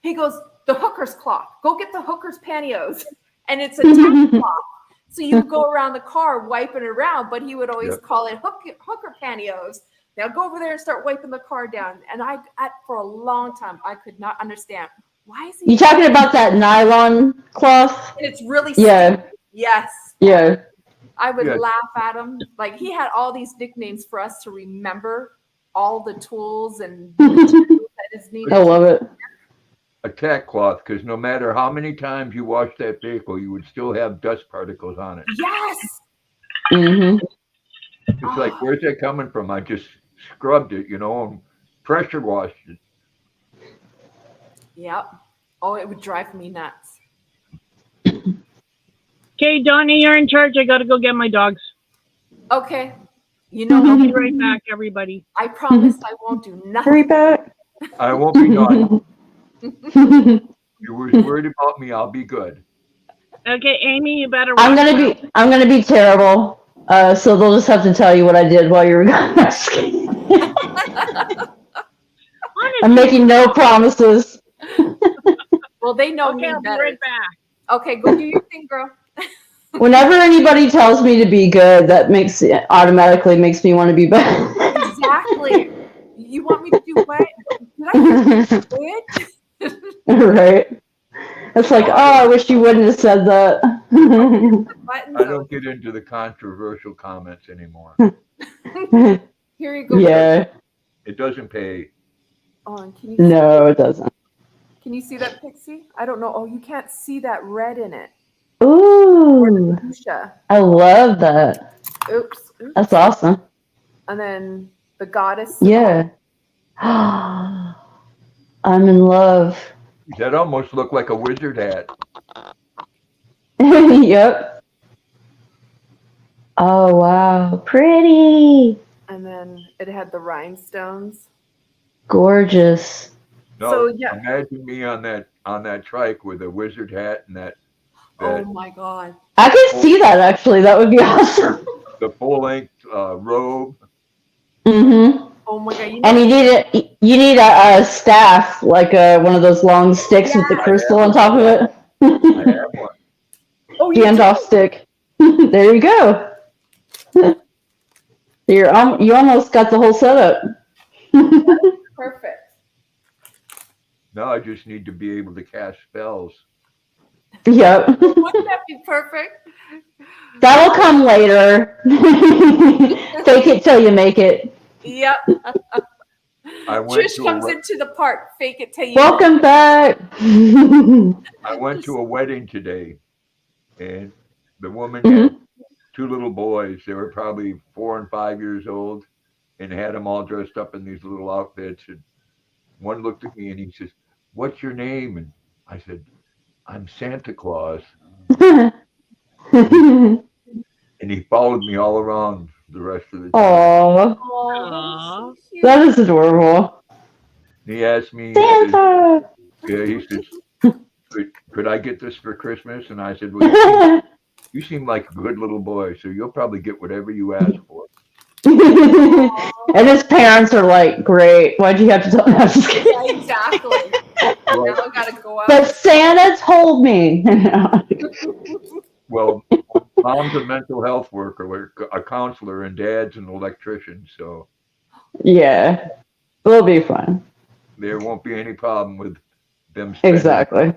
He goes, the hooker's cloth. Go get the hooker's pantyhose. And it's a tack cloth. So you go around the car wiping it around, but he would always call it hooker pantyhose. Now go over there and start wiping the car down. And for a long time, I could not understand. Why is he? You talking about that nylon cloth? And it's really Yeah. sticky. Yes. Yeah. I would laugh at him. Like, he had all these nicknames for us to remember all the tools and materials that is needed. I love it. A tack cloth, because no matter how many times you wash that vehicle, you would still have dust particles on it. Yes. Mm-hmm. It's like, where's that coming from? I just scrubbed it, and pressure washed it. Yep. Oh, it would drive me nuts. Okay, Donnie, you're in charge. I got to go get my dogs. Okay. I'll be right back, everybody. I promise I won't do nothing. Hurry back. I won't be naughty. If you were worried about me, I'll be good. Okay, Amy, you better. I'm gonna be terrible. So they'll just have to tell you what I did while you were gone. I'm making no promises. Well, they know me I'll be better. right back. Okay, go do your thing, girl. Whenever anybody tells me to be good, that automatically makes me want to be better. Exactly. You want me to do what? Did I do good? Right. It's like, I wish you wouldn't have said that. I don't get into the controversial comments anymore. Here you go. Yeah. It doesn't pay. Oh, and can you No, it doesn't. Can you see that, Pixie? I don't know. Oh, you can't see that red in it. Ooh. I love that. Oops. That's awesome. And then the goddess. Yeah. I'm in love. That almost looked like a wizard hat. Yep. Oh, wow. Pretty. And then it had the rhinestones. Gorgeous. No, So, yeah. Imagine me on that trike with a wizard hat and that Oh my God. I can see that actually. That would be awesome. The full-length robe. Mm-hmm. Oh my God. And you need a staff, like one of those long sticks with the crystal on top of it. I have one. Oh, Gandalf stick. There you go. You almost got the whole setup. Perfect. Now I just need to be able to cast spells. Yep. Wouldn't that be perfect? That'll come later. Fake it till you make it. Yep. Trish comes into the park. Fake it till you. Welcome back. I went to a wedding today, and the woman had two little boys. They were probably 4 and 5 years old, and had them all dressed up in these little outfits. And one looked at me and he says, "What's your name?" And I said, "I'm Santa Claus." And he followed me all around the rest of the time. Aww. That is adorable. He asked me, Santa! he says, could I get this for Christmas? And I said, well, you seem like a good little boy, so you'll probably get whatever you ask for. And his parents are like, great. Why'd you have to tell me? I'm just kidding. Yeah, exactly. Well, now I gotta go out. But Santa told me. Well, mom's a mental health worker, a counselor, and dad's an electrician, so yeah, it'll be fun. there won't be any problem with them. Exactly.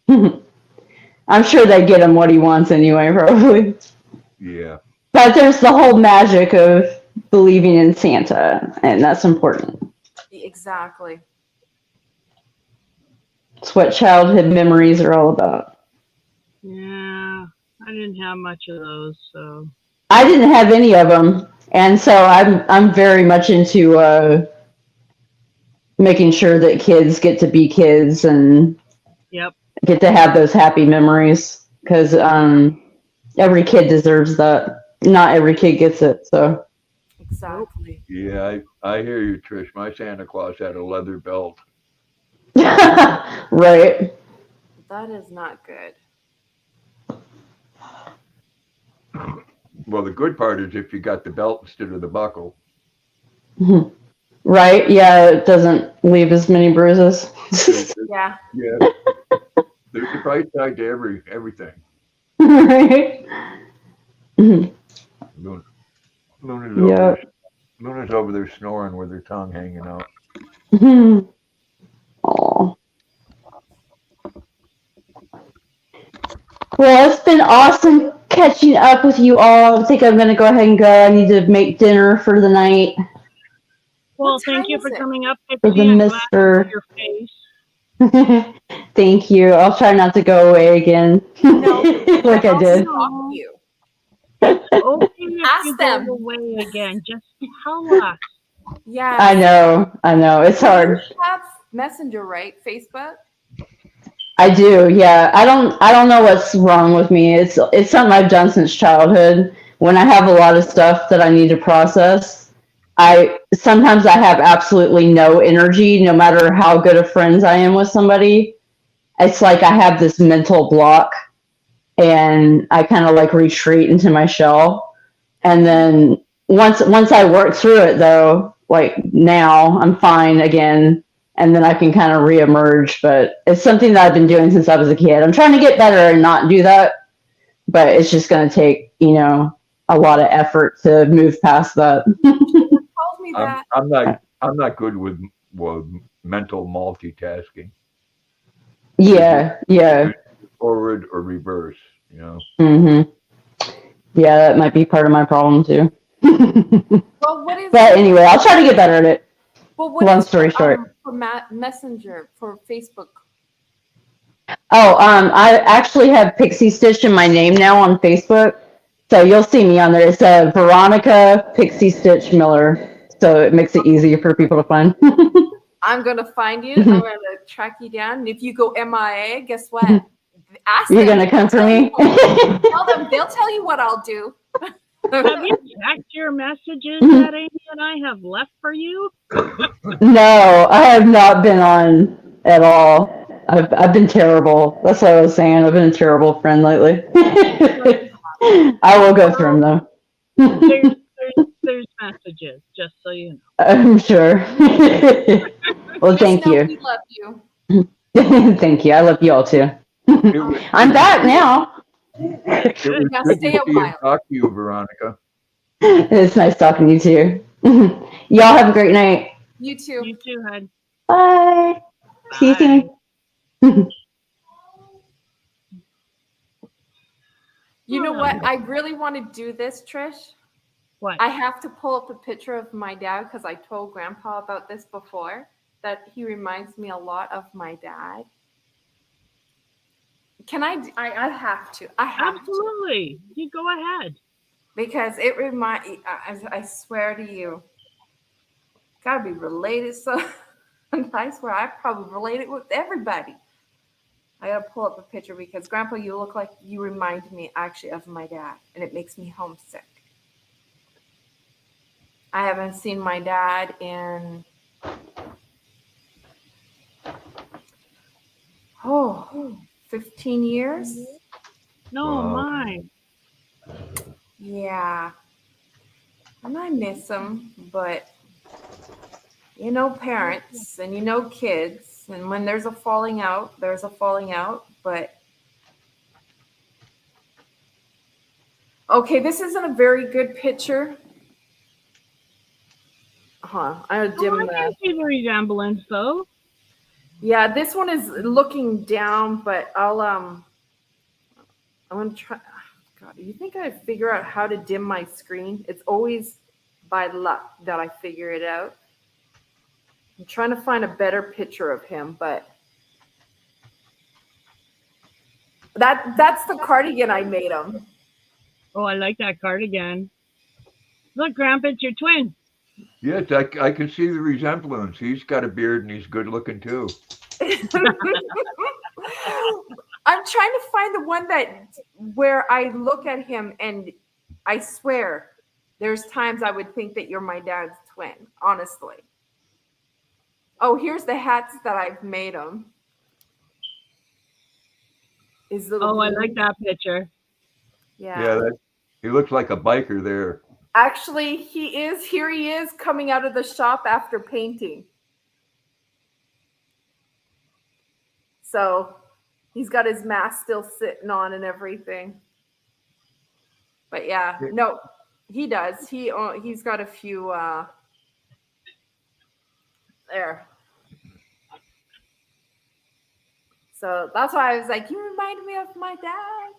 I'm sure they get him what he wants anyway, probably. Yeah. But there's the whole magic of believing in Santa, and that's important. Exactly. It's what childhood memories are all about. Yeah, I didn't have much of those, so I didn't have any of them, and so I'm very much into making sure that kids get to be kids and yep. get to have those happy memories because every kid deserves that. Not every kid gets it, so. Nope. Exactly. Yeah, I hear you, Trish. My Santa Claus had a leather belt. Right. That is not good. Well, the good part is if you got the belt instead of the buckle. Right, yeah, it doesn't leave as many bruises. There's, Yeah. yeah, there's a bright side to everything. Right. Luna, Luna's over Yeah. there. Luna's over there snoring with her tongue hanging out. Oh. Well, it's been awesome catching up with you all. I think I'm gonna go ahead and go. I need to make dinner for the night Well, What thank time you is for it? coming up, for the Pixie. I'm glad to see Mister. your face. Thank you. I'll try not to go away again, No, my like I house is did. talking to No, you. it's okay if Ask you go them. away again. Just tell us. I Yes. know. I know. It's So you hard. have Messenger, right? Facebook? I do, yeah. I don't know what's wrong with me. It's something I've done since childhood. When I have a lot of stuff that I need to process, I sometimes I have absolutely no energy, no matter how good of friends I am with somebody. It's like I have this mental block and I kind of like retreat into my shell. And then once I work through it though, like now I'm fine again and then I can kind of reemerge. But it's something that I've been doing since I was a kid. I'm trying to get better and not do that, but it's just going to take, a lot of effort to move past that. Told me I'm that. I'm not I'm not good with mental multitasking. It's Yeah, yeah. either forward or reverse. You know. Mhm. Yeah, that might be part of my problem too. Well, what is But anyway, I'll try to get better at it. Long story short. for Messenger for Facebook? Oh, I actually have Pixie Stitch in my name now on Facebook. So you'll see me on there. It's Veronica Pixie Stitch Miller. So it makes it easier for people to find. I'm gonna find you. I'm gonna track you down. And if you go MIA, guess what? Ask You're them. going to come for me? Tell them. They'll tell you what I'll do. Have you checked your messages that Amy and I have left for you? No, I have not been on at all. I've been terrible. That's what I was saying. I've been a terrible friend lately. I will go through them though. There's there's messages, just so you know. I'm sure. Well, Just thank know you. we love you. Thank you. I love you all too. I'm back now. It Good. was Now good stay to a see and while. talk to you, Veronica. It's nice talking to you too. Y'all have a great night. You too. You too, Hud. Bye. See you Bye. soon. You know what? I really want to do this, Trish. What? I have to pull up a picture of my dad because I told Grandpa about this before. That he reminds me a lot of my dad. Can I have to. I have to. Absolutely. You go ahead. Because it I swear to you, gotta be related. So I swear I probably related with everybody. I gotta pull up a picture because Grandpa, you look like you remind me actually of my dad, and it makes me homesick. I haven't seen my dad in 15 years. No, Wow. mine. Yeah, and I miss him, but parents and kids, and when there's a falling out, there's a falling out. But okay, this isn't a very good picture. I Oh, dim I can the. see the resemblance, though. Yeah, this one is looking down, but I'm gonna try. God, do you think I figure out how to dim my screen? It's always by luck that I figure it out. I'm trying to find a better picture of him, but that's the cardigan I made him. Oh, I like that cardigan. Look, Grandpa, it's your twin. Yes, I can see the resemblance. He's got a beard and he's good looking too. I'm trying to find the one that where I look at him and I swear there's times I would think that you're my dad's twin, honestly. Oh, here's the hats that I've made him. His little Oh, I like beanie. that picture. Yeah, Yeah. he looks like a biker there. Actually, here he is coming out of the shop after painting. So he's got his mask still sitting on and everything. But yeah, no, he does. He's got a few there. So that's why I was like, you remind me of my dad,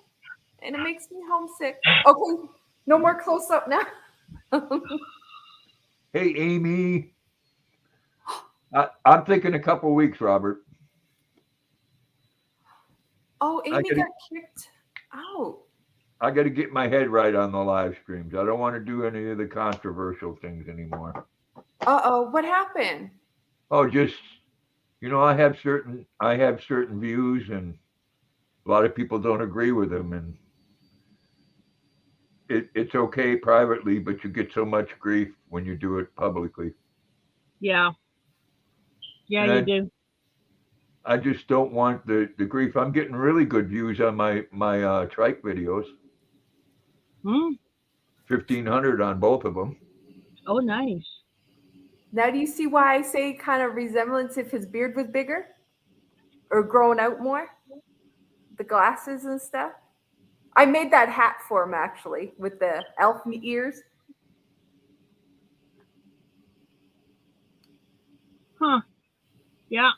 and it makes me homesick. Okay, no more close up now. Hey, Amy. I'm thinking a couple weeks, Robert. Oh, I Amy gotta, got kicked out. I got to get my head right on the live streams. I don't want to do any of the controversial things anymore. Uh-oh, what happened? Oh, just I have certain views, and a lot of people don't agree with them, and it's okay privately, but you get so much grief when you do it publicly. Yeah. Yeah, And you do. I just don't want the grief. I'm getting really good views on my trike videos. Hmm? 1,500 on both of them. Oh, nice. Now do you see why I say kind of resemblance if his beard was bigger or growing out more? The glasses and stuff. I made that hat for him actually with the elf ears. Huh. Yeah.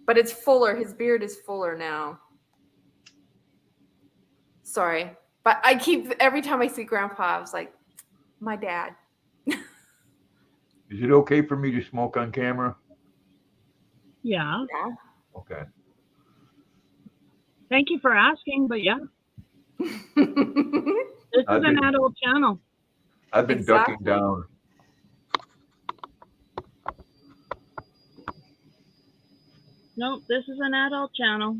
But it's fuller. His beard is fuller now. Sorry. But I keep every time I see grandpa, I was like, my dad. Is it okay for me to smoke on camera? Yeah. Yeah. Okay. Thank you for asking, but yeah, Exactly. this is I've an been adult channel. I've been ducking down. No, this is an adult channel.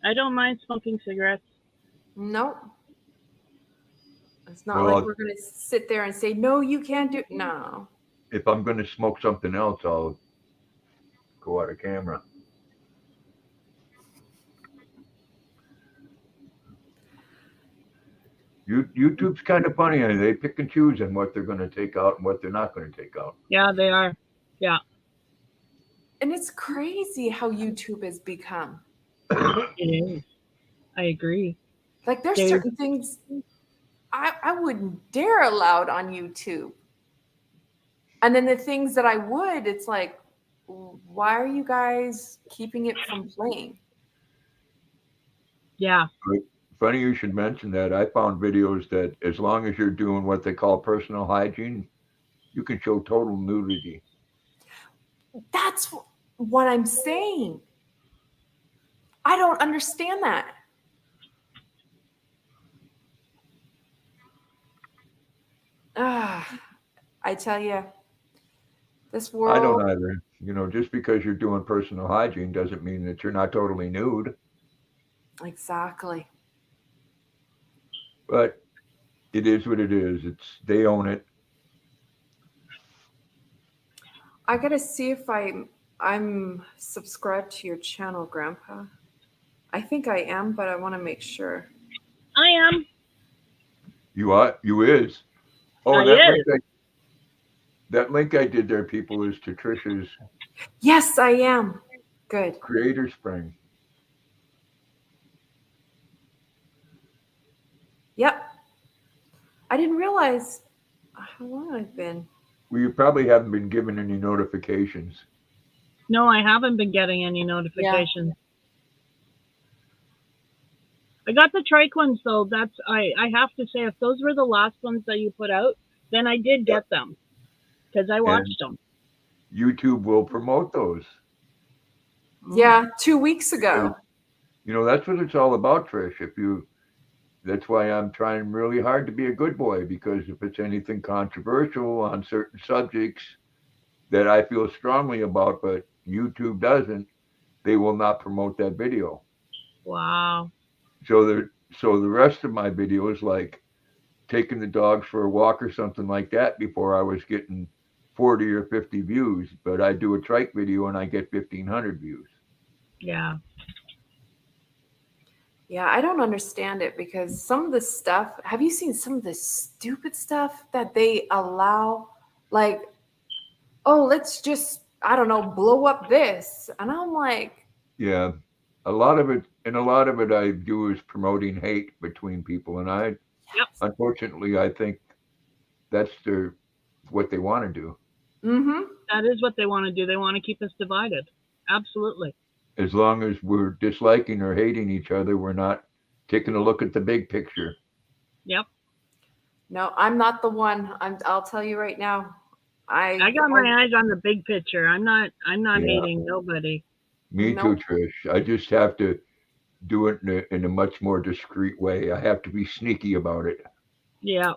I don't mind smoking cigarettes. Nope. It's not Well, like we're gonna sit there and say, no, you can't do no. if I'm going to smoke something else, I'll go out of camera. YouTube's kind of funny. They pick and choose on what they're going to take out and what they're not going to take out. Yeah, they are. Yeah, And it's crazy how YouTube has become. it is. I agree. Like there's They, certain things I wouldn't dare allowed on YouTube. And then the things that I would, it's like, why are you guys keeping it from playing? yeah. Funny you should mention that. I found videos that as long as you're doing what they call personal hygiene, you can show total nudity. That's what I'm saying. I don't understand that. Ah, I tell you, this I don't world, either. Just because you're doing personal hygiene doesn't mean that you're not totally nude. exactly. But it is what it is. They own it. I gotta see if I'm subscribed to your channel, Grandpa. I think I am, but I want to make sure. I am. You are. You is. Oh, I and is. that link I did there, people, is to Trisha's Yes, I am. Good. Creator Spring. Yep. I didn't realize how long I've been. Well, you probably haven't been given any notifications. No, I haven't been getting any Yeah. notifications. I got the trike ones though. I have to say, if those were the last ones that you put out, then I did Yep. get them because I And watched them. YouTube will promote those. Mm. Yeah, 2 weeks Because, ago. that's what it's all about, Trish. That's why I'm trying really hard to be a good boy, because if it's anything controversial on certain subjects that I feel strongly about, but YouTube doesn't, they will not promote that video. Wow. So the rest of my videos, like taking the dogs for a walk or something like that, before I was getting 40 or 50 views, but I do a trike video and I get 1,500 views. Yeah. Yeah, I don't understand it because some of the stuff, have you seen some of the stupid stuff that they allow? Like, oh, let's just, I don't know, blow up this. And I'm like, Yeah, a lot of it I do is promoting hate between people, and Yep. unfortunately, I think that's what they want to do. mm-hmm. That is what they want to do. They want to keep us divided. Absolutely. As long as we're disliking or hating each other, we're not taking a look at the big picture. Yep. No, I'm not the one. I'll tell you right now. I, I got I my eyes on the big picture. I'm not Yeah, hating nobody. me too, nope. Trish. I just have to do it in a much more discreet way. I have to be sneaky about it. Yeah.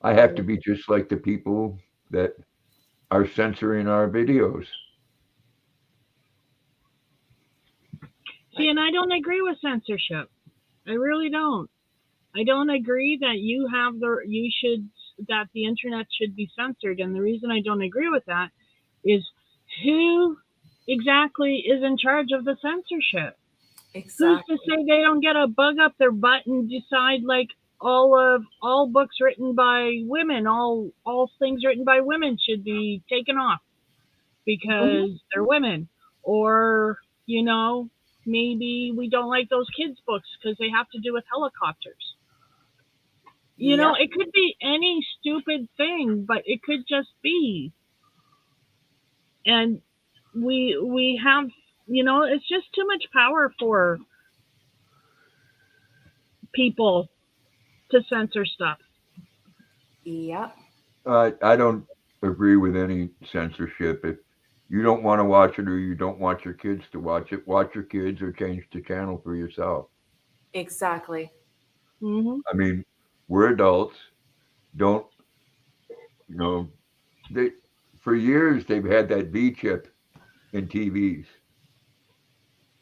I have to be just like the people that are censoring our videos. See, Like, and I don't agree with censorship. I really don't. I don't agree that that the internet should be censored. And the reason I don't agree with that is who exactly is in charge of the censorship? Who's to exactly. say they don't get a bug up their butt and decide like all books written by women, all things written by women should be taken off Mhm. because they're women, or you know maybe we don't like those kids books because they have to do with helicopters. Yep. It could be any stupid thing, but it could just be. And we have, it's just too much power for people to censor stuff. Yep. I don't agree with any censorship. If you don't want to watch it, or you don't want your kids to watch it, watch your kids or change the channel for yourself. Exactly. Mhm. I mean, we're adults. Don't, you know, they for years they've had that V chip in TVs,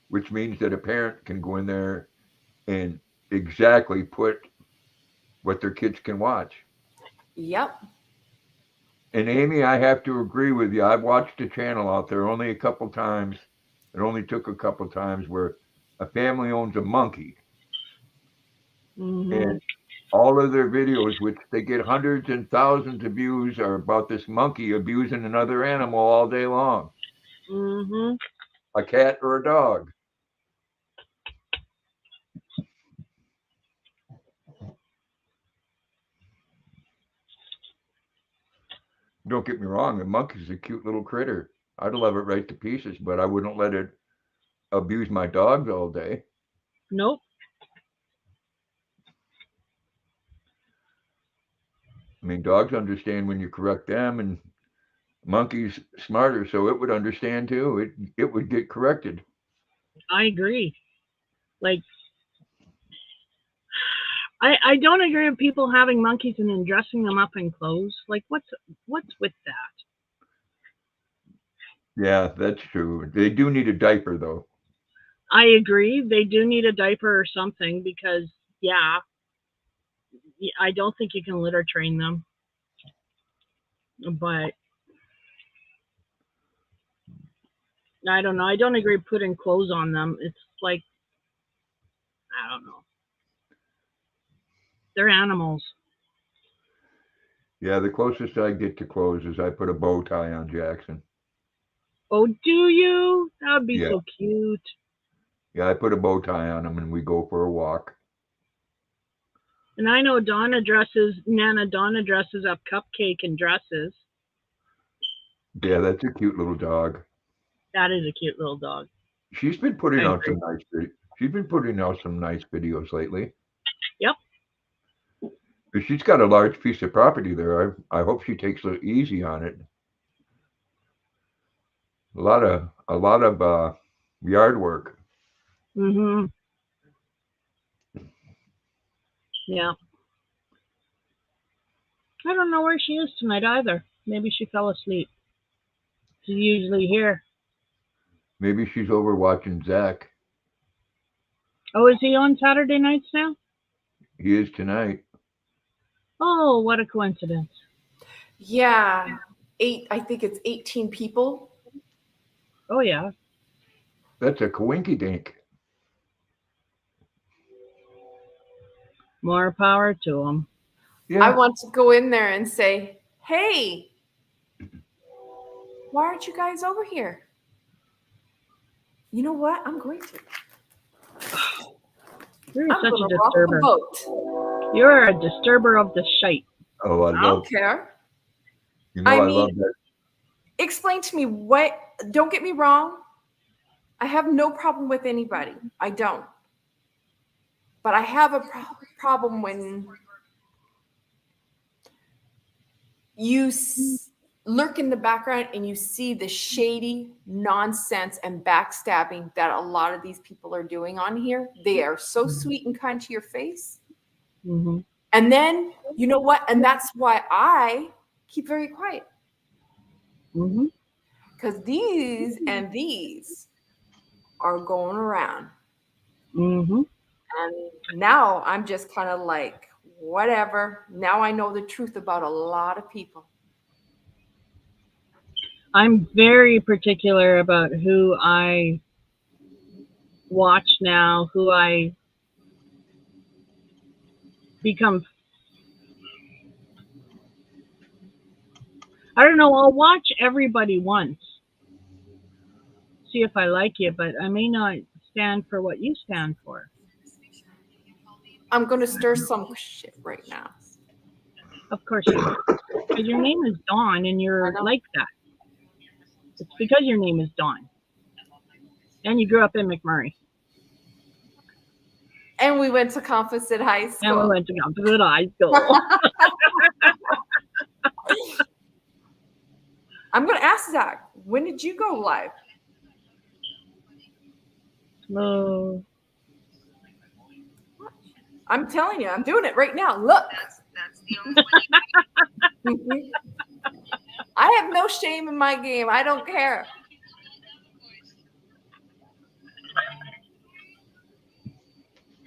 which means that a parent can go in there and exactly put what their kids can watch. Yep. And Amy, I have to agree with you. I've watched a channel out there only a couple times. It only took a couple times where a family owns a monkey, Mhm. and all of their videos, which they get hundreds and thousands of views, are about this monkey abusing another animal all day long, Mhm. a cat or a dog. Don't get me wrong, a monkey's a cute little critter. I'd love it right to pieces, but I wouldn't let it abuse my dogs all day. Nope. I mean, dogs understand when you correct them, and monkeys smarter, so it would understand too. It would get corrected. I agree. Like I don't agree with people having monkeys and then dressing them up in clothes. Like what's with that? Yeah, that's true. They do need a diaper though. I agree. They do need a diaper or something because yeah, I don't think you can litter train them. But I don't know. I don't agree putting clothes on them. It's like I don't know. They're animals. Yeah, the closest I get to clothes is I put a bow tie on Jackson. Oh, do you? That would be Yeah, so cute. yeah, I put a bow tie on him and we go for a walk. And I know Donna dresses up Cupcake and dresses. Yeah, that's a cute little dog. That is a cute little dog. She's been I putting out agree. some she's been putting out some nice videos lately. Yep. But she's got a large piece of property there. I hope she takes it easy on it. A lot of yard work. Mhm. Yeah. I don't know where she is tonight either. Maybe she fell asleep. She's usually here. Maybe she's over watching Zach. Oh, is he on Saturday nights now? He is tonight. Oh, what a coincidence. Yeah, I think it's 18 people. Oh yeah. That's a coinky dink. More power to him. I Yeah. want to go in there and say, hey, why aren't you guys over here? You know what? I'm going to. You're I'm such going a to rock the disturber. boat. You're a disturber of the shite. Oh, I don't care. I I mean, love that. explain to me what, don't get me wrong. I have no problem with anybody. I don't. But I have a problem when you lurk in the background and you see the shady nonsense and backstabbing that a lot of these people are doing on here. They are so sweet and kind to your face. Mm-hmm. And then, you know what? And that's why I keep very quiet. Mm-hmm. Because these and these are going around. Mm-hmm. And now I'm just kind of like, whatever. Now I know the truth about a lot of people. I'm very particular about who I watch now, who I become. I don't know. I'll watch everybody once, see if I like you, but I may not stand for what you stand for. I'm going to stir some shit right now. Of course you are. Because your name is Dawn and I you're know. like that. It's because your name is Dawn. And you grew up in McMurray. And we went to Composite High And we School. went to Composite High School. I'm going to ask Zach, when did you go live? Oh, I'm telling you, I'm doing it right now. Look. I have no shame in my game. I don't care.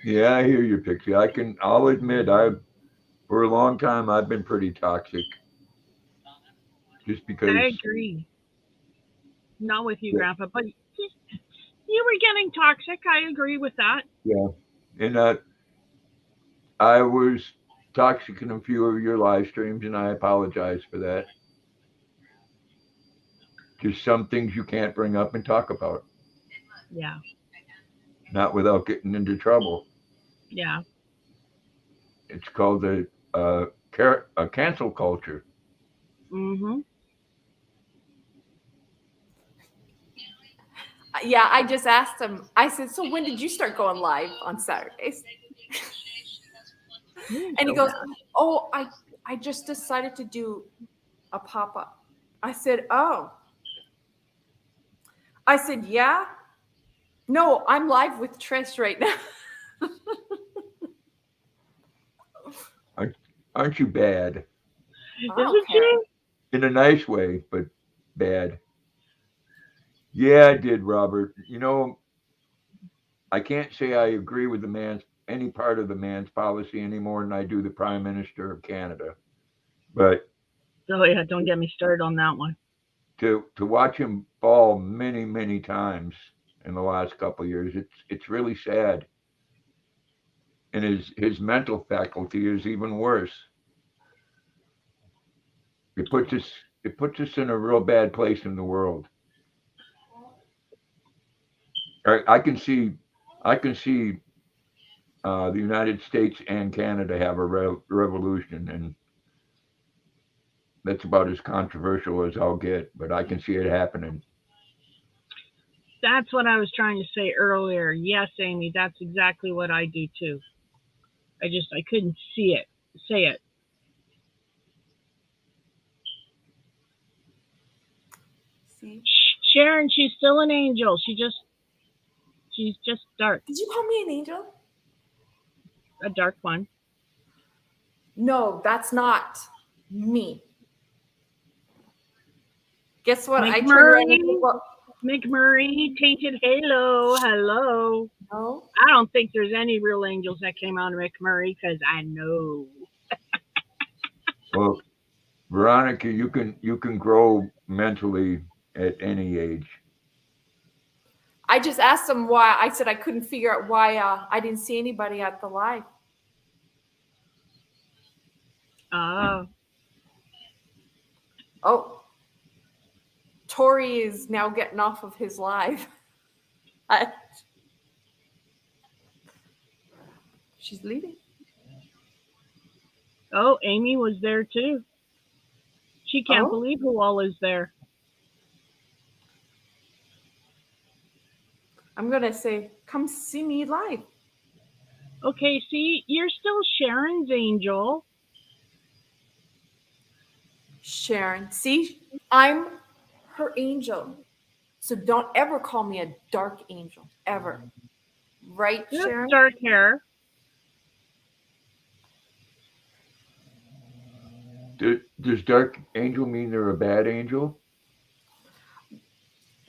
Yeah, I hear you, Pixie. I'll admit, for a long time, I've been pretty toxic. Just because, I agree. Not with you, Grandpa, but you were getting toxic. I agree with that. yeah. And I was toxic in a few of your live streams, and I apologize for that. Just some things you can't bring up and talk about, Yeah. not without getting into trouble. Yeah. It's called a cancel culture. Mm-hmm. Yeah, I just asked him. I said, so when did you start going live on Saturdays? And he So goes, bad. oh, I just decided to do a pop-up. I said, oh. I said, yeah. No, I'm live with Trish right now. Aren't you bad? I don't Isn't care. she? In a nice way, but bad. Yeah, I did, Robert. I can't say I agree with any part of the man's policy any more than I do the Prime Minister of Canada. But Oh yeah, don't get me started on that one. to watch him fall many, many times in the last couple of years, it's really sad. And his mental faculty is even worse. It puts us it puts us in a real bad place in the world. I can see the United States and Canada have a revolution, and That's about as controversial as I'll get, but I can see it happening. That's what I was trying to say earlier. Yes, Amy, that's exactly what I do too. I couldn't see it. Say it. See? Sharon, she's still an angel. She's just dark. Did you call me an angel? A dark one. No, that's not me. Guess what? I turned around and McMurray, well, McMurray, tainted halo. Hello. no. I don't think there's any real angels that came out of McMurray because I know. Well, Veronica, you can grow mentally at any age. I just asked him why. I said I couldn't figure out why I didn't see anybody at the live. Oh, Oh, Tori is now getting off of his live. She's leaving. oh, Amy was there too. She can't Oh. believe who all is there. I'm going to say, come see me live. Okay, see, you're still Sharon's angel. Sharon, see, I'm her angel. So don't ever call me a dark angel, ever. Right, You have Sharon? dark hair. Does dark angel mean they're a bad angel?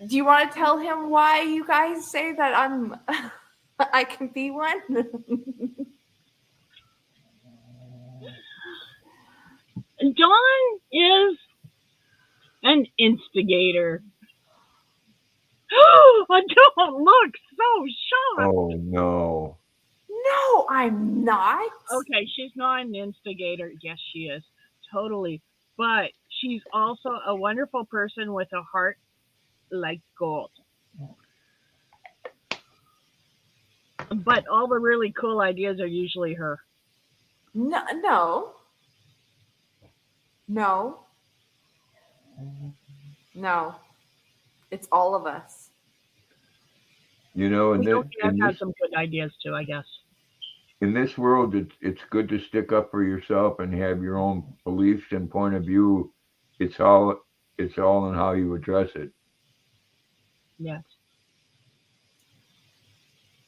Do you want to tell him why you guys say that I can be one? Dawn is an instigator. Don't look so shocked. Oh no. No, I'm not. Okay, she's not an instigator. Yes, she is. Totally. But she's also a wonderful person with a heart like gold. But all the really cool ideas are usually her. No, no. No. No. It's all of us. You know, We don't have some good ideas too, I guess. in this world, it's good to stick up for yourself and have your own beliefs and point of view. It's all in how you address it. Yes.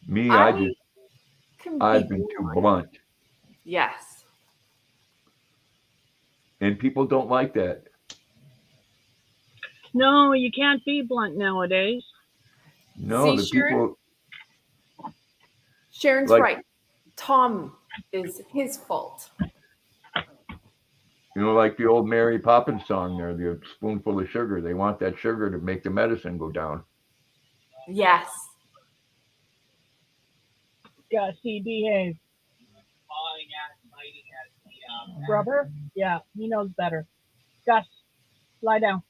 Me, I can I've be been too one. blunt, Yes. and people don't like that. No, you can't be blunt nowadays. No, See, the people Sharon's like right. Tom is his fault. like the old Mary Poppins song there, the spoonful of sugar. They want that sugar to make the medicine go down. Yes. Gussie, behave. Rubber? Yeah, he knows better. Gus, lie down.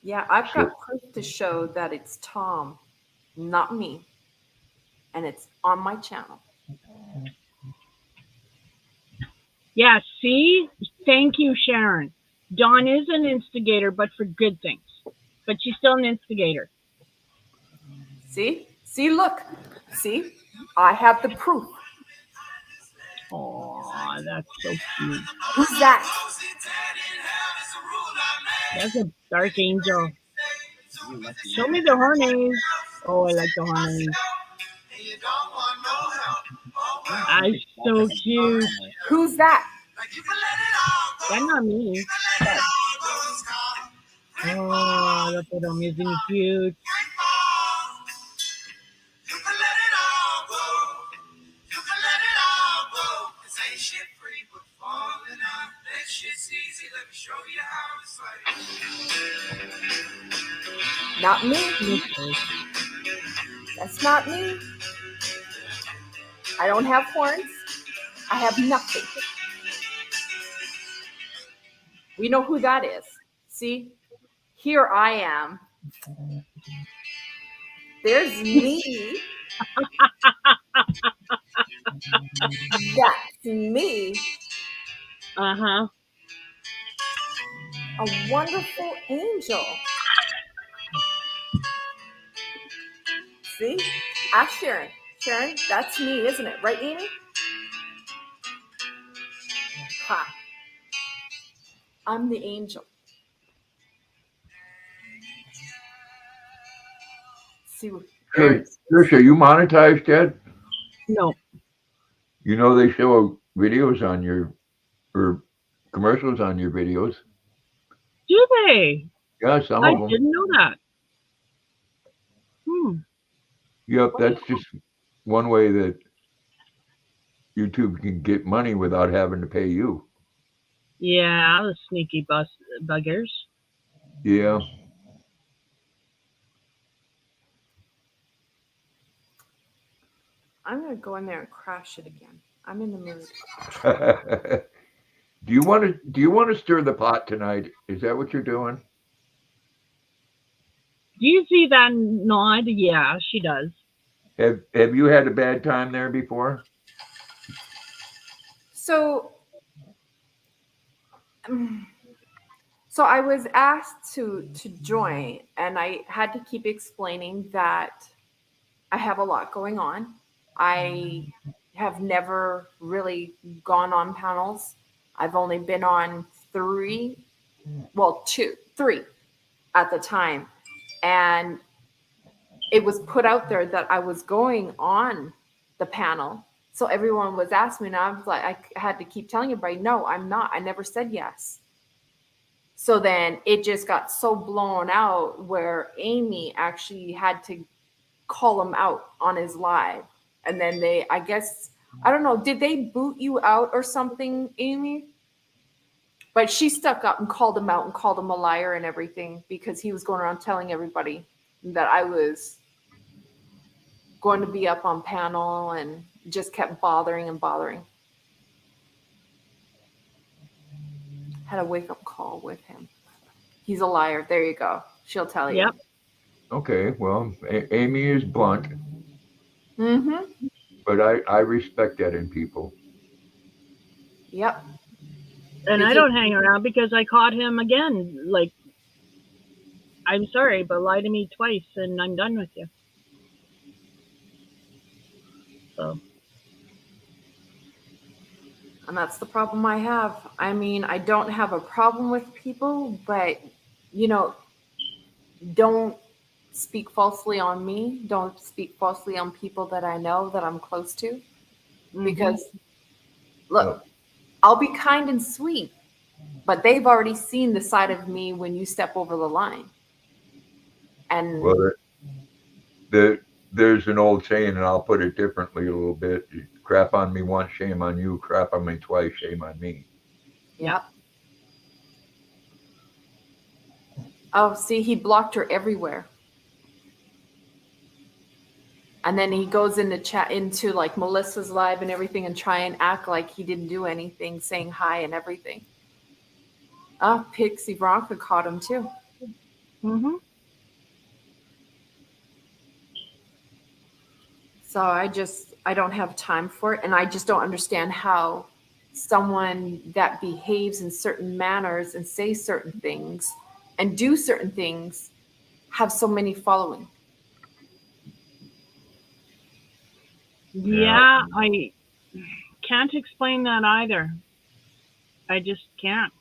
Yeah, I've So got proof to show that it's Tom, not me. And it's on my channel. Yeah, see? Thank you, Sharon. Dawn is an instigator, but for good things. But she's still an instigator. See? See, look. See? I have the proof. Aw, that's so cute. Who's that? That's a dark angel. Show me the harness. Oh, I like the harness. Ah, so cute. Who's that? That's not me. Oh, that's what amazing cute. Not me. Okay. That's not me. I don't have horns. I have nothing. We know who that is. See? Here I am. There's me. That's me, Uh-huh. a wonderful angel. See? Ask Sharon. Sharon, that's me, isn't it? Right, Amy? Ha. I'm the angel. See, Hey, there's. Trisha, you monetized yet? No. You know they show videos on your or commercials on your videos. Do they? Yeah, some I of them. didn't know that. Hmm. Yep, that's just one way that YouTube can get money without having to pay you. Yeah, the sneaky buggers. Yeah. I'm going to go in there and crash it again. I'm in the mood. Do you want to stir the pot tonight? Is that what you're doing? Do you see that nod? Yeah, she does. Have you had a bad time there before? So, um, so I was asked to join, and I had to keep explaining that I have a lot going on. I have never really gone on panels. I've only been on three, well, three at the time. And it was put out there that I was going on the panel. So everyone was asking me, and I was like, I had to keep telling everybody, no, I'm not. I never said yes. So then it just got so blown out where Amy actually had to call him out on his live. And then I guess, I don't know, did they boot you out or something, Amy? But she stuck up and called him out and called him a liar and everything because he was going around telling everybody that I was going to be up on panel and just kept bothering and bothering. Had a wake up call with him. He's a liar. There you go. She'll tell you. Yep. Okay, well, Amy is blunt, Mm-hmm. but I respect that in people. Yep. And I Because don't hang around because I caught him again. Like, I'm sorry, but lie to me twice and I'm done with you. So, and that's the problem I have. I mean, I don't have a problem with people, but you know, don't speak falsely on me. Don't speak falsely on people that I know that I'm close to. hmm Because Yep. look, I'll be kind and sweet, but they've already seen the side of me when you step over the line. Well, And there's an old saying, and I'll put it differently a little bit. Crap on me once, shame on you. Crap on me twice, shame on me. yep. yep. Oh, see, he blocked her everywhere. And then he goes into chat into like Melissa's live and everything and try and act like he didn't do anything, saying hi and everything. Oh, Pixie Bronca caught him too. hmm So I don't have time for it. And I just don't understand how someone that behaves in certain manners and say certain things and do certain things have so many following. Yeah. Yeah, I can't explain that either. I just can't.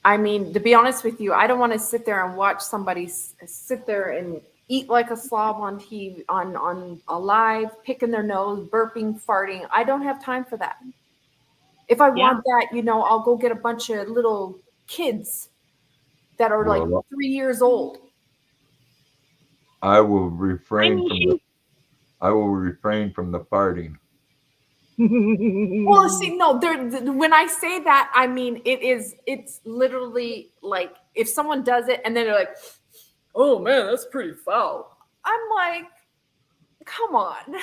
I mean, to be honest with you, I don't want to sit there and watch somebody sit there and eat like a slob on TV, on a live, picking their nose, burping, farting. I don't have time for that. If I Yeah. want that, I'll go get a bunch of little kids that are like Well, 3 years old. I will Hi, refrain from the Nishi. I will refrain from the farting. Well, see, no, when I say that, I mean it's literally like if someone does it and then they're like, "Oh man, that's pretty foul." I'm like, come on.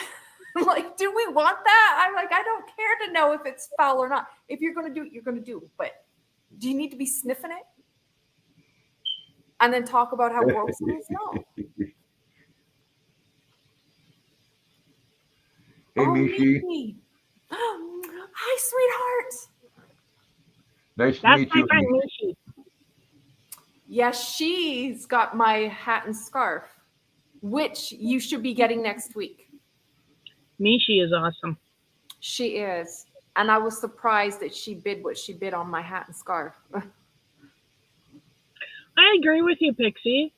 I'm like, do we want that? I'm like, I don't care to know if it's foul or not. If you're going to do it, you're going to do it. But do you need to be sniffing it and then talk about how gross it is? No. Hey, Oh, Mishi. Michi. Hi, sweetheart. Nice to That's meet my you. friend Mishi. Yes, she's got my hat and scarf, which you should be getting next week. Mishi is awesome. She is. And I was surprised that she bid what she bid on my hat and scarf. I agree with you, Pixie.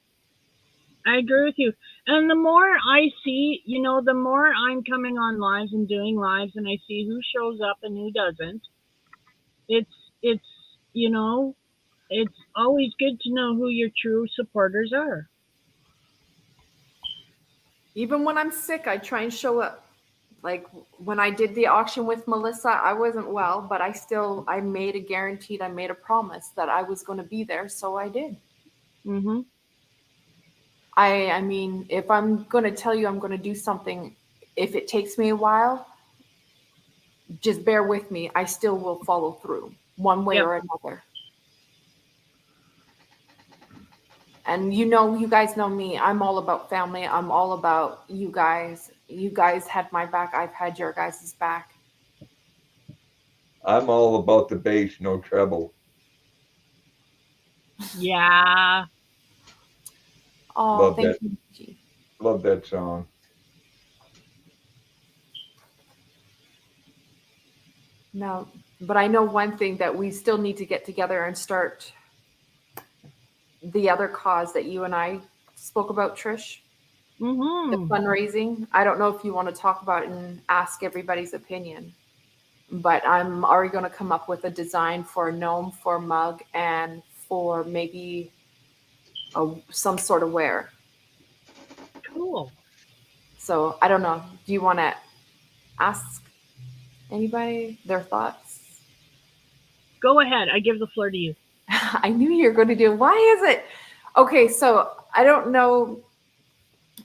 I agree with you. And the more I see, the more I'm coming on lives and doing lives and I see who shows up and who doesn't. It's you know, it's always good to know who your true supporters are. Even when I'm sick, I try and show up. Like when I did the auction with Melissa, I wasn't well, but I made a guaranteed, I made a promise that I was going to be there, so I did. Mhm. I mean, if I'm going to tell you I'm going to do something, if it takes me a while, just bear with me. I still will follow through one way Yep. or another. And you guys know me. I'm all about family. I'm all about you guys. You guys had my back. I've had your guys' back. I'm all about the bass, no treble. Yeah. Oh, Love thank that. you, G. Love that song. No, but I know one thing that we still need to get together and start the other cause that you and I spoke about, Trish, the Mhm. fundraising. I don't know if you want to talk about it and ask everybody's opinion, but I'm already going to come up with a design for a gnome, for a mug, and for maybe some sort of wear. Cool. So I don't know. Do you want to ask anybody their thoughts? Go ahead. I give the floor to you. I knew you were going to do. Why is it? Okay, so I don't know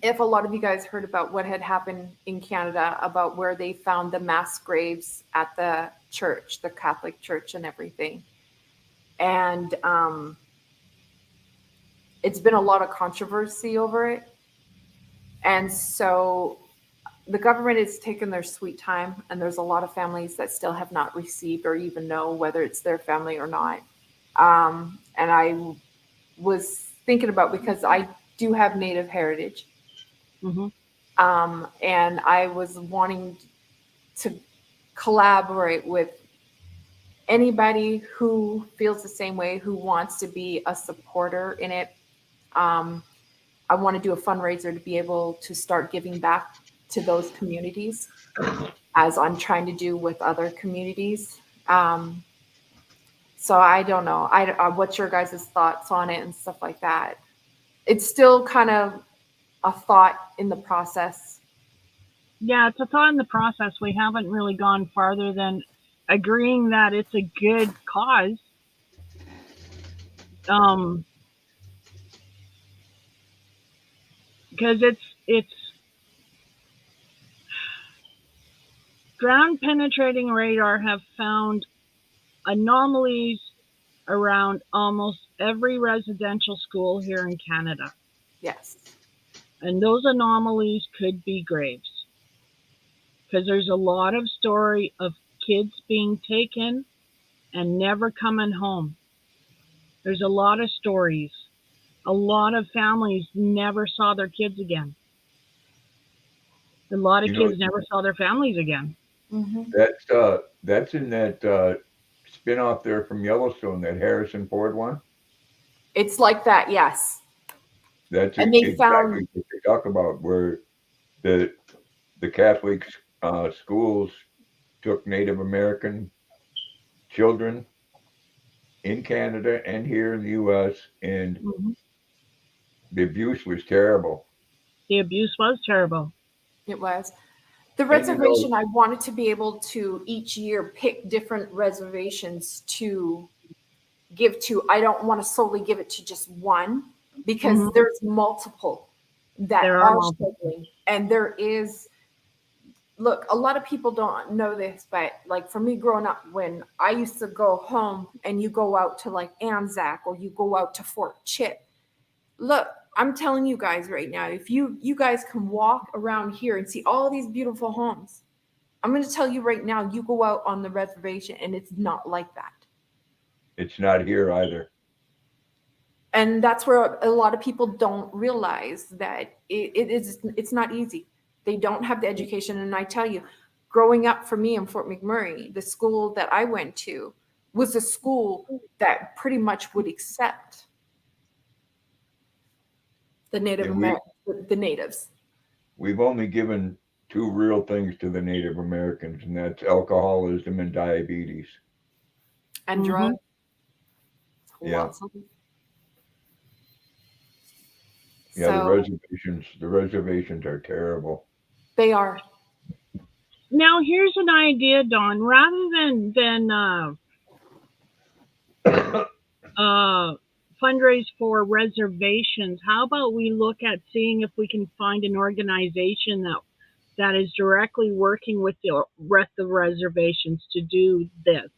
if a lot of you guys heard about what had happened in Canada about where they found the mass graves at the church, the Catholic church, and everything. And it's been a lot of controversy over it. And so the government has taken their sweet time, and there's a lot of families that still have not received or even know whether it's their family or not. And I was thinking about because I do have Native heritage, Mhm. and I was wanting to collaborate with anybody who feels the same way, who wants to be a supporter in it. Um, I want to do a fundraiser to be able to start giving back to those communities as I'm trying to do with other communities. So I don't know. What's your guys' thoughts on it and stuff like that? It's still kind of a thought in the process. Yeah, it's a thought in the process. We haven't really gone farther than agreeing that it's a good cause. Um, because it's ground penetrating radar have found anomalies around almost every residential school here in Canada. Yes. And those anomalies could be graves. Because there's a lot of story of kids being taken and never coming home. There's a lot of stories. A lot of families never saw their kids again. A lot of You know, kids never saw their families again. Mm-hmm. that's in that spin-off there from Yellowstone, that Harrison Ford one. It's like that, yes. That's And they exactly found, what they talk about, where the the Catholic schools took Native American children in Canada and here in the U.S., and Mhm. the abuse was terrible. The abuse was terrible. it was. The And reservation, I wanted to be able to each year pick different reservations to give to. I don't want to solely give it to just one because Hmm. there's multiple that There are are multiple. struggling. And there is, look, a lot of people don't know this, but like for me growing up, when I used to go home and you go out to like Anzac or you go out to Fort Chip, look, I'm telling you guys right now, if you guys can walk around here and see all these beautiful homes, I'm going to tell you right now, you go out on the reservation and it's not like that. It's not here either. And that's where a lot of people don't realize that it's not easy. They don't have the education. And I tell you, growing up for me in Fort McMurray, the school that I went to was a school that pretty much would accept the Native Americans, the natives. We've only given two real things to the Native Americans, and that's alcoholism and diabetes. And drugs. Yeah. Lots of them. Yeah, So the reservations are terrible. they are. Now, here's an idea, Dawn. Rather than fundraise for reservations, how about we look at seeing if we can find an organization that is directly working with the rest of the reservations to do this,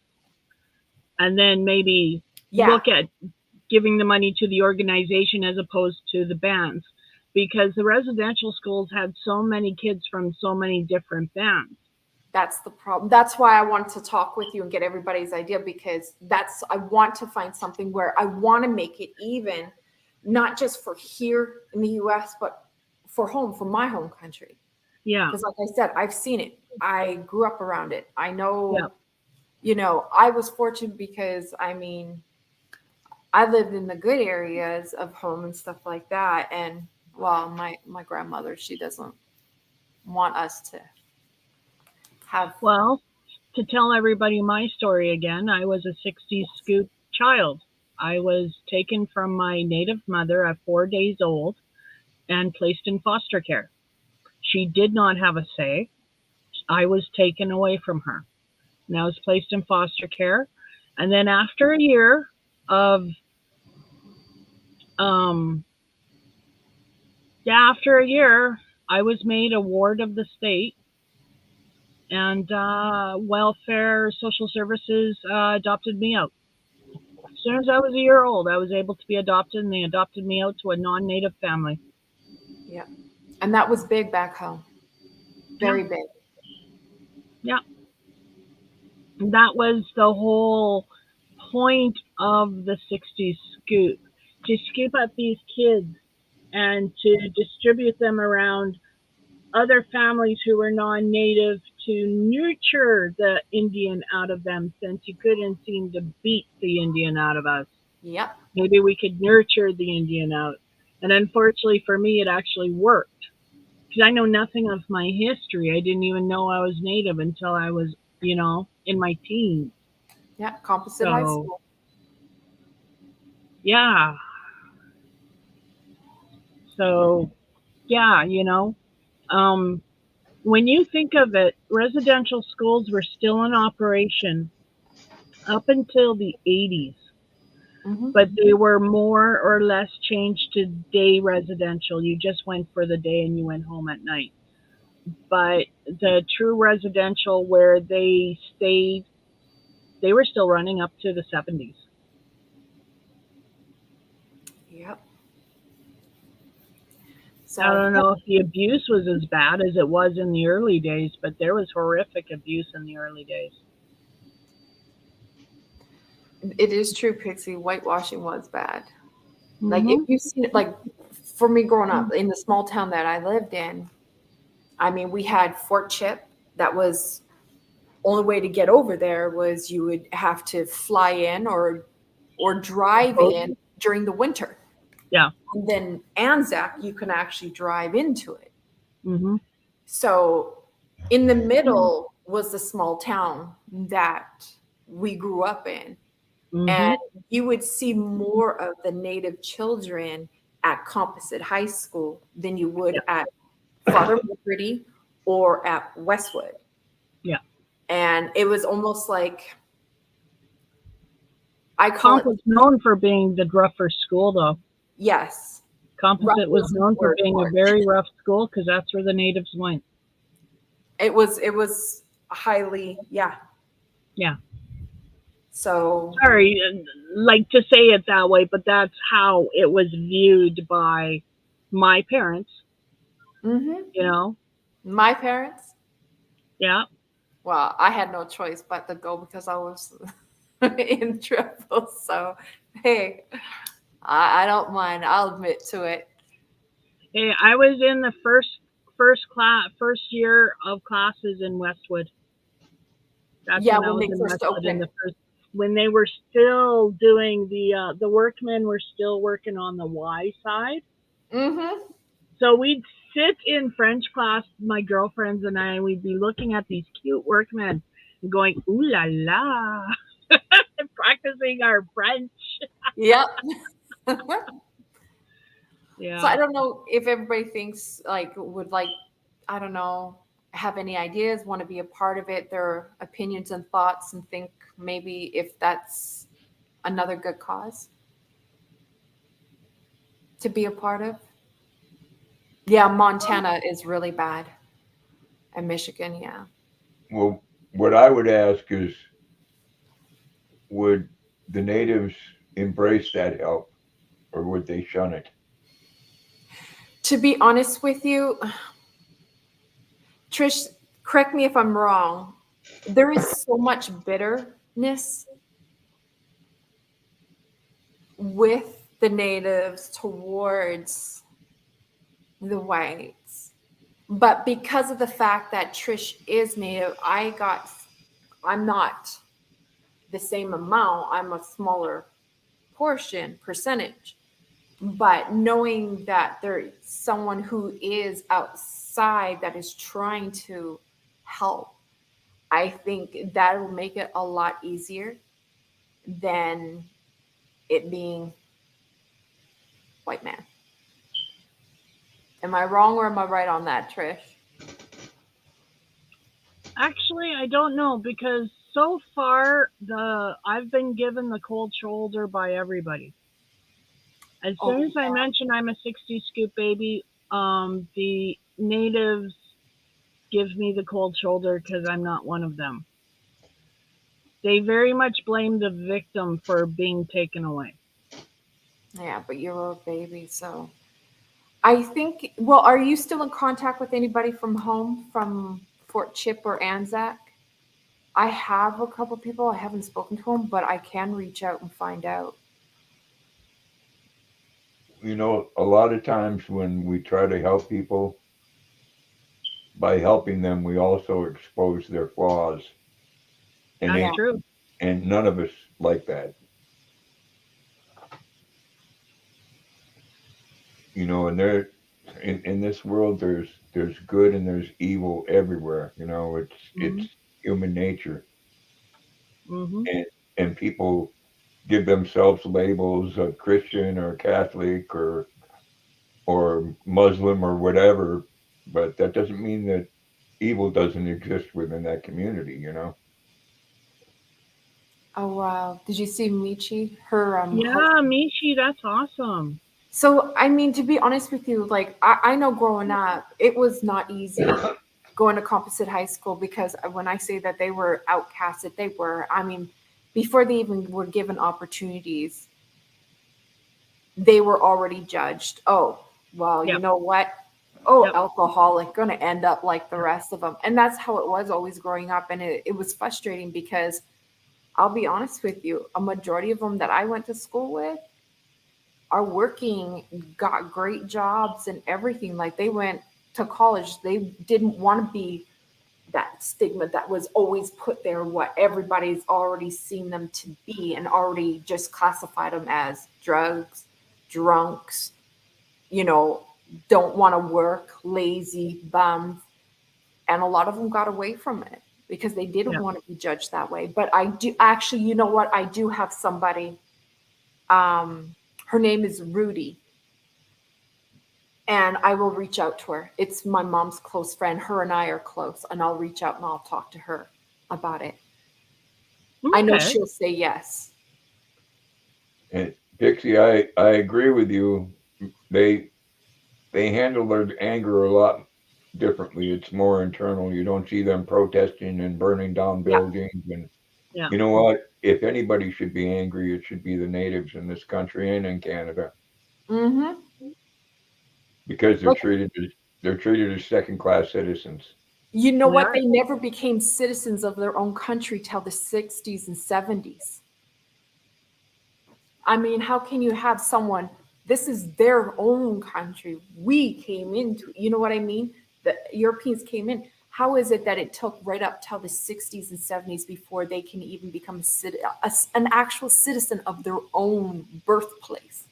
and then maybe look at giving the money to the organization as opposed to the bands, because the residential schools had so many kids from so many different bands. That's the problem. That's why I wanted to talk with you and get everybody's idea, because I want to find something where I want to make it even, not just for here in the US, but for my home country. Yeah. Because like I said, I've seen it. I grew up around it. I know, I was fortunate because, I mean, I lived in the good areas of home and stuff like that. And well, my grandmother, she doesn't want us to have. Well, to tell everybody my story again, I was a 60s scoop child. I was taken from my native mother at 4 days old and placed in foster care. She did not have a say. I was taken away from her. And I was placed in foster care. And then after a year of after a year, I was made a ward of the state, and welfare social services adopted me out. As soon as I was a year old, I was able to be adopted, and they adopted me out to a non-native family. Yeah. And that was big back home. Very big. Yeah. And that was the whole point of the 60s scoop, to scoop up these kids and to distribute them around other families who were non-native, to nurture the Indian out of them, since you couldn't seem to beat the Indian out of us. Yep. Maybe we could nurture the Indian out. And unfortunately for me, it actually worked. Because I know nothing of my history. I didn't even know I was Native until I was, in my teens. Yeah, Composite High School. Yeah. So, yeah, when you think of it, residential schools were still in operation up until the 80s, but they were more or less changed to day residential. You just went for the day and you went home at night. But the true residential where they stayed, they were still running up to the 70s. Yep. So I don't know if the abuse was as bad as it was in the early days, but there was horrific abuse in the early days. it is true, Pixie. Whitewashing was bad. Like if you've seen it, like for me growing up in the small town that I lived in, I mean, we had Fort Chip. That was only way to get over there was you would have to fly in or drive in during the winter. Yeah. And then Anzac, you can actually drive into it. Mm-hmm. So in the middle was the small town that we grew up in. Mm-hmm. And you would see more of the Native children at Composite High School than you would at Father Liberty or at Westwood. Yeah. And it was almost like Comp was known for being the rougher school, though. Yes. Composite was known for being a very rough school because that's where the natives went. It was highly, yeah. Yeah. So sorry, like to say it that way, but that's how it was viewed by my parents. Mm-hmm. You know, my parents. Yeah. Well, I had no choice but to go because I was in trouble. So, hey, I don't mind. I'll admit to it. Hey, I was in the first year of classes in Westwood. That's Yeah, when I when was they in first Westwood in opened. the first when they were still doing the workmen were still working on the Y side. Mm-hmm. So we'd sit in French class, my girlfriends and I, and we'd be looking at these cute workmen and going, ooh la la, and practicing our French. Yep. So Yeah. I don't know if everybody thinks like would like, I don't know, have any ideas, want to be a part of it, their opinions and thoughts, and think maybe if that's another good cause to be a part of. Yeah, Montana is really bad, and Michigan, yeah. Well, what I would ask is, would the natives embrace that help, or would they shun it? To be honest with you, Trish, correct me if I'm wrong. There is so much bitterness with the natives towards the whites. But because of the fact that Trish is native, I'm not the same amount, I'm a smaller percentage. But knowing that there's someone who is outside that is trying to help, I think that will make it a lot easier than it being white man. Am I wrong or am I right on that, Trish? Actually, I don't know because so far the I've been given the cold shoulder by everybody. As soon Oh, as I mention I'm a 60 scoop baby, the natives give me the cold shoulder because I'm not one of them. They very much blame the victim for being taken away. yeah, but you're a baby, so I think. Well, are you still in contact with anybody from home, from Fort Chip or Anzac? I have a couple people. I haven't spoken to them, but I can reach out and find out. You know, a lot of times when we try to help people, by helping them, we also expose their flaws, and That's Yeah. true. none of us like that. You know, and in this world, there's good and there's evil everywhere. You know, it's Mhm. human nature, Mhm. and people give themselves labels of Christian or Catholic or Muslim or whatever, but that doesn't mean that evil doesn't exist within that community. You know. Oh wow! Did you see Michi? Her Yeah, husband. Michi, that's awesome. So I mean, to be honest with you, like I know growing up, it was not easy going to Composite High School because when I say that they were outcasted, they were. I mean, before they even were given opportunities, they were already judged. Oh, well, you Yep. know what? Oh, Yep. alcoholic, going to end up like the Yep. rest of them. And that's how it was always growing up. And it was frustrating because I'll be honest with you, a majority of them that I went to school with are working, got great jobs and everything. Like they went to college, they didn't want to be that stigma that was always put there, what everybody's already seen them to be and already just classified them as drugs, drunks, you know, don't want to work, lazy, bums. And a lot of them got away from it because they didn't Yep. want to be judged that way. But I do actually, you know what? I do have somebody. Um, Her name is Rudy, and I will reach out to her. It's my mom's close friend. Her and I are close, and I'll reach out and I'll talk to her about it. I know Okay. she'll say yes. And Dixie, I agree with you. They they handle their anger a lot differently. It's more internal. You don't see them protesting and burning down Yeah. buildings. And Yeah. you know what? If anybody should be angry, it should be the natives in this country and in Canada Mm-hmm. because Like, they're treated as second class citizens. You know We what? are. They never became citizens of their own country till the 60s and 70s. I mean, how can you have someone, this is their own country. We came into, you know what I mean? The Europeans came in. How is it that it took right up till the 60s and 70s before they can even become an actual citizen of their own birthplace?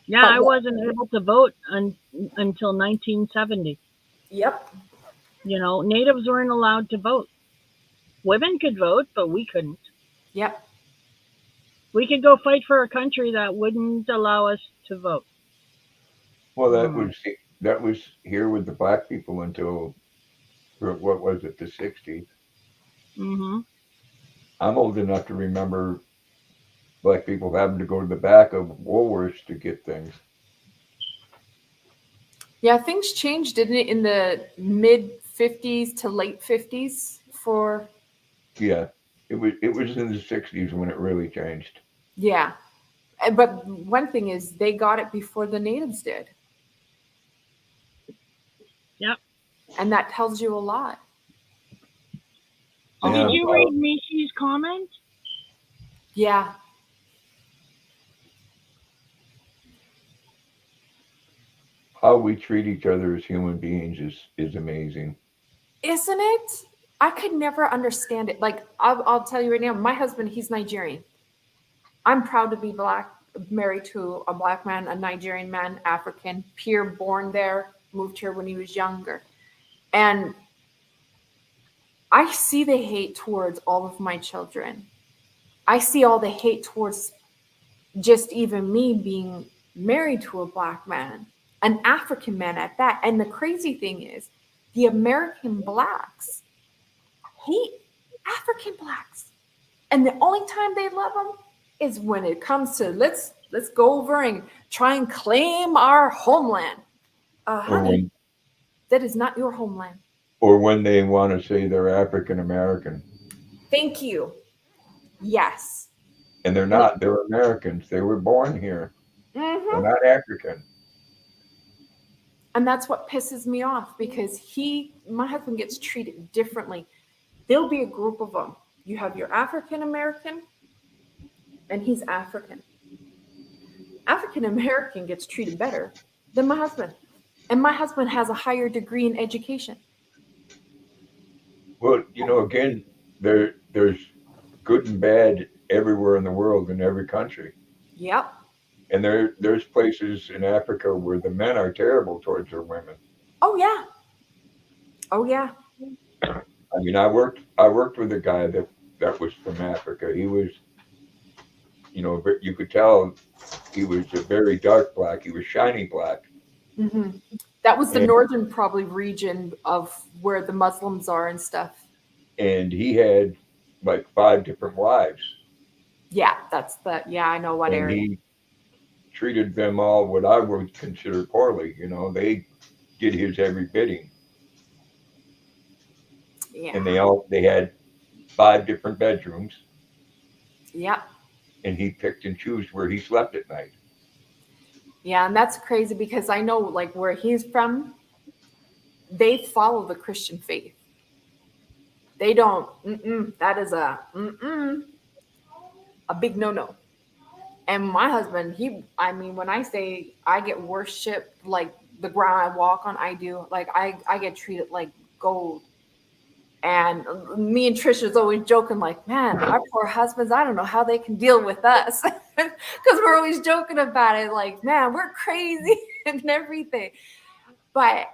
Yeah, But I what? wasn't able to vote until 1970. Yep. Natives weren't allowed to vote. Women could vote, but we couldn't. Yep. We could go fight for a country that wouldn't allow us to vote. Well, Mm. that was here with the black people until what was it, the 60s. Hmm. I'm old enough to remember black people having to go to the back of Woolworths to get things. Yeah, things changed, didn't it, in the mid 50s to late 50s for, Yeah, it was in the 60s when it really changed. yeah. But one thing is they got it before the natives did. Yep. And that tells you a lot. Did And you read Mishi's comment? Yeah. how we treat each other as human beings is amazing. Isn't it? I could never understand it. Like, I'll tell you right now, my husband, he's Nigerian. I'm proud to be black, married to a black man, a Nigerian man, African, pure born there, moved here when he was younger. And I see the hate towards all of my children. I see all the hate towards just even me being married to a black man, an African man at that. And the crazy thing is, the American blacks hate African blacks. And the only time they love them is when it comes to let's go over and try and claim our homeland. Or Honey, when that is not your homeland. or when they want to say they're African American. Thank you. Yes. And they're not. They're Americans. They were born here. They're Mm-hmm. not African. And that's what pisses me off because my husband gets treated differently. There'll be a group of them. You have your African American, and he's African. African American gets treated better than my husband. And my husband has a higher degree in education. Well, again, there's good and bad everywhere in the world in every country. Yep. And there's places in Africa where the men are terrible towards their women. Oh, yeah. Oh, yeah. I mean, I worked with a guy that was from Africa. He was, you could tell he was a very dark black. He was shiny black, Hmm. That was the and northern, probably, region of where the Muslims are and stuff. and he had like five different wives, Yeah, yeah, I know what and area. he treated them all what I would consider poorly. They did his every bidding, and Yeah. they had five different bedrooms, Yeah. and he picked and chose where he slept at night. Yeah. And that's crazy because I know, like, where he's from, they follow the Christian faith. They don't, that is a big no no. And my husband, I mean, when I say I get worshiped like the ground I walk on, I do. Like, I get treated like gold. And me and Trisha's always joking, like, man, our poor husbands, I don't know how they can deal with us. Because we're always joking about it, like, man, we're crazy and everything. But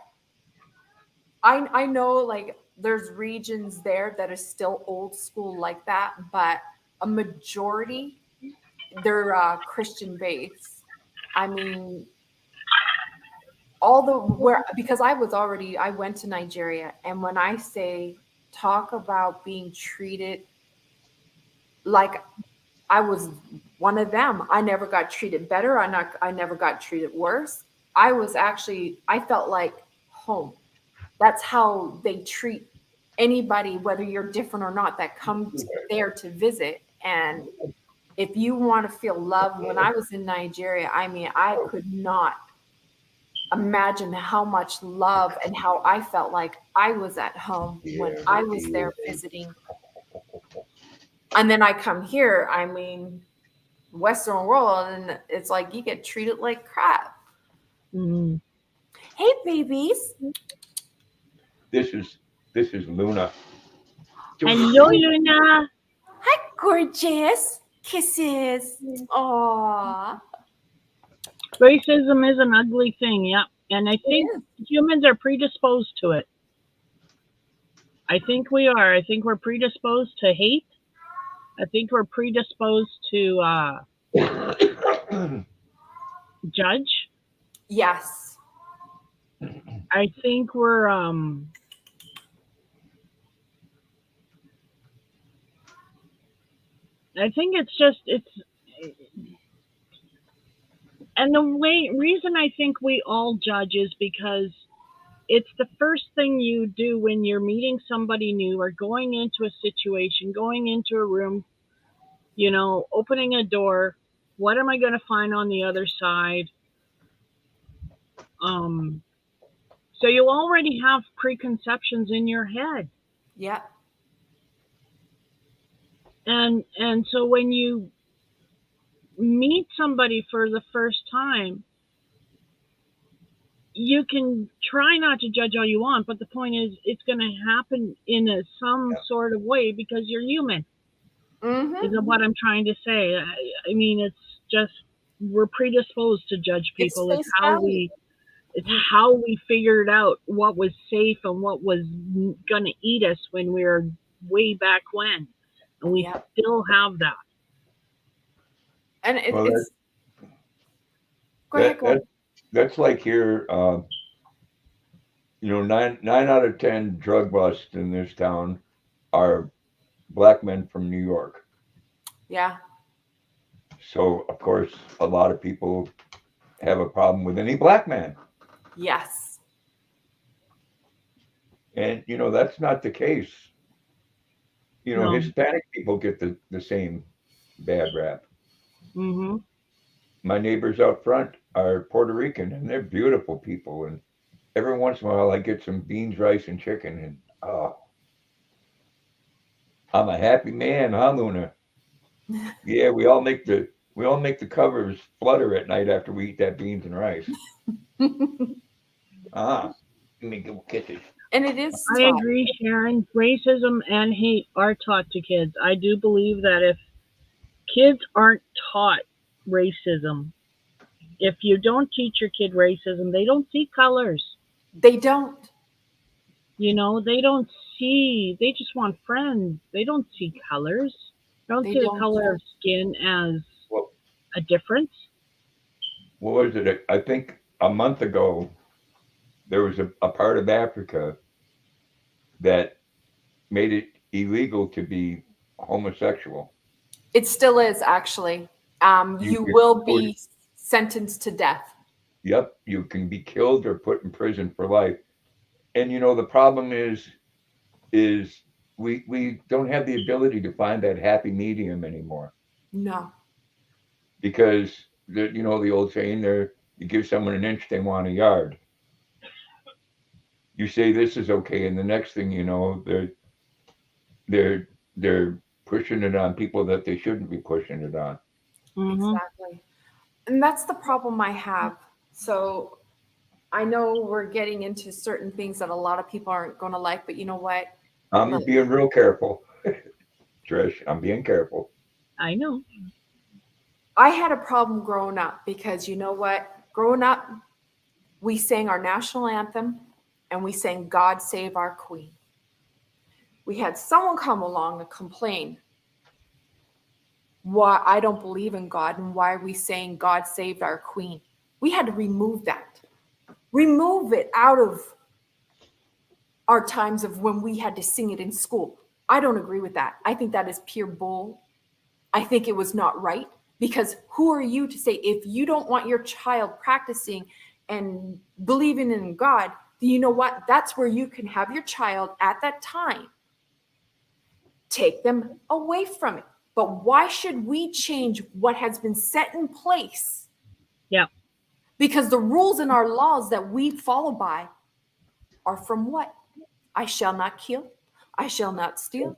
I know, like, there's regions there that are still old school like that, but a majority, they're Christian based. I mean, all the where because I went to Nigeria, and when I say talk about being treated like I was one of them, I never got treated better. I never got treated worse. I felt like home. That's how they treat anybody, whether you're different or not, that comes there to visit. And if you want to feel love, when I was in Nigeria, I mean, I could not imagine how much love and how I felt like I was at home when I was there visiting. And then I come here, I mean, Western world, and it's like you get treated like crap. Mhm. Hey, babies. This is Luna. Hello, Luna. Hi, gorgeous. Kisses. Aww. Racism is an ugly thing, yeah. And I think It humans are predisposed to it. I think we are. I think we're predisposed to hate. I think we're predisposed to judge. Yes. I think we're I think it's and the reason I think we all judge is because it's the first thing you do when you're meeting somebody new or going into a situation, going into a room, opening a door. What am I going to find on the other side? Um, so you already have preconceptions in your head. Yeah. And so when you meet somebody for the first time, you can try not to judge all you want, but the point is it's going to happen in some sort of way because you're human. Mm-hmm. Is what I'm trying to say. I mean, it's just we're predisposed to judge people. It's face value. It's how we figured out what was safe and what was going to eat us when we were way back when, and we still have that. And Well, it's go ahead. that's like here. Nine out of 10 drug busts in this town are black men from New York. Yeah. So of course, a lot of people have a problem with any black man. Yes. And that's not the case. No. Hispanic people get the same bad rap. Mm-hmm. My neighbors out front are Puerto Rican, and they're beautiful people. And every once in a while, I get some beans, rice, and chicken, and I'm a happy man, huh, Luna? Yeah, we all make the covers flutter at night after we eat that beans and rice. Let me give kisses. And it is I agree, Sharon. Racism and hate are taught to kids. I do believe that if kids aren't taught racism, if you don't teach your kid racism, they don't see colors. They don't. They don't see, they just want friends. They don't see colors. They don't see the color of skin as a difference. What was it? I think a month ago, there was a part of Africa that made it illegal to be homosexual. It still is, actually. You will be sentenced to death. Yep, you can be killed or put in prison for life. And the problem is we don't have the ability to find that happy medium anymore. No. Because the old saying there, you give someone an inch, they want a yard. You say this is okay, and the next thing you know, they're pushing it on people that they shouldn't be pushing it on. Mm-hmm. Exactly. And that's the problem I have. So I know we're getting into certain things that a lot of people aren't going to like, but you know what? I'm being real careful. Trish, I'm being careful. I know. I had a problem growing up because you know what? Growing up, we sang our national anthem and we sang God Save Our Queen. We had someone come along and complain why I don't believe in God and why are we saying God saved our queen. We had to remove that. Remove it out of our times of when we had to sing it in school. I don't agree with that. I think that is pure bull. I think it was not right because who are you to say if you don't want your child practicing and believing in God, then you know what? That's where you can have your child at that time. Take them away from it. But why should we change what has been set in place? Yeah. Because the rules and our laws that we follow by are from what? I shall not kill. I shall not steal.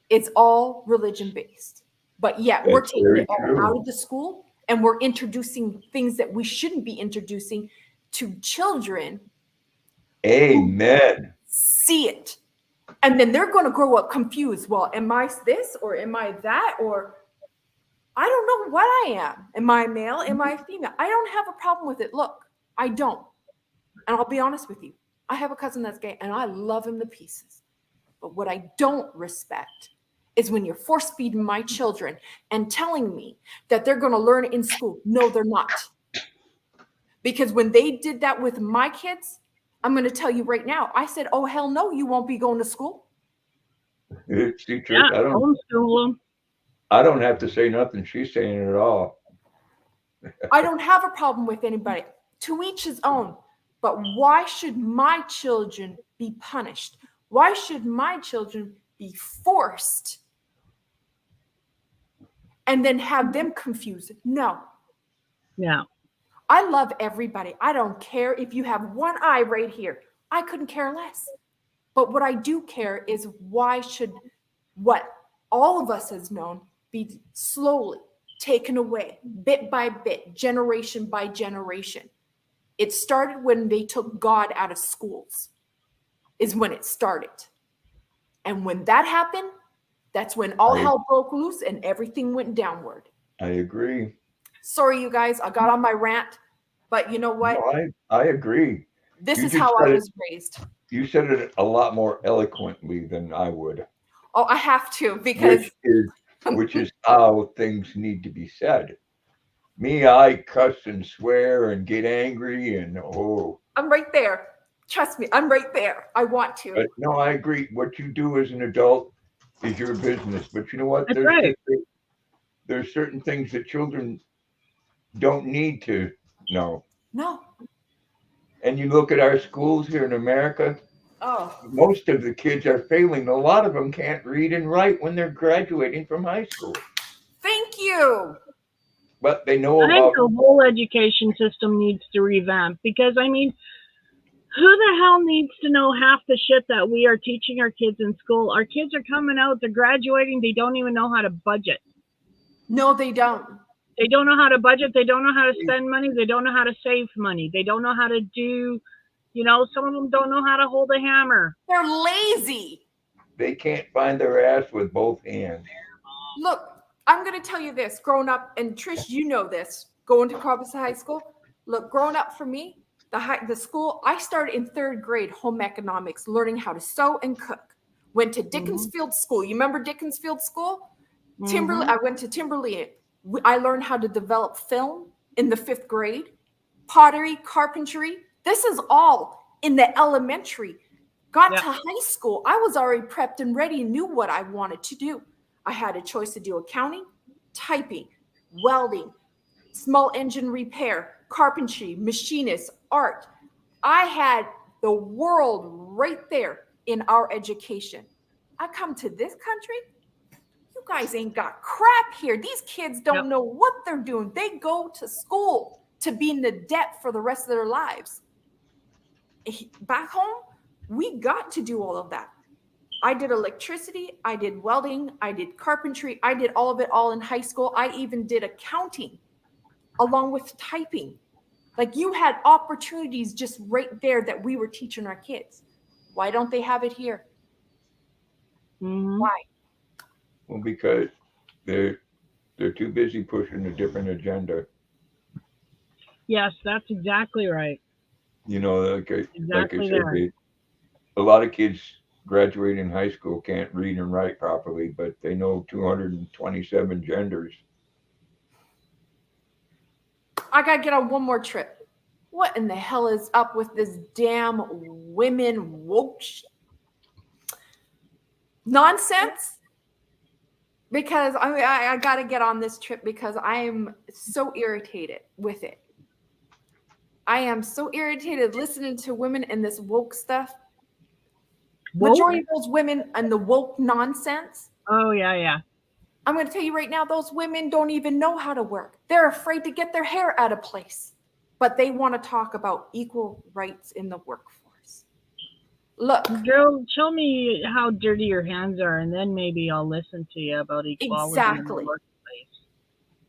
It's all religion based. But yet we're That's taking very it all true. out of the school and we're introducing things that we shouldn't be introducing to children who Amen. see it. And then they're going to grow up confused. Well, am I this or am I that? Or I don't know what I am. Am I male? Am I female? I don't have a problem with it. Look, I don't. And I'll be honest with you. I have a cousin that's gay and I love him to pieces. But what I don't respect is when you're force feeding my children and telling me that they're going to learn in school. No, they're not. Because when they did that with my kids, I'm going to tell you right now, I said, oh, hell no, you won't be going to school. See, Trish, Yeah, homeschool them. I don't have to say nothing. She's saying it all. I don't have a problem with anybody. To each his own. But why should my children be punished? Why should my children be forced and then have them confused? No. Yeah. I love everybody. I don't care if you have one eye right here. I couldn't care less. But what I do care is why should what all of us has known be slowly taken away, bit by bit, generation by generation. It started when they took God out of schools, is when it started. And when that happened, that's when all hell broke loose and everything went downward. I agree. Sorry, you guys, I got on my rant, but you know what? No, I agree. This You is just how I said was raised. You said it a lot more eloquently than I would, Oh, I have to because which is how things need to be said. Me, I cuss and swear and get angry and I'm right there. Trust me, I'm right there. I want to. But no, I agree. What you do as an adult is your business. But you know what? That's right. There's certain things that children don't need to know. No. And you look at our schools here in America, Oh, most of the kids are failing. A lot of them can't read and write when they're graduating from high school. thank you. But they know I think about the whole education system needs to revamp because, I mean, who the hell needs to know half the shit that we are teaching our kids in school? Our kids are coming out, they're graduating, they don't even know how to budget. No, they don't. They don't know how to budget. They don't know how to spend money. They don't know how to save money. They don't know how to do, some of them don't know how to hold a hammer. They're lazy. they can't find their ass with both hands. Look, I'm going to tell you this. Growing up, and Trish, you know this, going to Columbus High School. Look, growing up for me, the school, I started in 3rd grade, home economics, learning how to sew and cook. Went to Dickensfield School. You remember Dickensfield School? Mhm. I went to Timberlea. I learned how to develop film in the 5th grade, pottery, carpentry. This is all in the elementary. Got to high school, I was already prepped and ready, knew what I wanted to do. I had a choice to do accounting, typing, welding, small engine repair, carpentry, machinist, art. I had the world right there in our education. I come to this country, you guys ain't got crap here. These kids don't know what they're doing. They go to school to be in the debt for the rest of their lives. Back home, we got to do all of that. I did electricity, I did welding, I did carpentry, I did all of it all in high school. I even did accounting along with typing. Like, you had opportunities just right there that we were teaching our kids. Why don't they have it here? Why? Well, because they're too busy pushing a different agenda. Yes, that's exactly right. You know, like I Exactly said, there. a lot of kids graduating high school can't read and write properly, but they know 227 genders. I got to get on one more trip. What in the hell is up with this damn women woke nonsense? Because I got to get on this trip because I am so irritated with it. I am so irritated listening to women and this woke stuff. Woke? Majority of those women and the woke nonsense. Oh, yeah. I'm going to tell you right now, those women don't even know how to work. They're afraid to get their hair out of place. but they want to talk about equal rights in the workforce. Look, Girl, show me how dirty your hands are, and then maybe I'll listen to you about equality in the exactly. workplace.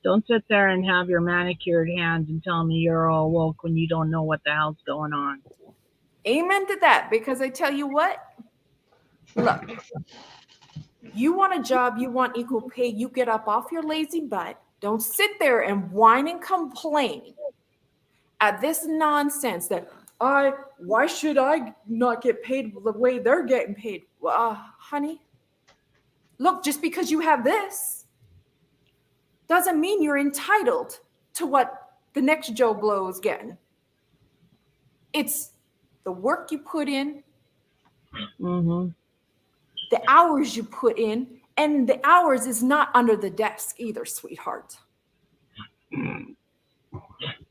Don't sit there and have your manicured hands and tell me you're all woke when you don't know what the hell's going on. Amen to that, because I tell you what, look, you want a job, you want equal pay, you get up off your lazy butt. Don't sit there and whine and complain at this nonsense that why should I not get paid the way they're getting paid? Honey, look, just because you have this doesn't mean you're entitled to what the next Joe Blow is getting. It's the work you put in, Mm-hmm. the hours you put in, and the hours is not under the desk either, sweetheart.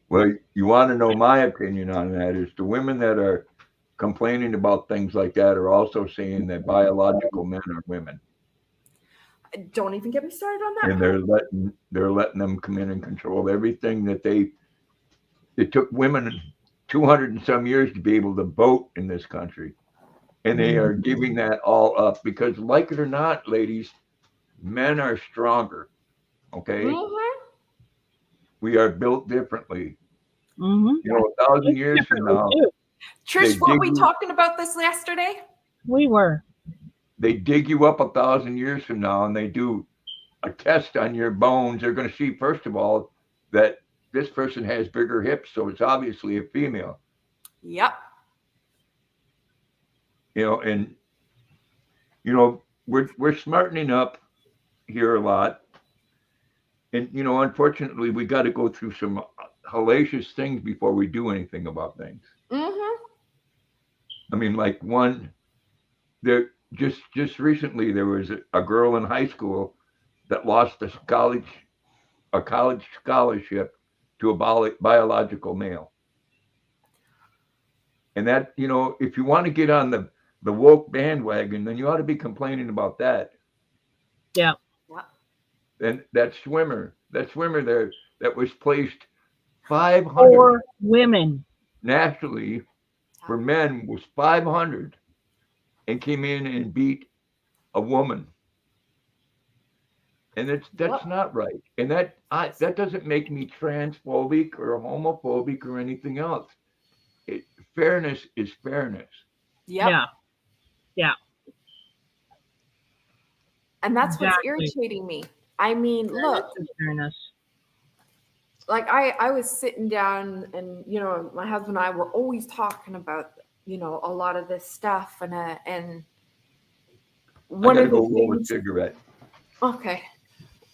Well, you want to know my opinion on that is the women that are complaining about things like that are also saying that biological men are women. Don't even get me started on that And part. they're letting them come in and control everything that it took women 200 and some years to be able to vote in this country. And they are giving that all up because, like it or not, ladies, men are stronger. Okay. Mm-hmm. We are built differently. Mm-hmm. You know, 1,000 years from Differently now, too. Trish, They weren't dig we you- talking about this yesterday? We were. they dig you up 1,000 years from now and they do a test on your bones. They're going to see, first of all, that this person has bigger hips, so it's obviously a female. Yep. You know, and you know we're smartening up here a lot, and you know, unfortunately, we got to go through some hellacious things before we do anything about things. Mm-hmm. I mean, like one there just recently there was a girl in high school that lost a college scholarship to a biological male. And that, you know, if you want to get on the woke bandwagon, then you ought to be complaining about that. Yeah. Yep. And that swimmer there that was placed 500 For women. nationally for men was 500 and came in and beat a woman. And that's Yep. not right. And that doesn't make me transphobic or homophobic or anything else. It, fairness is fairness. Yep. Yeah. Yeah. And that's what's Exactly. irritating me. I mean, look, Fairness is fairness. like I was sitting down and, you know, my husband and I were always talking about, you know, a lot of this stuff. And I one gotta of the go roll a things, cigarette. okay.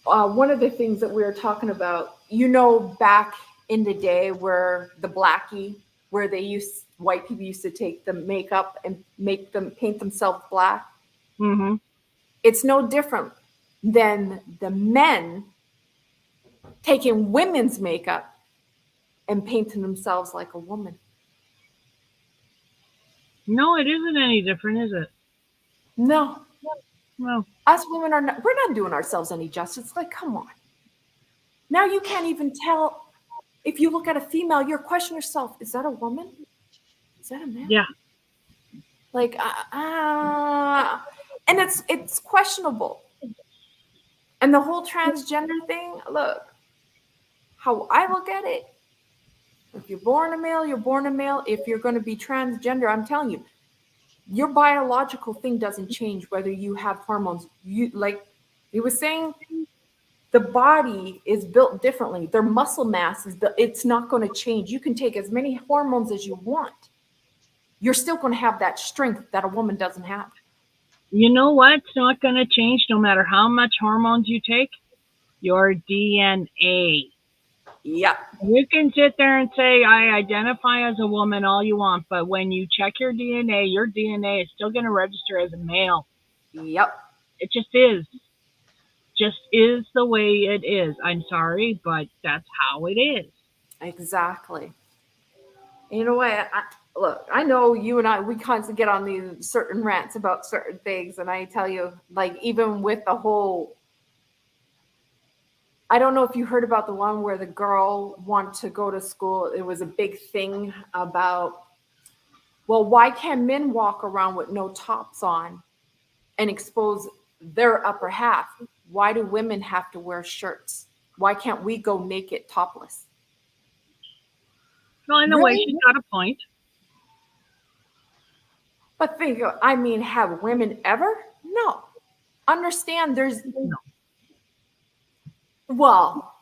One of the things that we were talking about, you know, back in the day where the blackie, where white people used to take the makeup and paint themselves black. Mm-hmm. It's no different than the men taking women's makeup and painting themselves like a woman. No, it isn't any different, is it? No, No. us women we're not doing ourselves any justice. Like, come on. Now you can't even tell if you look at a female, you're questioning yourself, is that a woman? Is that a man? Yeah. Like, and it's questionable. And the whole transgender thing, look, how I look at it, if you're born a male, you're born a male. If you're going to be transgender, I'm telling you, your biological thing doesn't change whether you have hormones. You, like he was saying, the body is built differently. Their muscle mass it's not going to change. You can take as many hormones as you want. You're still going to have that strength that a woman doesn't have. You know what's not going to change no matter how much hormones you take? Your DNA. Yep. You can sit there and say, I identify as a woman all you want, but when you check your DNA is still going to register as a male. Yep. It just is. Just is the way it is. I'm sorry, but that's how it is. Exactly. You know what? Look, I know you and I, we constantly get on these certain rants about certain things. And I tell you, like, even with the whole I don't know if you heard about the one where the girl wanted to go to school. It was a big thing about, well, why can't men walk around with no tops on and expose their upper half? Why do women have to wear shirts? Why can't we go naked, topless? Well, in a way, Really? she's got a point. But think, I mean, have women ever? No. Understand there's, No. well,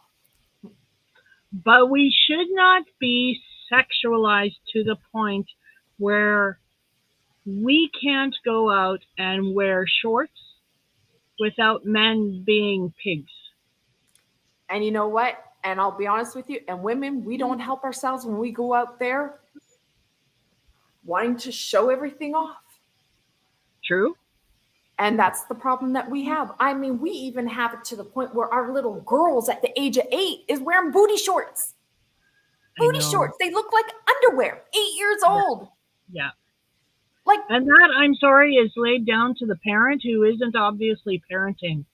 But we should not be sexualized to the point where we can't go out and wear shorts without men being pigs. and you know what? And I'll be honest with you, and women, we don't help ourselves when we go out there wanting to show everything off. True? And that's the problem that we have. I mean, we even have it to the point where our little girls at the age of 8 is wearing booty shorts. Booty shorts. They look like underwear. 8 years old. Yeah. Like, And that, I'm sorry, is laid down to the parent who isn't obviously parenting.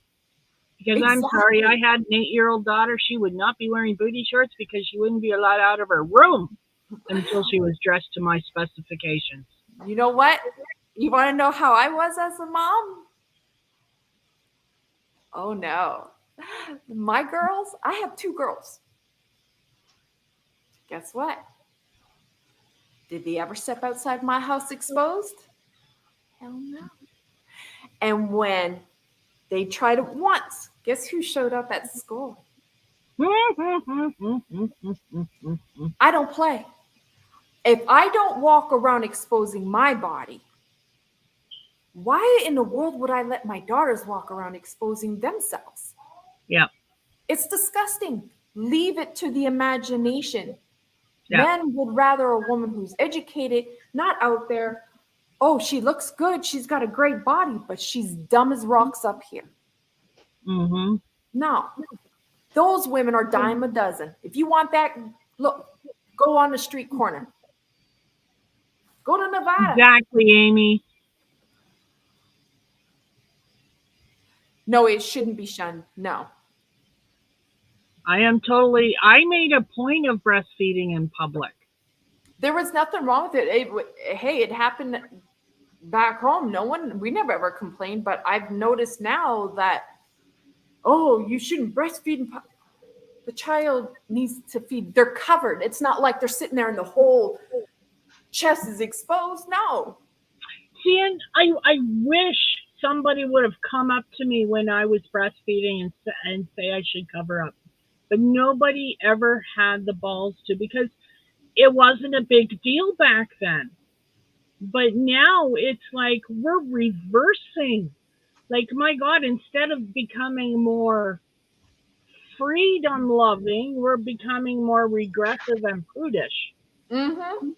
Because I'm sorry, I exactly. had an 8-year-old daughter. She would not be wearing booty shorts because she wouldn't be allowed out of her room until she was dressed to my specifications. You know what? You want to know how I was as a mom? Oh no. My girls, I have 2 girls. Guess what? Did they ever step outside my house exposed? Hell no. And when they tried it once, guess who showed up at school? I don't play. If I don't walk around exposing my body, why in the world would I let my daughters walk around exposing themselves? Yeah. It's disgusting. Leave it to the imagination. Yeah. Men would rather a woman who's educated, not out there, oh, she looks good, she's got a great body, but she's dumb as rocks up here. Mm-hmm. No. Those women are dime a dozen. If you want that, look, go on the street corner. Go to Nevada. Exactly, Amy. No, it shouldn't be shunned. No. I made a point of breastfeeding in public. There was nothing wrong with it. Hey, it happened back home. We never ever complained, but I've noticed now that, oh, you shouldn't breastfeed. The child needs to feed. They're covered. It's not like they're sitting there and the whole chest is exposed. No. See, and I wish somebody would have come up to me when I was breastfeeding and say I should cover up. But nobody ever had the balls to, because it wasn't a big deal back then. But now it's like we're reversing. Like, my God, instead of becoming more freedom loving, we're becoming more regressive and prudish. Mm-hmm.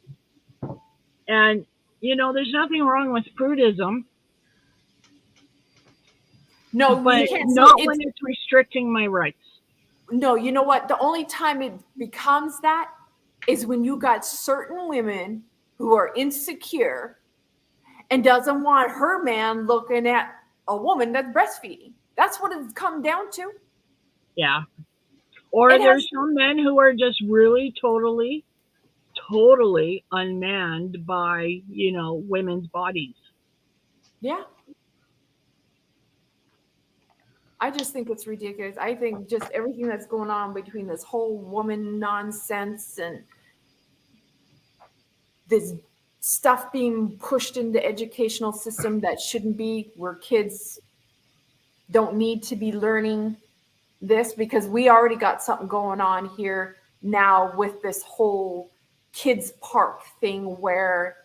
And, there's nothing wrong with prudism. No, but you can't not say when it's restricting my rights. No, you know what? The only time it becomes that is when you got certain women who are insecure and doesn't want her man looking at a woman that's breastfeeding. That's what it's come down to. Yeah. Or there's some men who are just really totally unmanned by, women's bodies. Yeah. I just think it's ridiculous. I think just everything that's going on between this whole woman nonsense and this stuff being pushed into the educational system that shouldn't be, where kids don't need to be learning this, because we already got something going on here now with this whole kids park thing where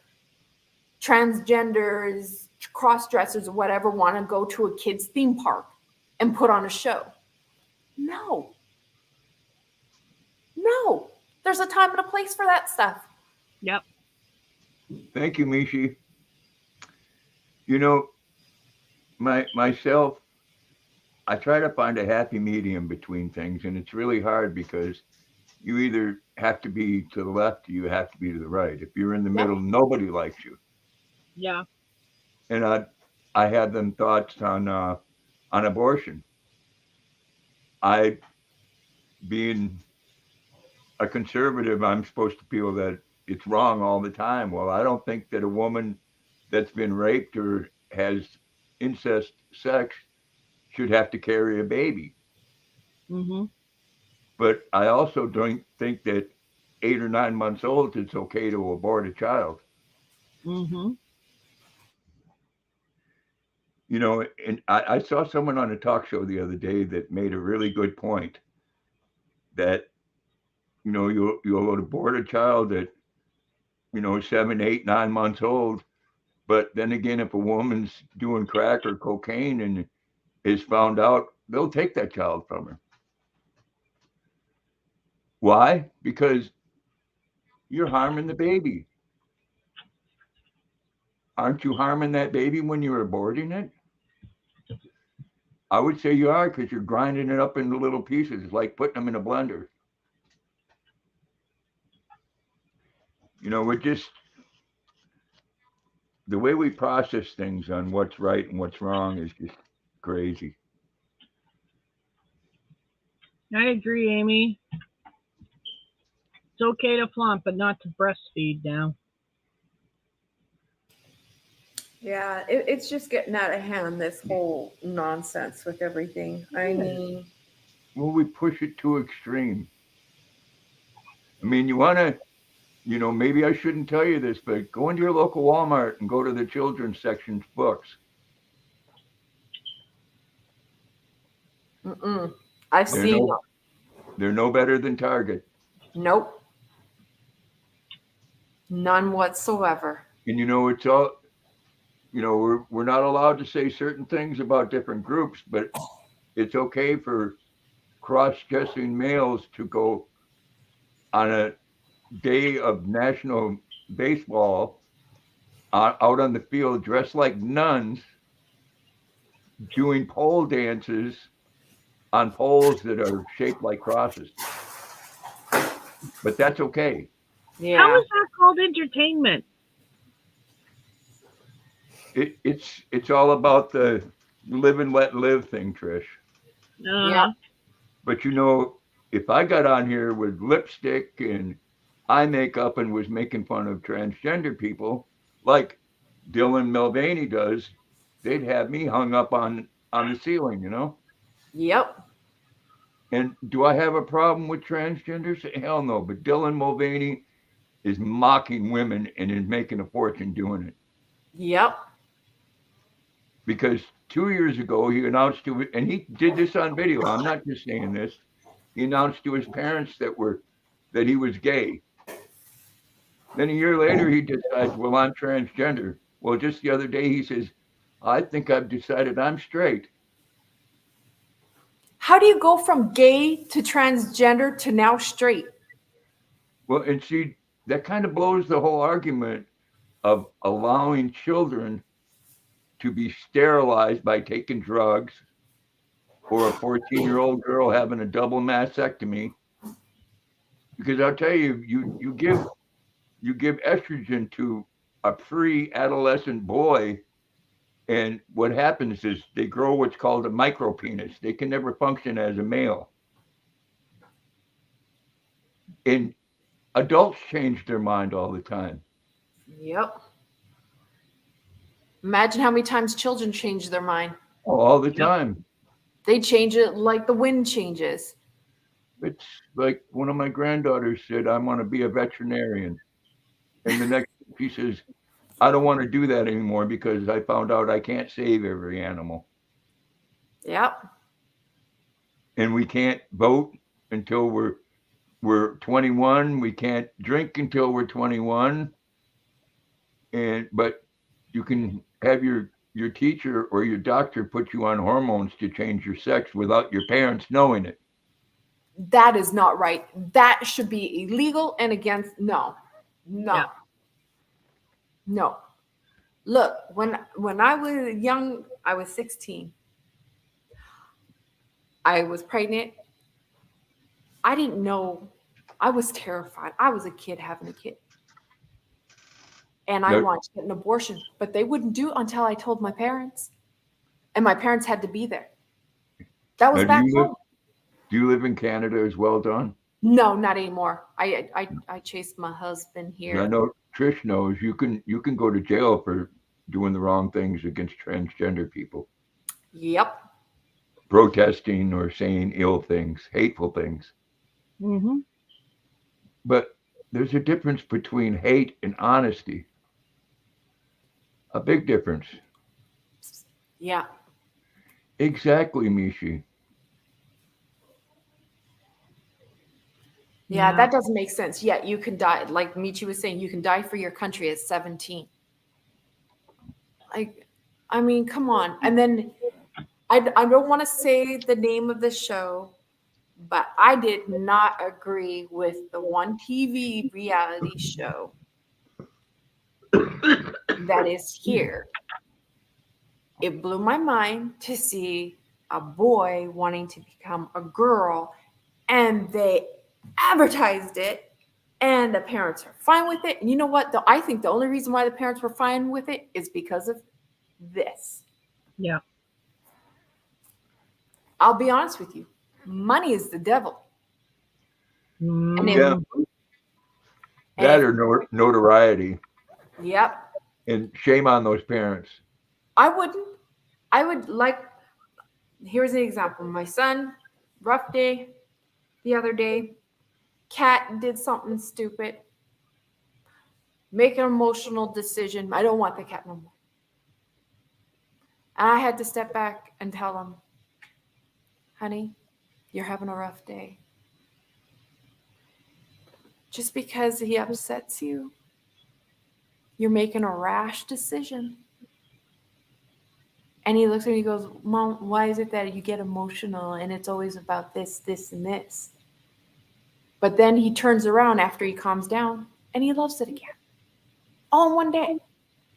transgenders, cross-dressers, or whatever want to go to a kids theme park and put on a show. No. There's a time and a place for that stuff. Yep. Thank you, Mishi. Myself, I try to find a happy medium between things, and it's really hard because you either have to be to the left or you have to be to the right. If you're in the middle, nobody likes you. Yeah. And I had them thoughts on abortion. I being a conservative, I'm supposed to feel that it's wrong all the time. Well, I don't think that a woman that's been raped or has incest sex should have to carry a baby. Mhm. But I also don't think that 8 or 9 months old it's okay to abort a child. Mhm. And I saw someone on a talk show the other day that made a really good point that you'll abort a child at 7, 8, 9 months old. But then again, if a woman's doing crack or cocaine and is found out, they'll take that child from her. Why? Because you're harming the baby. Aren't you harming that baby when you're aborting it? I would say you are because you're grinding it up into little pieces, like putting them in a blender. We're just the way we process things on what's right and what's wrong is just crazy. I agree, Amy. It's okay to flaunt, but not to breastfeed now. Yeah, it's just getting out of hand, this whole nonsense with everything. I mean, Well, we push it to extreme. I mean, you want to, maybe I shouldn't tell you this, but go into your local Walmart and go to the children's section books. I've They're seen, no, they're no better than Target. nope, none whatsoever. And it's all, we're not allowed to say certain things about different groups, but it's okay for cross-dressing males to go on a day of national baseball out on the field dressed like nuns doing pole dances on poles that are shaped like crosses. But that's okay. How Yeah, is that called entertainment? It's all about the live and let live thing, Trish. yeah, Uh-huh. But if I got on here with lipstick and eye makeup and was making fun of transgender people, like Dylan Mulvaney does, they'd have me hung up on the ceiling. yep, And do I have a problem with transgenders? Hell no. But Dylan Mulvaney is mocking women and is making a fortune doing it. yep. Because 2 years ago he announced and he did this on video. I'm not just saying this. He announced to his parents that he was gay. Then a year later he decides, well, I'm transgender. Well, just the other day he says, I think I've decided I'm straight. How do you go from gay to transgender to now straight? Well, and see, that kind of blows the whole argument of allowing children to be sterilized by taking drugs or a 14-year-old girl having a double mastectomy. Because I'll tell you, you give estrogen to a pre-adolescent boy, and what happens is they grow what's called a micropenis. They can never function as a male. And adults change their mind all the time. Yep. Imagine how many times children change their mind. All the time. They change it like the wind changes. It's like one of my granddaughters said, I want to be a veterinarian. And the next she says, I don't want to do that anymore because I found out I can't save every animal. Yep. And we can't vote until we're 21. We can't drink until we're 21. But you can have your teacher or your doctor put you on hormones to change your sex without your parents knowing it. That is not right. That should be illegal and against no. Yeah. No. Look, when I was young, I was 16. I was pregnant. I didn't know. I was terrified. I was a kid having a kid. And I Now, wanted to get an abortion, but they wouldn't do it until I told my parents. And my parents had to be there. That was now, back home. Do you live in Canada as well, Don? No, not anymore. I chased my husband I here. know Trish knows you can go to jail for doing the wrong things against transgender people, Yep. protesting or saying ill things, hateful things. Mm-hmm. But there's a difference between hate and honesty. A big difference. Yeah. Exactly, Mishi. Yeah, Yeah. that doesn't make sense. Yeah, you can die. Like Michi was saying, you can die for your country at 17. Like, I mean, come on. And then I don't want to say the name of the show, but I did not agree with the one TV reality show that is here. It blew my mind to see a boy wanting to become a girl, and they advertised it, and the parents are fine with it. And you know what? I think the only reason why the parents were fine with it is because of this. Yeah. I'll be honest with you. Money is the devil. And if Yeah, Mm. and that if or notoriety. yep, And shame on those parents. I wouldn't. I would like here's an example. My son, rough day the other day, cat did something stupid, make an emotional decision. I don't want the cat no more. And I had to step back and tell him, honey, you're having a rough day. Just because he upsets you, you're making a rash decision. And he looks at me and he goes, Mom, why is it that you get emotional and it's always about this, this, and this? But then he turns around after he calms down and he loves it again. All in one day.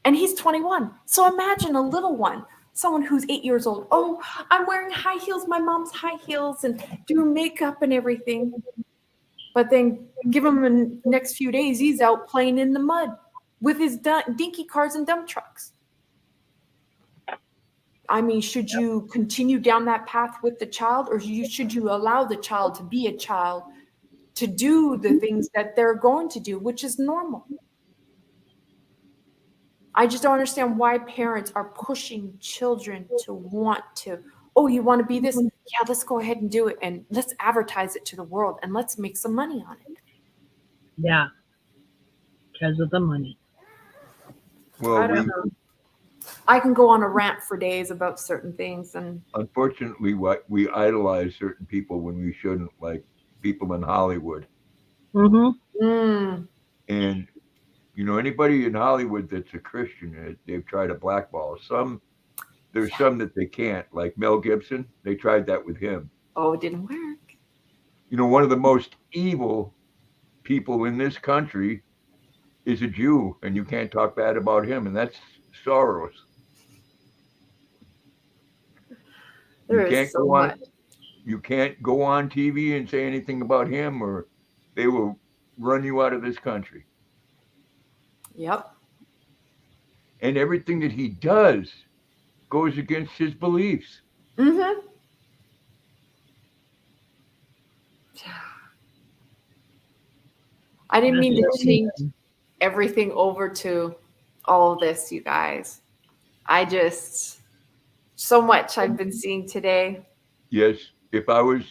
And he's 21. So imagine a little one, someone who's 8 years old. Oh, I'm wearing high heels, my mom's high heels, and do makeup and everything. But then give him the next few days, he's out playing in the mud with his dinky cars and dump trucks. I mean, should you continue down that path with the child, or should you allow the child to be a child to do the things that they're going to do, which is normal? I just don't understand why parents are pushing children to want to, oh, you want to be this? Yeah, let's go ahead and do it. And let's advertise it to the world and let's make some money on it. Yeah. Because of the money. Well, I don't know. I can go on a rant for days about certain things. And unfortunately, what we idolize certain people when we shouldn't, like people in Hollywood. Mm-hmm. And anybody in Hollywood that's a Christian, they've tried to blackball. There's some that they can't, like Mel Gibson. They tried that with him. oh, it didn't work. One of the most evil people in this country is a Jew, and you can't talk bad about him, and that's Soros. You There is can't so go on much. you can't go on TV and say anything about him, or they will run you out of this country. Yep. And everything that he does goes against his beliefs. Mm-hmm. I didn't mean to change everything over to all this, you guys. I just so much I've been seeing today. Yes, if I was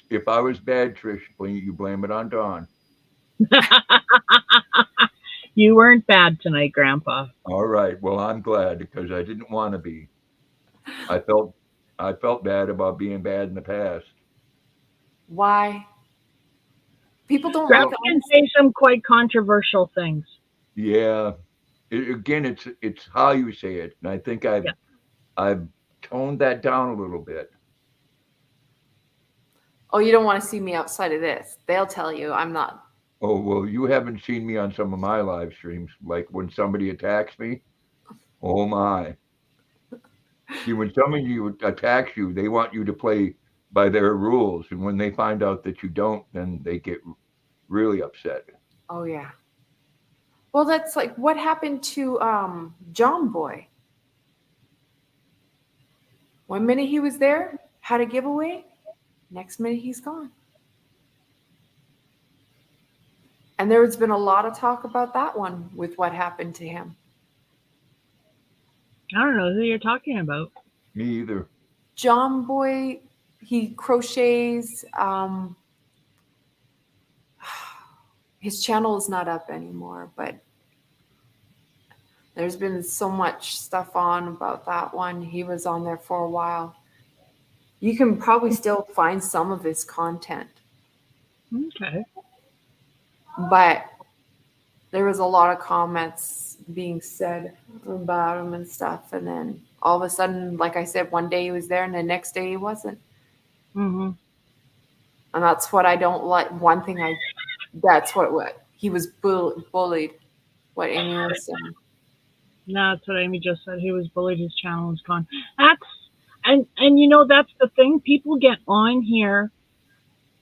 bad, Trish, you blame it on Dawn. You weren't bad tonight, Grandpa. All right. Well, I'm glad because I didn't want to be. I felt I felt bad about being bad in the past. Why? People don't like Grandpa Well, can honesty. say some quite controversial things. yeah. Again, it's how you say it, and I think I've Yeah. I've toned that down a little bit. Oh, you don't want to see me outside of this. They'll tell you I'm not. Oh well, you haven't seen me on some of my live streams, like when somebody attacks me. Oh my! See, when somebody attacks you, they want you to play by their rules, and when they find out that you don't, then they get really upset. Oh yeah. Well, that's like what happened to John Boy. One minute he was there, had a giveaway. Next minute he's gone. And there's been a lot of talk about that one with what happened to him. I don't know who you're talking about. Me either. John Boy, he crochets. His channel is not up anymore, but there's been so much stuff on about that one. He was on there for a while. You can probably still find some of his content, Okay. but there was a lot of comments being said about him and stuff. And then all of a sudden, like I said, one day he was there and the next day he wasn't. Mm-hmm. And that's what I don't like. One thing that's what he was bullied, what Amy was saying. No, that's what Amy just said. He was bullied. His channel is gone. That's and you know that's the thing. People get on here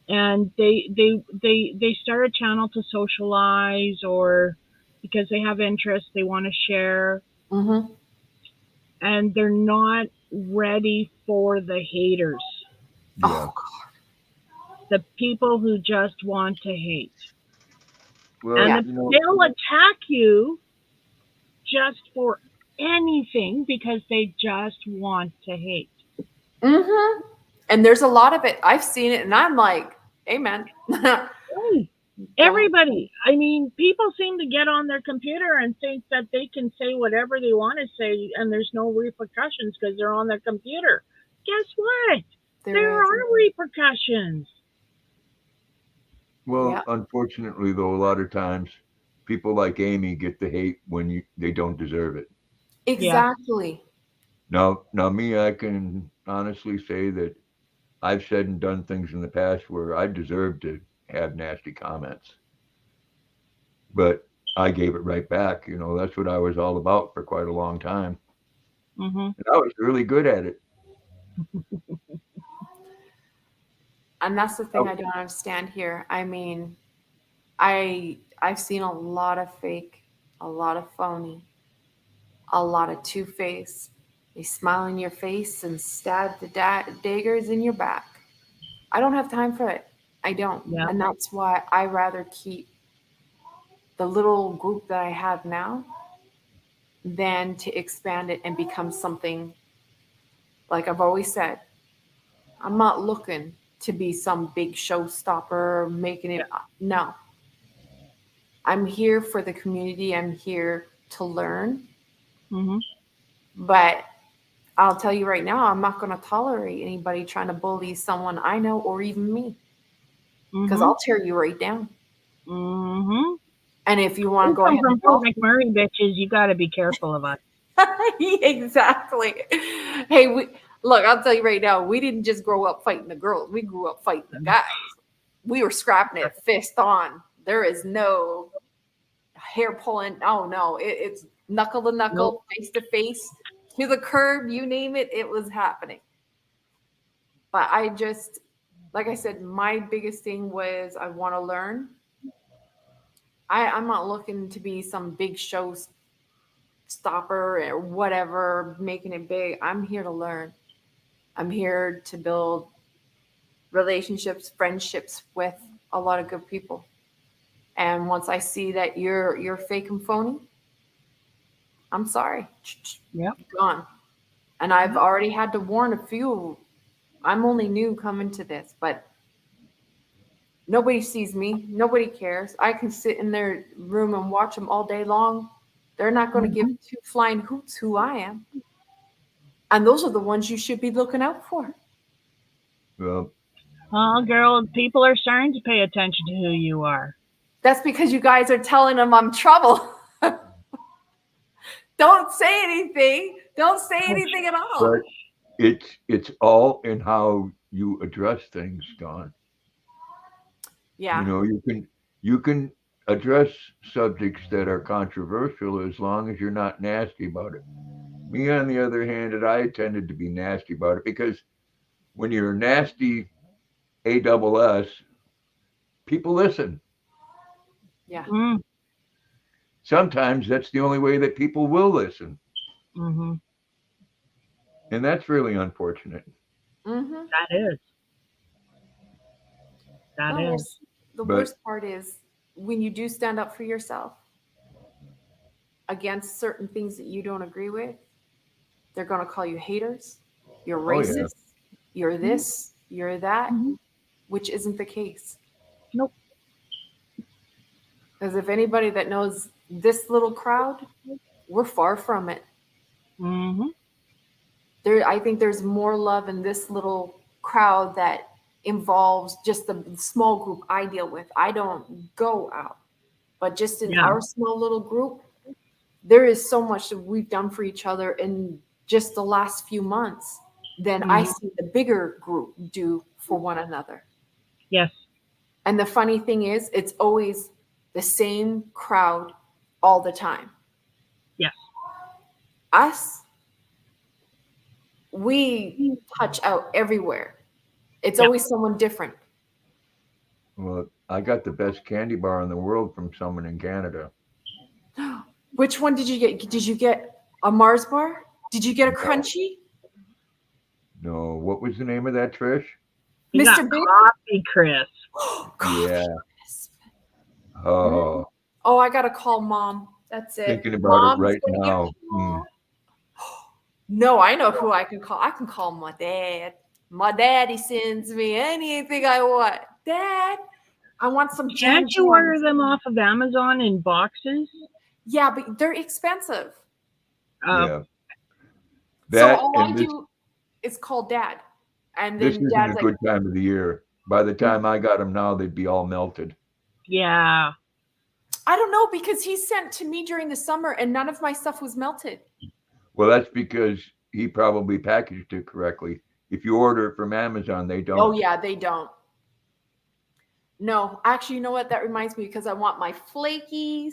and they start a channel to socialize or because they have interest, they want to share, Mm-hmm. and they're not ready for the haters, Yeah. Oh, the people who just want to hate, Well, and yeah. they'll attack you just for anything because they just want to hate. Mm-hmm. And there's a lot of it. I've seen it, and I'm like, amen. Hey, everybody, I mean, people seem to get on their computer and think that they can say whatever they want to say and there's no repercussions because they're on their computer. Guess what? There are repercussions. well, Yeah. unfortunately, though, a lot of times people like Amy get the hate when they don't deserve it. Exactly. Now, me, I can honestly say that I've said and done things in the past where I deserved to have nasty comments, but I gave it right back. That's what I was all about for quite a long time, Mm-hmm. and I was really good at it. And that's the thing Oh, I don't understand here. I mean, I've seen a lot of fake, a lot of phony, a lot of two-face. They smile in your face and stab the daggers in your back. I don't have time for it. I don't. Yeah. And that's why I rather keep the little group that I have now than to expand it and become something like I've always said. I'm not looking to be some big showstopper making it. No, I'm here for the community. I'm here to learn. Mm-hmm. But I'll tell you right now, I'm not going to tolerate anybody trying to bully someone I know or even me because Mm-hmm. I'll tear you right down. Mm-hmm. And if you want We to go come ahead from and Fort talk, McMurray, bitches. You got to be careful of us. exactly. Hey, look, I'll tell you right now, we didn't just grow up fighting the girls, we grew up fighting the guys. We were scrapping it fist on. There is no hair pulling. Oh no, it's knuckle to knuckle, Nope. face to face, to the curb, you name it, it was happening. But I just, like I said, my biggest thing was I want to learn. I'm not looking to be some big show stopper or whatever, making it big. I'm here to learn. I'm here to build relationships, friendships with a lot of good people. And once I see that you're fake and phony, I'm sorry. Yep. Gone. And I've already had to warn a few. I'm only new coming to this, but nobody sees me. Nobody cares. I can sit in their room and watch them all day long. They're not going to give Mm-hmm. two flying hoots who I am. And those are the ones you should be looking out for. well, Oh, girl, people are starting to pay attention to who you are. That's because you guys are telling them I'm trouble. Don't say anything. Don't say anything at all. but it's all in how you address things, Dawn. Yeah. You can address subjects that are controversial as long as you're not nasty about it. Me, on the other hand, I tended to be nasty about it because when you're nasty, a double S, people listen. Yeah. Mm. Sometimes that's the only way that people will listen, Mm-hmm. and that's really unfortunate. Mm-hmm. That is. That The is. worst, the But worst part is when you do stand up for yourself against certain things that you don't agree with, they're going to call you haters, you're Oh yeah. racist, you're this, you're that, Mhm. which isn't the case. Nope. Because if anybody that knows this little crowd, we're far from it. Mm-hmm. I think there's more love in this little crowd that involves just the small group I deal with. I don't go out, but just in Yeah. our small little group, there is so much that we've done for each other in just the last few months than I Mhm. see the bigger group do for one another. Yes. And the funny thing is, it's always the same crowd all the time. Yes. Us, we touch out everywhere. It's Yeah. always someone different. Well, I got the best candy bar in the world from someone in Canada. Which one did you get? Did you get a Mars bar? Did you get a No, crunchy? no. What was the name of that, Trish? You got Mr. Big? coffee, Chris. Coffee Yeah. crisp. Oh, Oh, I gotta call mom. That's it. thinking about it Mom's right gonna give now. me a call. No, I know who I can call. I can call my dad. My daddy sends me anything I want. Dad, I want some Can't jam you order jams. them off of Amazon in boxes? Yeah, but they're expensive. Uh, Yeah. So That all I and do is call dad. And this then isn't a dad's like, good time of the year. By the time I got them now, they'd be all melted. yeah. I don't know because he sent to me during the summer and none of my stuff was melted. Well, that's because he probably packaged it correctly. If you order it from Amazon, they Oh, don't. yeah, they don't. No, actually, you know what? That reminds me because I want my flakies.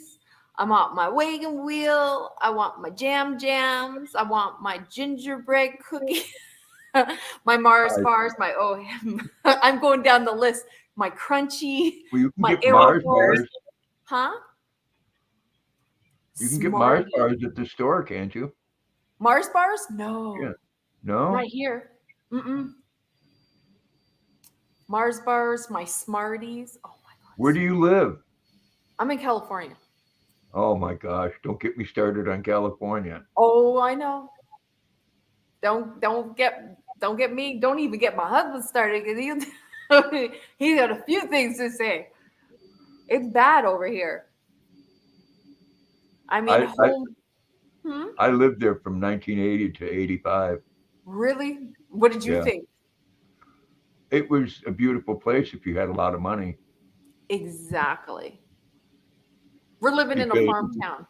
I want my wagon wheel. I want my jam jams. I want my gingerbread cookie. My Mars I, bars. I'm going down the list. My crunchy. well, you can My get arrow Mars bars. bars. Huh? You can get Mars Smarty. bars at the store, can't you? Mars bars? Yeah. No, not No? here. Mm-mm. Mars bars, my Smarties. Oh my Where God. do you live? I'm in California. Oh my gosh, don't get me started on California. Oh, I know. Don't get me. Don't even get my husband started because he got a few things to say. It's bad over here. I mean, I, I, home. Hmm? I lived there from 1980 to 85. Really? What did you Yeah. think? It was a beautiful place if you had a lot of money Exactly. We're living in a because farm town.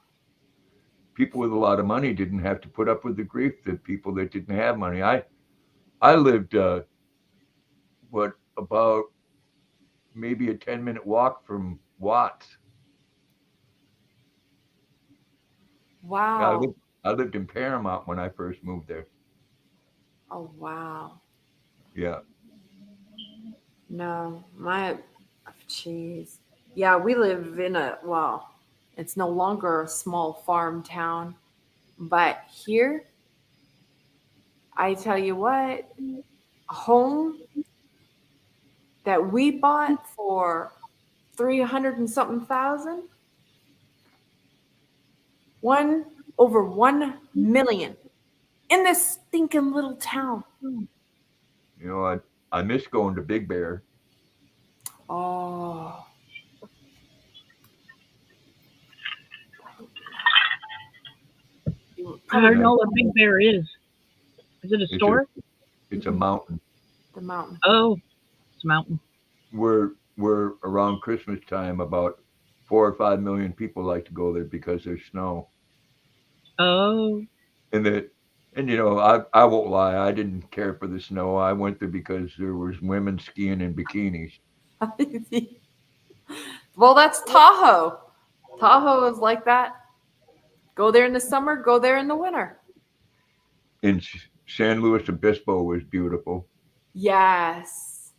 people with a lot of money didn't have to put up with the grief that people that didn't have money. I lived what about maybe a 10-minute walk from Watts. Yeah, Wow. I lived in Paramount when I first moved there. Oh, wow. Yeah. No, jeez. Yeah, we live in well, it's no longer a small farm town, but here, I tell you what, a home that we bought for 300 and something thousand, one over 1 million in this stinking little town. You know, I miss going to Big Bear. Oh, you I probably don't Yeah. know what Big Bear is. Is it a It's a store? it's a mm-mm, mountain. the mountain. Oh, it's a mountain. We're around Christmas time about 4 or 5 million people like to go there because there's snow. Oh, And that and I won't lie, I didn't care for the snow. I went there because there was women skiing in bikinis. Well, that's Tahoe. Tahoe is like that. Go there in the summer, go there in the winter. And San Luis Obispo was beautiful, Yes.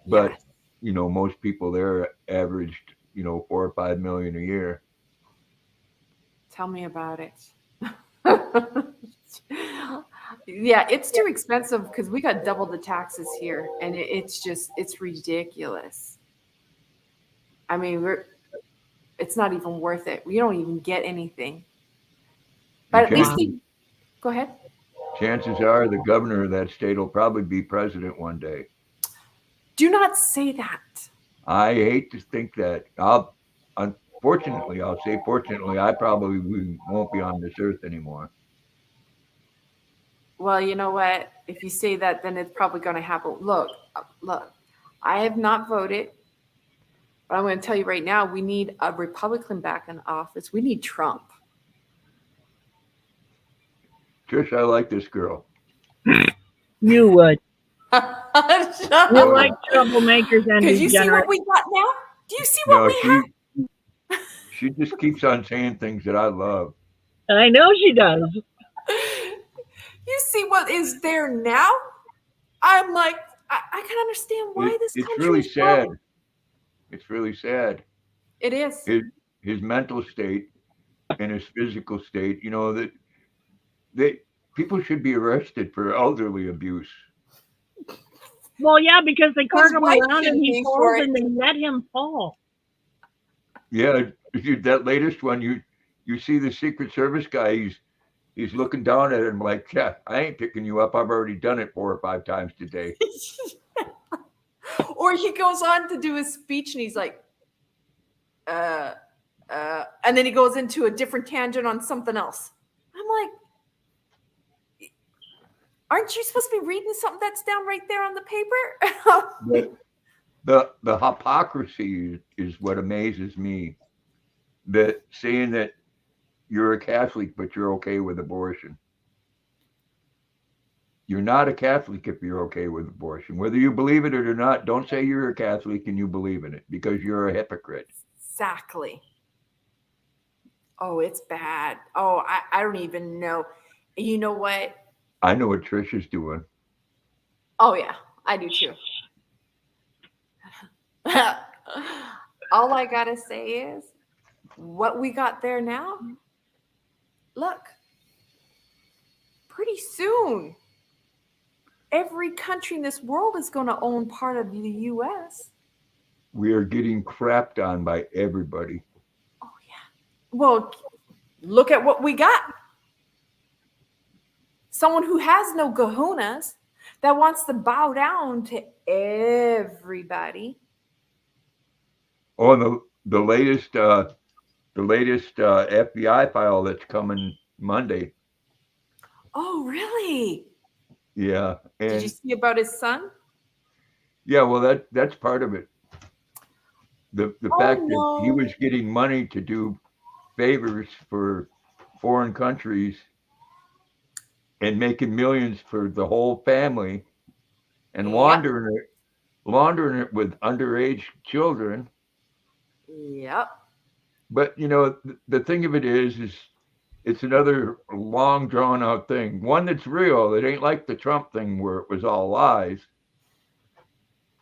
but Yes. most people there averaged 4 or 5 million a year. Tell me about it. Yeah, it's too expensive because we got double the taxes here and it's ridiculous. I mean, It's not even worth it. We don't even get anything. And But at least go ahead. chances are the governor of that state will probably be president one day. Do not say that. I hate to think that. Unfortunately, I'll say fortunately, we won't be on this earth anymore. Well, you know what? If you say that, then it's probably going to happen. Look, I have not voted, but I'm going to tell you right now, we need a Republican back in office. We need Trump. Trish, I like this girl. You would. Shut You up. like troublemakers and Because you see what degenerates. we got now? Do you see what No, we have? she just keeps on saying things that I love. I know she does. You see what is there now? I'm like, I can understand why this It's country really is sad. broken. It's really sad. It is. His mental state and his physical state. You know that people should be arrested for elderly abuse. Well, yeah, because they cart him wife around and should he be falls for it. and they let him fall. Yeah, that latest one, you see the Secret Service guy. He's looking down at him like, yeah, I ain't picking you up. I've already done it 4 or 5 times today. Or he goes on to do his speech and he's like, and then he goes into a different tangent on something else. I'm like, aren't you supposed to be reading something that's down right there on the paper? But the hypocrisy is what amazes me. That saying that you're a Catholic, but you're okay with abortion. You're not a Catholic if you're okay with abortion. Whether you believe it or not, don't say you're a Catholic and you believe in it because you're a hypocrite. Exactly. Oh, it's bad. Oh, I don't even know. You know what? I know what Trish is doing. Oh, yeah, I do too. All I got to say is what we got there now. Look, pretty soon, every country in this world is going to own part of the U.S. We are getting crapped on by everybody. Oh, yeah. Well, look at what we got. Someone who has no kahunas that wants to bow down to everybody. Oh, the latest FBI file that's coming Monday. Oh, really? Yeah, and did you see about his son? Yeah, well, that's part of it. The fact that he no. was getting money to do favors for foreign countries and making millions for the whole family and Yep. laundering it with underage children. Yep. But the thing of it is it's another long drawn out thing. One that's real. It ain't like the Trump thing where it was all lies.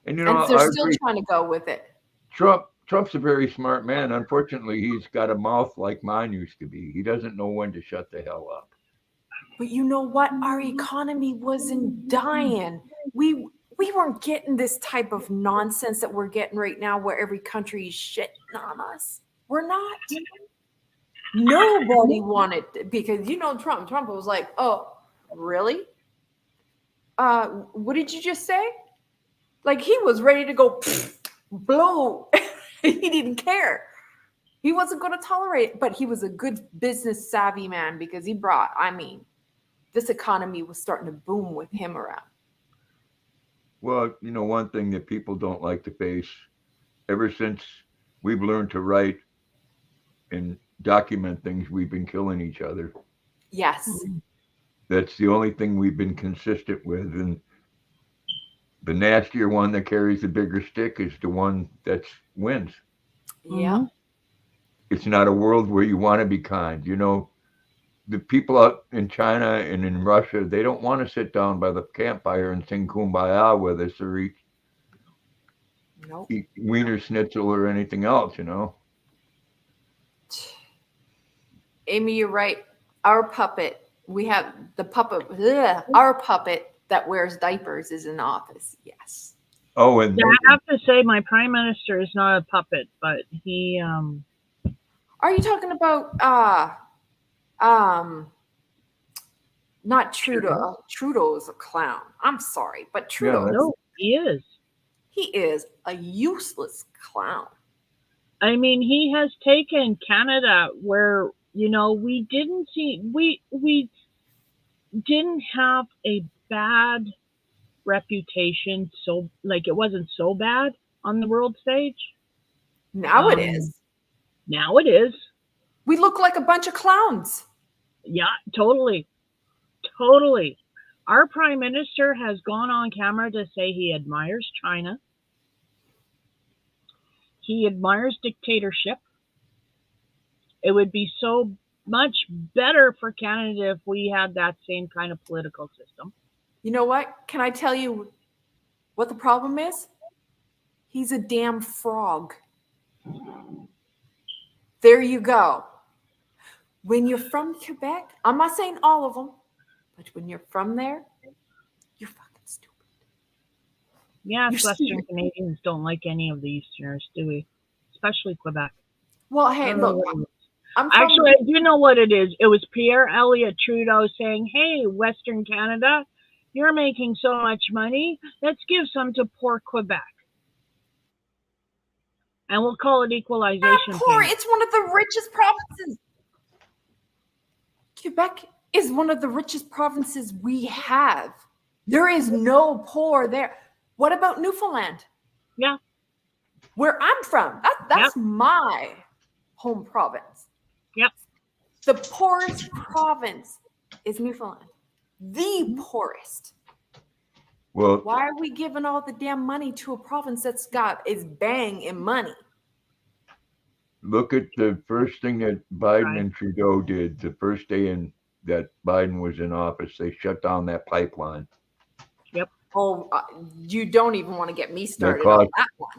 And And I they're still agree. trying to go with it. Trump's a very smart man. Unfortunately, he's got a mouth like mine used to be. He doesn't know when to shut the hell up. But you know what? Our economy wasn't dying. We weren't getting this type of nonsense that we're getting right now where every country is shitting on us. We're not. Nobody wanted because Trump. Trump was like, oh, really? What did you just say? Like he was ready to go blow. He didn't care. He wasn't going to tolerate it, but he was a good business savvy man because he brought, this economy was starting to boom with him around. Well, one thing that people don't like to face, ever since we've learned to write and document things, we've been killing each other. Yes. That's the only thing we've been consistent with. And the nastier one that carries the bigger stick is the one that wins. Yeah. It's not a world where you want to be kind. The people out in China and in Russia, they don't want to sit down by the campfire and sing Kumbaya with us or eat Wiener Schnitzel or anything else, Amy, you're right. Our puppet, we have the puppet, our puppet that wears diapers is in office. Yes. Oh, and I have to say my prime minister is not a puppet, but he Are you talking about not Trudeau? Trudeau's a clown. I'm sorry, but Trudeau, No, he is. he is a useless clown. I mean, he has taken Canada where, we didn't have a bad reputation, so like it wasn't so bad on the world stage. Now it is. Now it is. We look like a bunch of clowns. Yeah, totally. Totally. Our prime minister has gone on camera to say he admires China. He admires dictatorship. It would be so much better for Canada if we had that same kind of political system. You know what? Can I tell you what the problem is? He's a damn frog. There you go. When you're from Quebec, I'm not saying all of them, but when you're from there, you're fucking stupid. Yeah, You're Western stupid. Canadians don't like any of the Easterners, do we? Especially Quebec. Well, I hey, don't know look, what it is. I'm from Actually, I do know what it is. It was Pierre Elliott Trudeau saying, "Hey, Western Canada, you're making so much money. Let's give some to poor Quebec. And we'll call it not equalization poor. payment." It's one of the richest provinces. Quebec is one of the richest provinces we have. There is no poor there. What about Newfoundland? Yeah. Where I'm from, that's my home province. Yep. The poorest province is Newfoundland. The poorest. Well, Why are we giving all the damn money to a province that's got its bang in money? look at the first thing that Biden and Trudeau did the first day that Biden was in office. They shut down that pipeline. Yep. Oh, you don't even want to get me started cost on that one.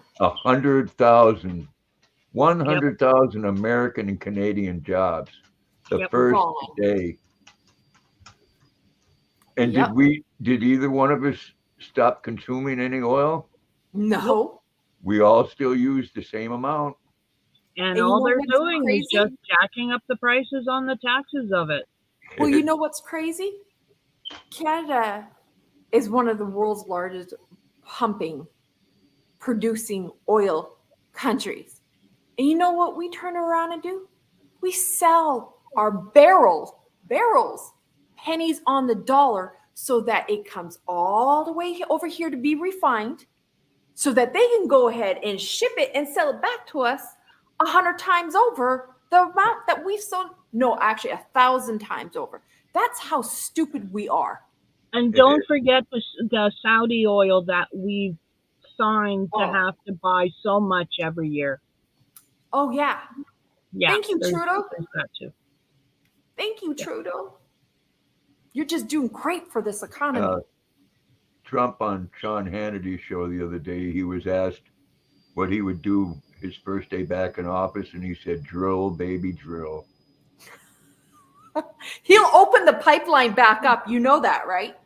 100,000 American and Canadian jobs the Yep. first Gone. day. And Yep. did either one of us stop consuming any oil? No. We all still use the same amount. And you all know they're what's doing is crazy? just jacking up the prices on the taxes of it. Well, you know what's crazy? Canada is one of the world's largest producing oil countries. And you know what we turn around and do? We sell our barrels, pennies on the dollar, so that it comes all the way over here to be refined, so that they can go ahead and ship it and sell it back to us 100 times over the amount that we sold. No, actually 1,000 times over. That's how stupid we are. And don't forget the Saudi oil that we've signed to have to buy so much every year. Oh, yeah. Yeah. Thank you, Trudeau. There's that too. Thank you, Trudeau. You're just doing great for this economy. Trump on Sean Hannity's show the other day, he was asked what he would do his first day back in office, and he said, "Drill, baby, drill." He'll open the pipeline back up. You know that, right?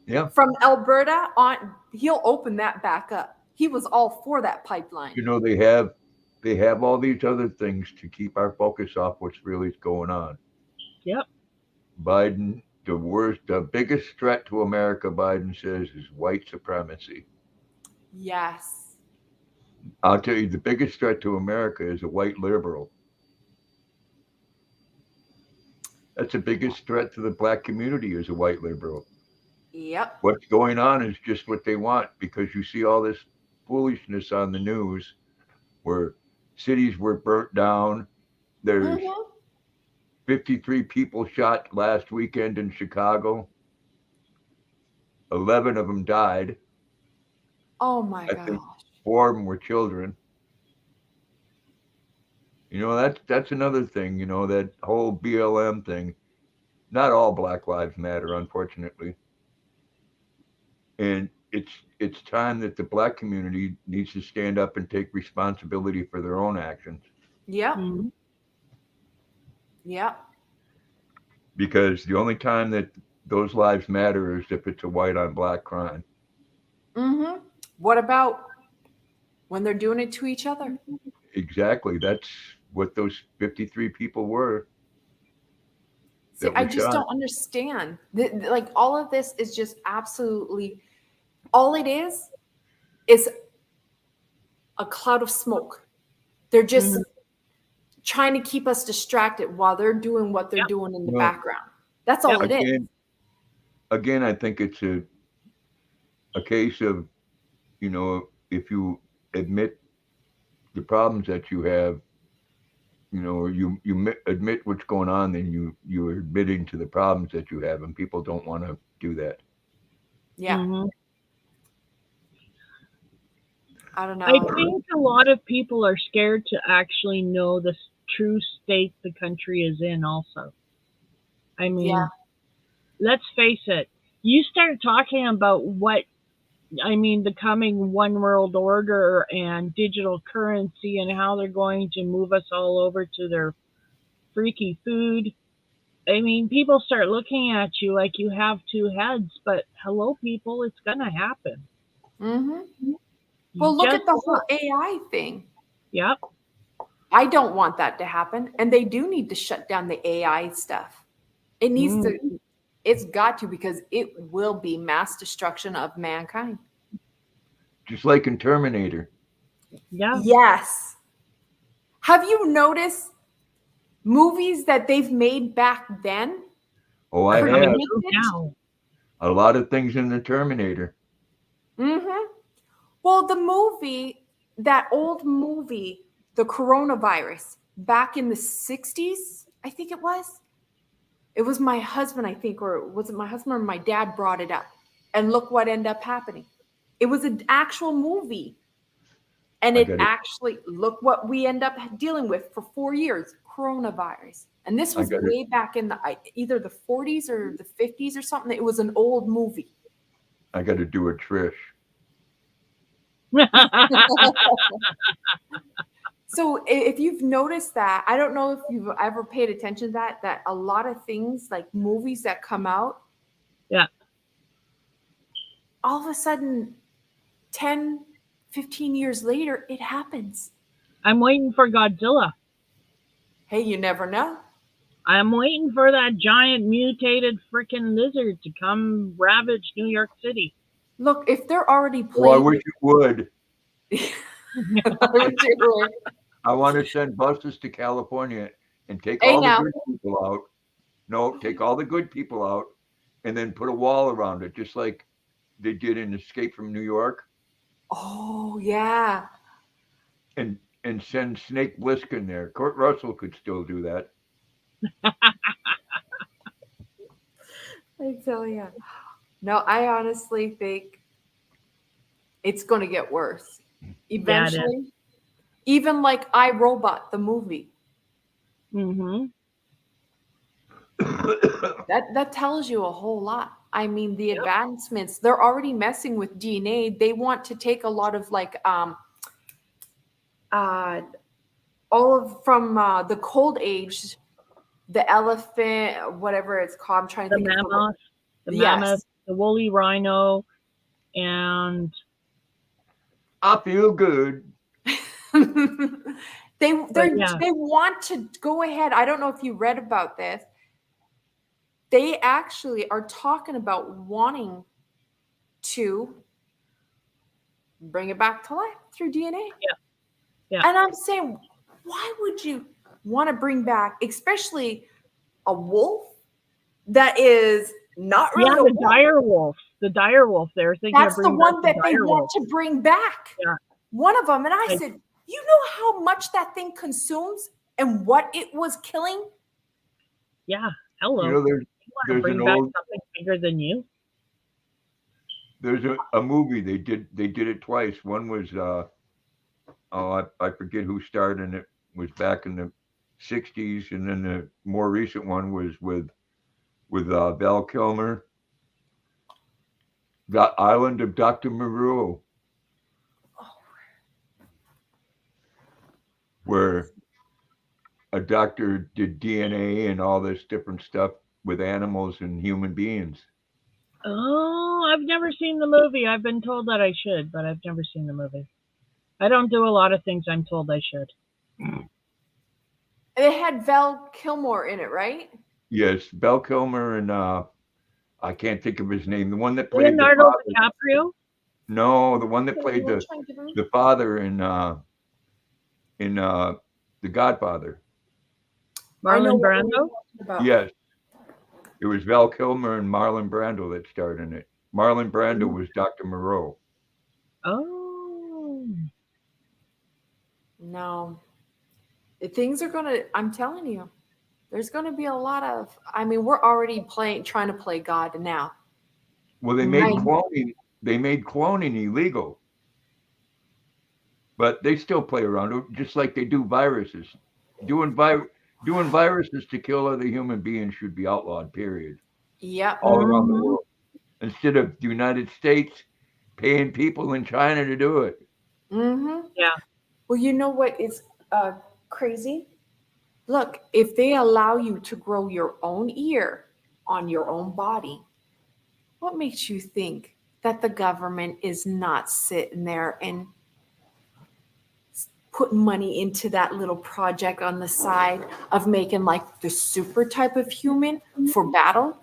Yeah. From Alberta on, he'll open that back up. He was all for that pipeline. You know, they have all these other things to keep our focus off what's really going on. Yep. Biden, the biggest threat to America, Biden says, is white supremacy. Yes. I'll tell you, the biggest threat to America is a white liberal. That's the biggest threat to the black community is a white liberal. Yep. What's going on is just what they want, because you see all this foolishness on the news where cities were burnt down. There's 53 people shot last weekend in Chicago. 11 of them died. Oh my I gosh. think 4 of them were children. You know, that's another thing, you know, that whole BLM thing. Not all Black Lives Matter, unfortunately. And it's time that the black community needs to stand up and take responsibility for their own actions. Yep. Mhm. Yep. Because the only time that those lives matter is if it's a white on black crime. What about when they're doing it to each other? Exactly. what those 53 people were See, that I were just shot. don't understand. Like all of this is just absolutely all it is a cloud of smoke. They're just Mhm. trying to keep us distracted while they're doing what they're Yep. doing in the Well, background. That's Yep. all it is. again, I think it's a case of, if you admit the problems that you have, or you admit what's going on, then you're admitting to the problems that you have, and people don't want to do that. Yeah. Mhm. I don't I know. think a lot of people are scared to actually know the true state the country is in. Also, I Yeah. mean, let's face it. You start talking about the coming one world order and digital currency and how they're going to move us all over to their freaky food. I mean, people start looking at you like you have two heads, but hello, people, it's going to happen. Mm-hmm. You Well, look just at the whole watch. AI thing. Yep. I don't want that to happen. And they do need to shut down the AI stuff. It needs Mm, to, it's got to because it will be mass destruction of mankind. Just like in Terminator. yeah. Yes. Have you noticed movies that they've made back then Oh, I Are coming have through predicted? now. a lot of things in the Terminator. Mm-hmm. Well, the movie, that old movie, the coronavirus, back in the 60s, I think it was. It was my husband, I think, or was it my husband or my dad brought it up? And look what ended up happening. It was an actual movie. And I it got it. actually, look what we end up dealing with for 4 years coronavirus. And this I was got it. way back in either the 40s or the 50s or something. It was an old movie. I got to do a Trish. So if you've noticed that, I don't know if you've ever paid attention to that a lot of things like movies that come out, yeah. all of a sudden 10, 15 years later, it happens. I'm waiting for Godzilla. Hey, you never know. I'm waiting for that giant mutated freaking lizard to come ravage New York City. Look, if they're already Oh, I playing, wish you would. hey I want to send buses to California and take all the now, good people out. No, take all the good people out and then put a wall around it, just like they did in Escape from New York, oh yeah, and send Snake Plissken there. Kurt Russell could still do that. I tell you. No, I honestly think it's going to get worse Yeah, it is. eventually. Even like I Robot, the movie, Mm-hmm. that tells you a whole lot. I mean, the Yep. advancements, they're already messing with DNA. They want to take a lot of like uh all of from the cold age, the elephant, whatever it's called. I'm trying to The think of the word. mammoth, the mammoth, Yes. the woolly rhino, and I feel good. they but yeah, they want to go ahead. I don't know if you read about this. They actually are talking about wanting to bring it back to life through DNA. yeah, yeah. And I'm saying, why would you want to bring back, especially a wolf that is not Yeah, really a the wolf? dire wolf. The dire wolf. They were thinking of That's the bringing back one the that they dire want wolf. to bring back. Yeah. One of them. And I Like, said, you know how much that thing consumes and what it was killing? yeah, You hello. know, there's You want to there's an bring back old something bigger than you? there's a movie they did it twice. One was I forget who starred in it. Was back in the '60s, and then the more recent one was with Val Kilmer, The Island of Dr. Moreau, where a doctor did DNA and all this different stuff with animals and human beings. Oh, I've never seen the movie. I've been told that I should, but I've never seen the movie. I don't do a lot of things I'm told I should. It had Val Kilmer in it, right? Yes, Val Kilmer and I can't think of his name. The one that played the Leonardo father. DiCaprio, No, the one that played We'll try and give him. the father in The Godfather. I know Marlon what one you're Brando. talking about. Yes, it was Val Kilmer and Marlon Brando that starred in it. Marlon Brando was Dr. Moreau. Oh, No, things are gonna. I'm telling you, there's gonna be a lot of. I mean, we're already trying to play God now. Well, they made mhm. cloning. They made cloning illegal, but they still play around it, just like they do viruses. Doing vi- doing viruses to kill other human beings should be outlawed. Period. Yep. All around the Mhm. world. Instead of the United States paying people in China to do it. Mm-hmm. Yeah. Well, you know what is crazy? Look, if they allow you to grow your own ear on your own body, what makes you think that the government is not sitting there and putting money into that little project on the side of making like the super type of human for battle?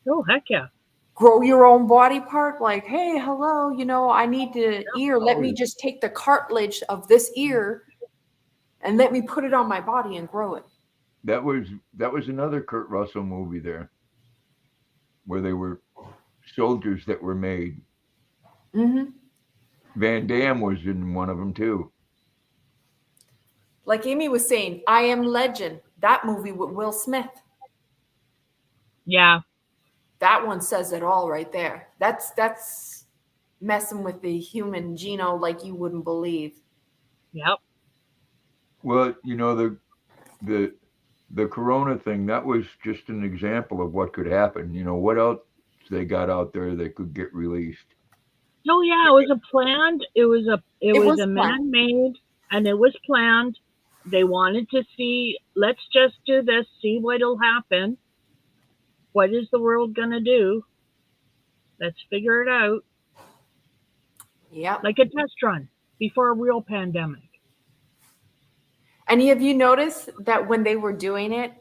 Oh, heck yeah. Grow your own body part, like, hey, hello, I need to ear. Let Oh, me yeah. just take the cartilage of this ear and let me put it on my body and grow it. That was another Kurt Russell movie there, where they were soldiers that were made. Hmm. Van Damme was in one of them too. Like Amy was saying, I Am Legend, that movie with Will Smith. Yeah. That one says it all right there. That's messing with the human genome like you wouldn't believe. Yep. Well, the the Corona thing, that was just an example of what could happen. What else they got out there that could get released? Oh yeah, it was a planned. It It was was a fun. man-made, and it was planned. They wanted to see. Let's just do this. See what'll happen. What is the world gonna do? Let's figure it out. Yep. Like a test run before a real pandemic. And have you noticed that when they were doing it,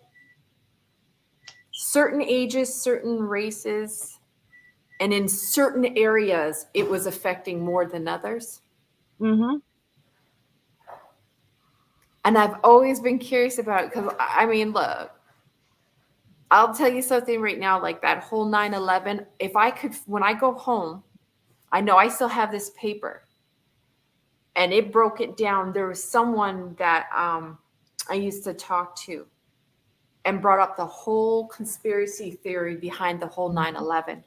certain ages, certain races, and in certain areas, it was affecting more than others? Mhm. And I've always been curious about it because, I mean, look, I'll tell you something right now, like that whole 9/11. If I could, when I go home, I know I still have this paper and it broke it down. There was someone that I used to talk to and brought up the whole conspiracy theory behind the whole 9/11,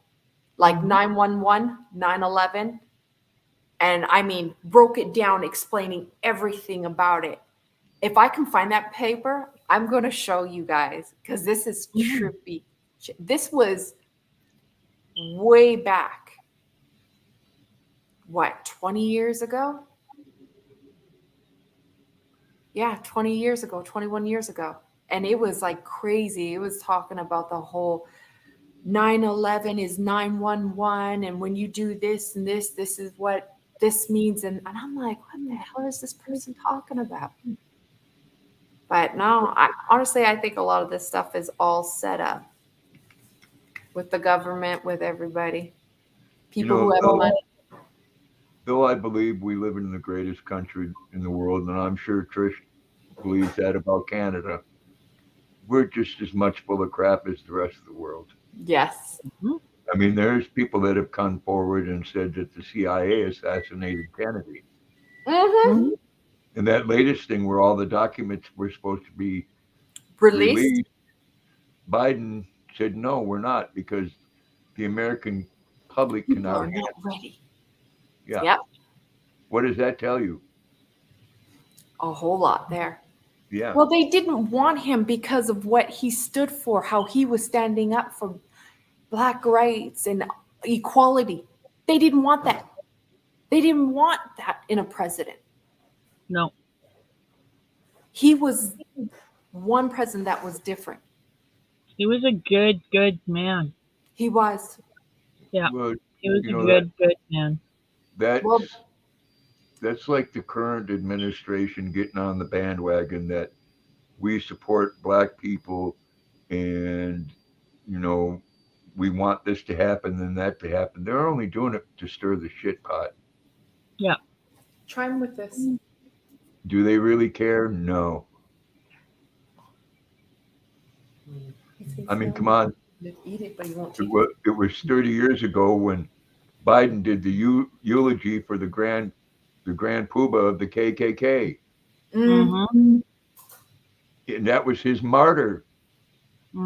like Mhm. 911, 9/11, and I mean, broke it down, explaining everything about it. If I can find that paper, I'm going to show you guys because this is Mhm. trippy. This was way back, what, 20 years ago? Yeah, 20 years ago, 21 years ago. And it was like crazy. It was talking about the whole 9/11 is 911. And when you do this and this is what this means. And I'm like, what the hell is this person talking about? But no, honestly, I think a lot of this stuff is all set up with the government, with everybody, You people who know, have though, money. though I believe we live in the greatest country in the world, and I'm sure Trish believes that about Canada, we're just as much full of crap as the rest of the world. Yes. Mhm. I mean, there's people that have come forward and said that the CIA assassinated Kennedy. Mm-hmm. Mhm. And that latest thing where all the documents were supposed to be Released. released, Biden said, no, we're not, because the American public People cannot are not handle. ready. Yeah. Yep. What does that tell you? A whole lot there. Yeah. Well, they didn't want him because of what he stood for, how he was standing up for black rights and equality. They didn't want that. They didn't want that in a president. No. He was one president that was different. He was a good man. He was. Yeah. Well, He was you a know that good man. Well, that's like the current administration getting on the bandwagon that we support black people and, you know, we want this to happen and that to happen. They're only doing it to stir the shit pot. Yeah. Try them with this. Do they really care? No. I mean, come on. You eat it, but you won't It take was, it was 30 years ago when Biden did the eulogy for the grand poobah of the KKK. it. Mm. Mm-hmm. And that was his martyr.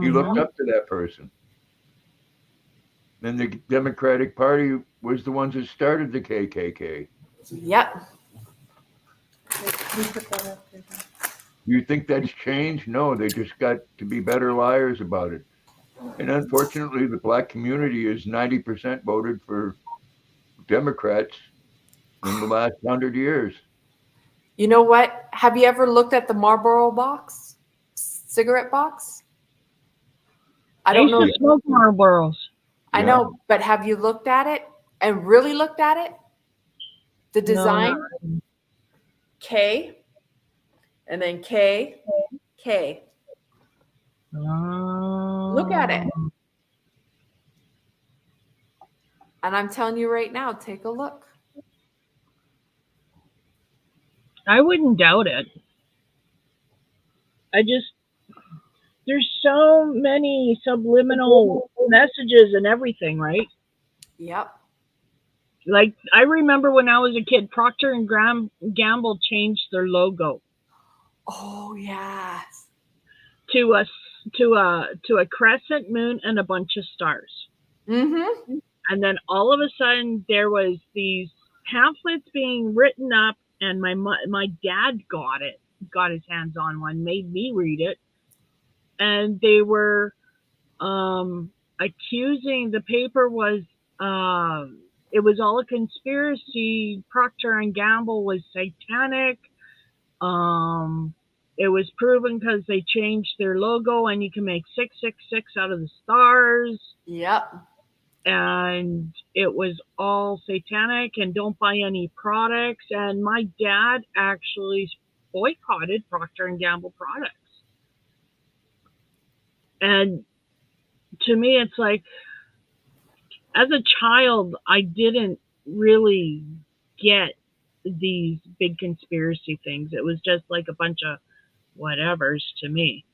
He looked Mm-hmm. up to that person. And the Democratic Party was the ones that started the KKK. Yep. We put that up there. You think that's changed? No, they just got to be better liars about it. And unfortunately, the black community is 90% voted for Democrats in the last 100 years. You know what? Have you ever looked at the Marlboro box? Cigarette box? I I don't used know. to smoke Marlboros. I Yeah. know, but have you looked at it and really looked at it? The No, design? not K, and then K, K. Look at it. Oh. And I'm telling you right now, take a look. I wouldn't doubt it. I just there's so many subliminal messages and everything, right? Yep. Like I remember when I was a kid, Procter and Gamble changed their logo Oh, yes. to a crescent moon and a bunch of stars. Mm-hmm. And then all of a sudden there was these pamphlets being written up, and my dad got his hands on one, made me read it, and they were accusing the paper was it was all a conspiracy. Procter and Gamble was satanic. Um, it was proven because they changed their logo, and you can make 666 out of the stars, Yep. and it was all satanic. And don't buy any products. And my dad actually boycotted Procter and Gamble products. And to me, it's like, as a child, I didn't really get these big conspiracy things. It was just like a bunch of whatevers to me.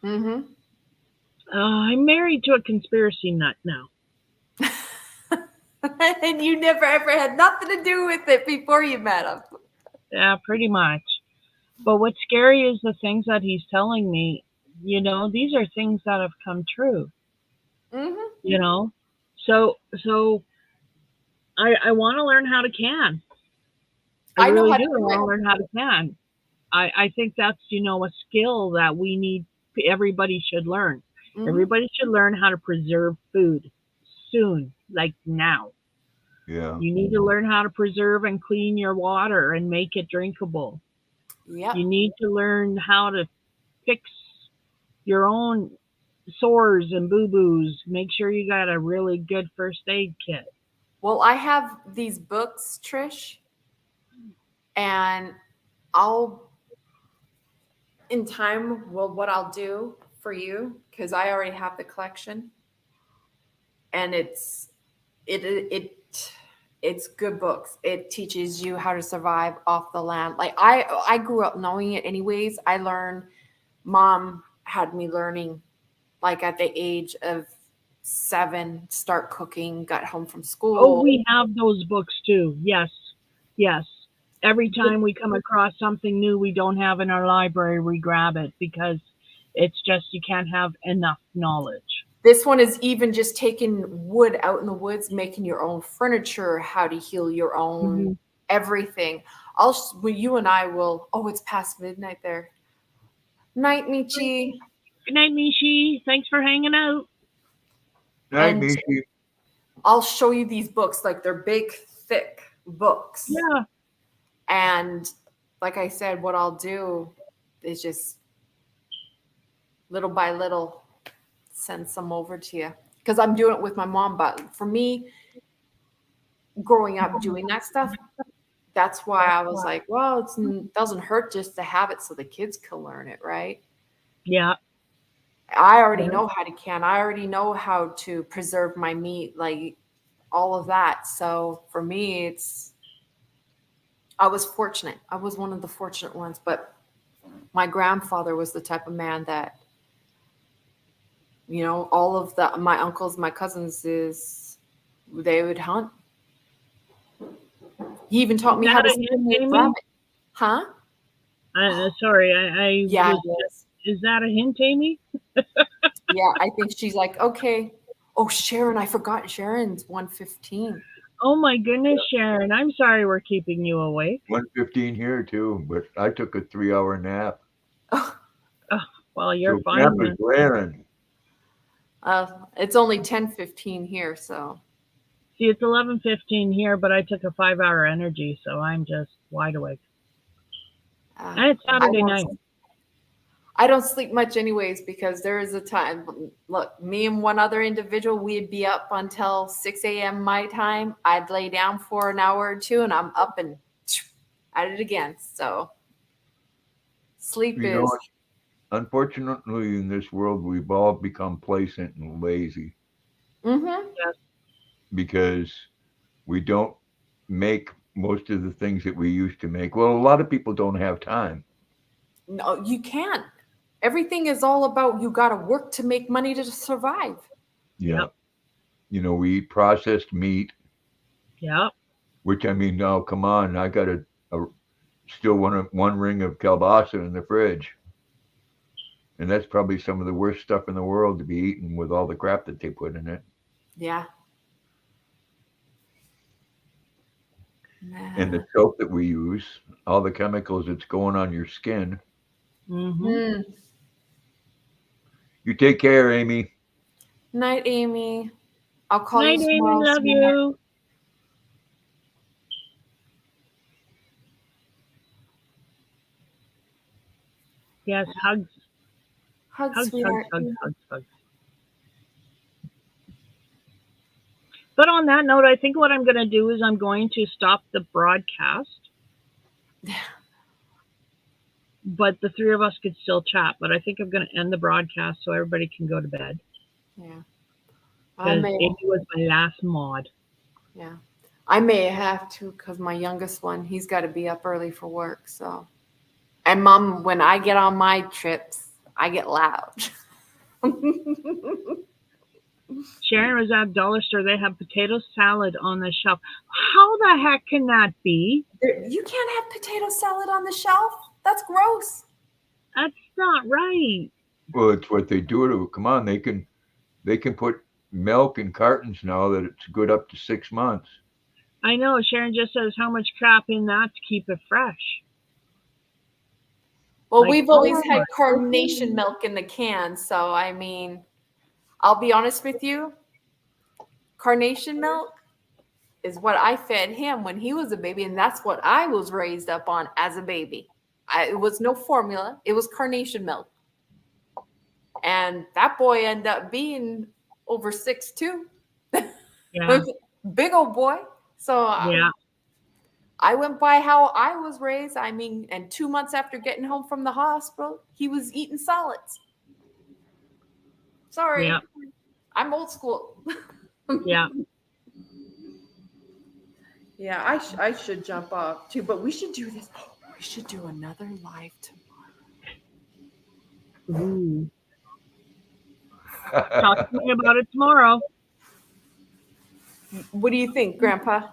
Mm-hmm. I'm married to a conspiracy nut now. And you never ever had nothing to do with it before you met him. Yeah, pretty much. But what's scary is the things that he's telling me. These are things that have come true. Mm-hmm. You know, so I want to learn how to can. I I know really how do. to I do want to it. learn how to can. I think that's a skill that we need. Everybody should learn. Mm-hmm. Everybody should learn how to preserve food soon, like now. Yeah. You need to learn how to preserve and clean your water and make it drinkable. Yep. You need to learn how to fix your own sores and boo boos. Make sure you got a really good first aid kit. Well, I have these books, Trish, and I'll in time, well, what I'll do for you, because I already have the collection, and it's good books. It teaches you how to survive off the land. Like I grew up knowing it anyways. I learned, mom had me learning like at the age of 7, start cooking, got home from Oh, school. we have those books too. Yes. Yes. Every time we come across something new we don't have in our library, we grab it because it's just you can't have enough knowledge. This one is even just taking wood out in the woods, making your own furniture, how to heal your own Mhm. everything. Well, you and I will. Oh, it's past midnight there. Night, Michi. Good night, Mishi. Thanks for hanging out. Night, And Mishi. I'll show you these books. Like they're big, thick books. Yeah. And like I said, what I'll do is just little by little send some over to you. Because I'm doing it with my mom. But for me, growing up doing that stuff, that's why I was like, well, it doesn't hurt just to have it so the kids can learn it, right? Yeah. I already Yeah. know how to can. I already know how to preserve my meat, like all of that. So for me, I was fortunate. I was one of the fortunate ones, but my grandfather was the type of man that, all of my uncles, my cousins they would hunt. He even Is taught me how that to a hint, skin a Amy? rabbit. Huh? Sorry, I Yeah, was. it is. Is that a hint, Amy? Yeah, I think she's like, okay. Oh, Sharon, I forgot Sharon's 1:15. Oh my goodness, Sharon. I'm sorry we're keeping you awake. 1:15 here too, but I took a 3-hour nap. Oh, well, you're So fine Grandpa's then. blaring. It's only 10:15 here, so See, it's 11:15 here, but I took a 5-hour energy, so I'm just wide awake. uh, And it's I Saturday don't night. I don't sleep much anyways because there is a time. Look, me and one other individual, we'd be up until 6 a.m. my time. I'd lay down for an hour or two, and I'm up and at it again. So sleep You is. know, unfortunately, in this world, we've all become complacent and lazy Mm-hmm. Yes. because we don't make most of the things that we used to make. Well, a lot of people don't have time. No, you can't. Everything is all about you got to work to make money to survive. Yeah. Yep. We eat processed meat, Yep. which I mean, now come on, I got a still one ring of kielbasa in the fridge, and that's probably some of the worst stuff in the world to be eaten with all the crap that they put in it, Yeah. and the Nah. soap that we use, all the chemicals that's going on your skin. Mm-hmm. Mm. You take care, Amy. Night, Amy. I'll call you Night, Amy. tomorrow. Love Sweetheart. you. Yes, hugs, Hug, hugs, hugs, sweetheart. hugs, hugs, hugs. But on that note, I think what I'm going to do is I'm going to stop the broadcast, but the three of us could still chat. But I think I'm going to end the broadcast so everybody can go to bed Yeah. I because may. Amy was my last mod. Yeah. I may have to because my youngest one, he's got to be up early for work. So, and mom, when I get on my trips, I get loud. Sharon was at dollar store. They have potato salad on the shelf. How the heck can that be? You can't have potato salad on the shelf. That's gross. That's not right. Well, it's what they do to. Come on, they can put milk in cartons now that it's good up to 6 months. I know. Sharon just says how much crap in that to keep it fresh. Well, Like, we've always oh had my carnation milk in the can. So, I mean, I'll be honest with you. Carnation milk is what I fed him when he was a baby. And that's what I was raised up on as a baby. It was no formula. It was carnation milk. And that boy ended up being over 6'2". yeah, Big old boy. So yeah, I went by how I was raised. I mean, and 2 months after getting home from the hospital, he was eating solids. Sorry, yeah, I'm old school. yeah. Yeah, I should jump off too, but we should do this. We should do another live tomorrow. Ooh. Talk to me about it tomorrow. What do you think, Grandpa?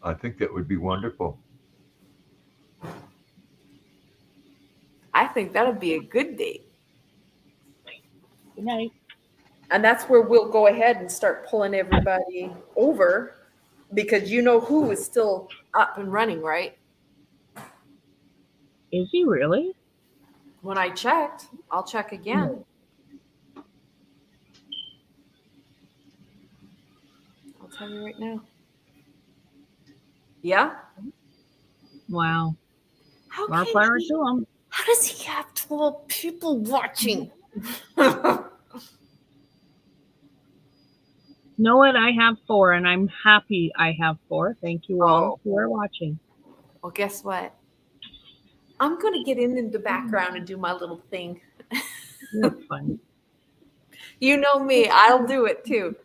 I think that would be wonderful. I think that'd be a good date. Good night. And that's where we'll go ahead and start pulling everybody over because you know who is still up and running, right? Is he really? When I checked, I'll check again. I'll tell you right now. Yeah? Wow. How More can power he? to him. How does he have 12 people watching? Know what? I have 4, and I'm happy I have 4. Thank you all Oh, who are watching. well, guess what? I'm going to get in the background and do my little thing. You're funny. You know me, I'll do it too.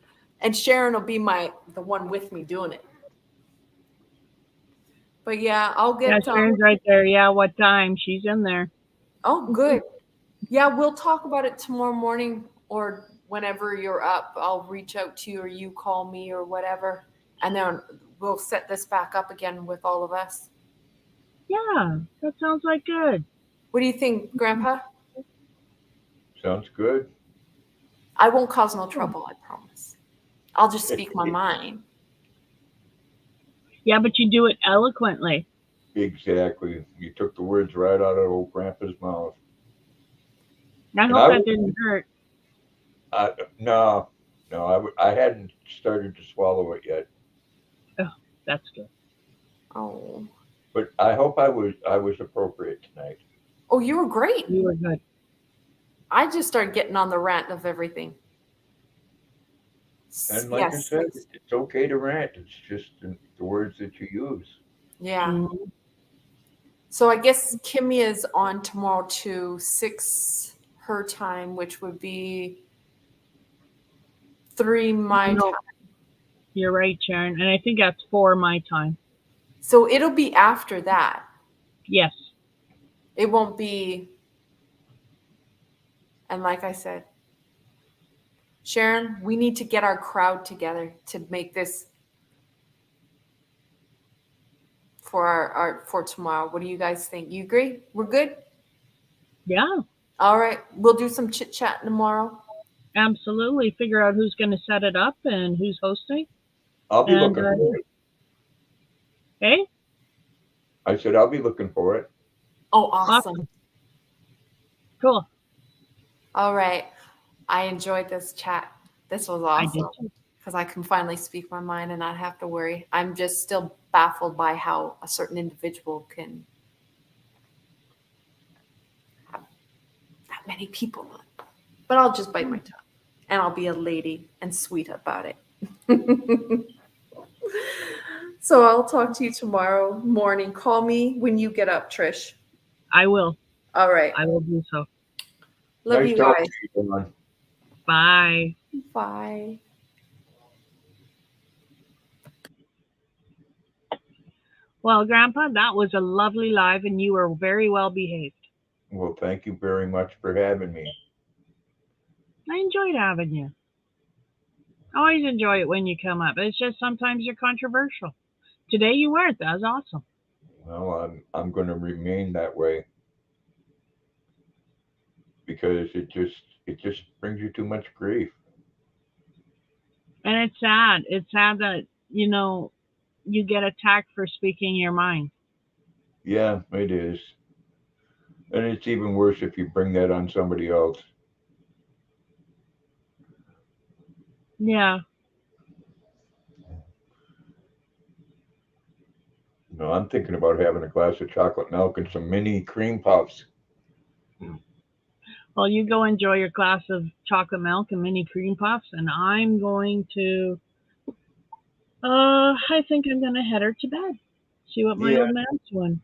And Sharon will be the one with me doing it. But yeah, I'll Yeah, get Sharon's right there. Yeah, what time? She's in there. Oh, good. Yeah, we'll talk about it tomorrow morning or whenever you're up. I'll reach out to you or you call me or whatever. And then we'll set this back up again with all of us. Yeah, that sounds like good. What do you think, Grandpa? Sounds good. I won't cause no trouble, I promise. I'll just speak my mind. Yeah, but you do it eloquently. Exactly. You took the words right out of old Grandpa's mouth. I And hope I, that didn't hurt. no, no, I hadn't started to swallow it yet. Oh, that's good. Oh. But I hope I was appropriate tonight. Oh, you were great. You were good. I just started getting on the rant of everything. And like I Yes. said, it's okay to rant. It's just the words that you use. Yeah. Mhm. So I guess Kimmy is on tomorrow to 6 her time, which would be 3 my No, time. you're right, Sharon. And I think that's 4 my time. So it'll be after that. Yes. It won't be. And like I said, Sharon, we need to get our crowd together to make this for our for tomorrow. What do you guys think? You agree? We're good? Yeah, All right. We'll do some chit chat tomorrow. absolutely. Figure out who's going to set it up and who's hosting. I'll be And looking for it. hey, I said I'll be looking for it. Oh, awesome. awesome. Cool. All right. I enjoyed this chat. This was I did awesome too. because I can finally speak my mind and not have to worry. I'm just still baffled by how a certain individual can have that many people on. But I'll just bite my tongue and I'll be a lady and sweet about it. So I'll talk to you tomorrow morning. Call me when you get up, Trish. I will. All right. I will do so. Love Nice you talking guys. to you, Dawn. Bye. Bye. Well, Grandpa, that was a lovely live and you were very well behaved. Well, thank you very much for having me. I enjoyed having you. I always enjoy it when you come up. It's just sometimes you're controversial. Today you weren't. That was awesome. Well, I'm going to remain that way because it just brings you too much grief. And it's sad. It's sad that, you get attacked for speaking your mind. Yeah, it is. And it's even worse if you bring that on somebody else. Yeah. No, I'm thinking about having a glass of chocolate milk and some mini cream puffs. Well, you go enjoy your glass of chocolate milk and mini cream puffs, and I'm going to, I think I'm going to head her to bed. See what my Yeah, old man's doing.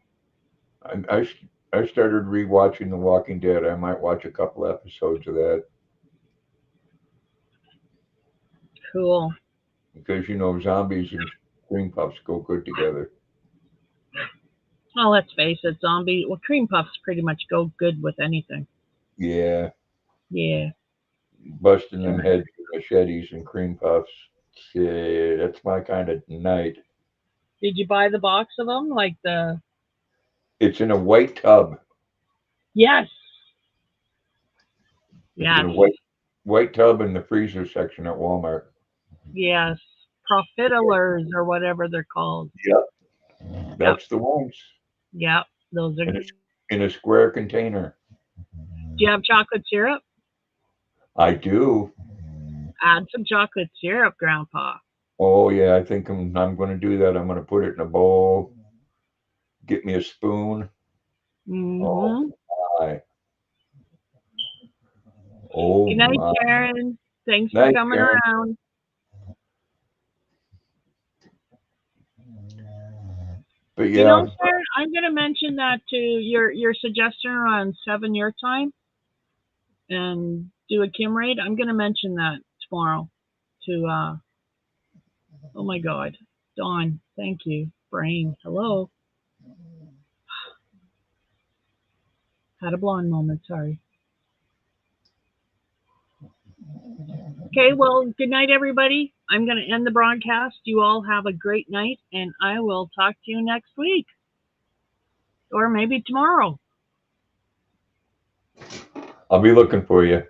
I started rewatching The Walking Dead. I might watch a couple episodes of that Cool. because zombies and cream puffs go good together. Well, let's face it, cream puffs pretty much go good with anything. Yeah, Yeah. busting them heads with machetes and cream puffs. Shit, that's my kind of night. Did you buy the box of them? Like the. It's in a white tub. Yes. It's in Yes. a white tub in the freezer section at Walmart. Yes. Profiterolers or whatever they're called. Yep, Yep. that's the ones Yep. Those are. in a square container. Do you have chocolate syrup? I do. Add some chocolate syrup, Grandpa. Oh yeah, I think I'm going to do that. I'm going to put it in a bowl. Get me a spoon. Oh Mm-hmm. my. Oh Good night, my. Sharon. Thanks for Night, coming Karen. around. But yeah, Sharon, I'm going to mention that to your suggestion around 7 your time. and do a Kim raid. I'm going to mention that tomorrow to, oh my God, Dawn, thank you. Brain, hello. Had a blonde moment, sorry. Okay, well, good night, everybody. I'm going to end the broadcast. You all have a great night, and I will talk to you next week. Or maybe tomorrow. I'll be looking for you.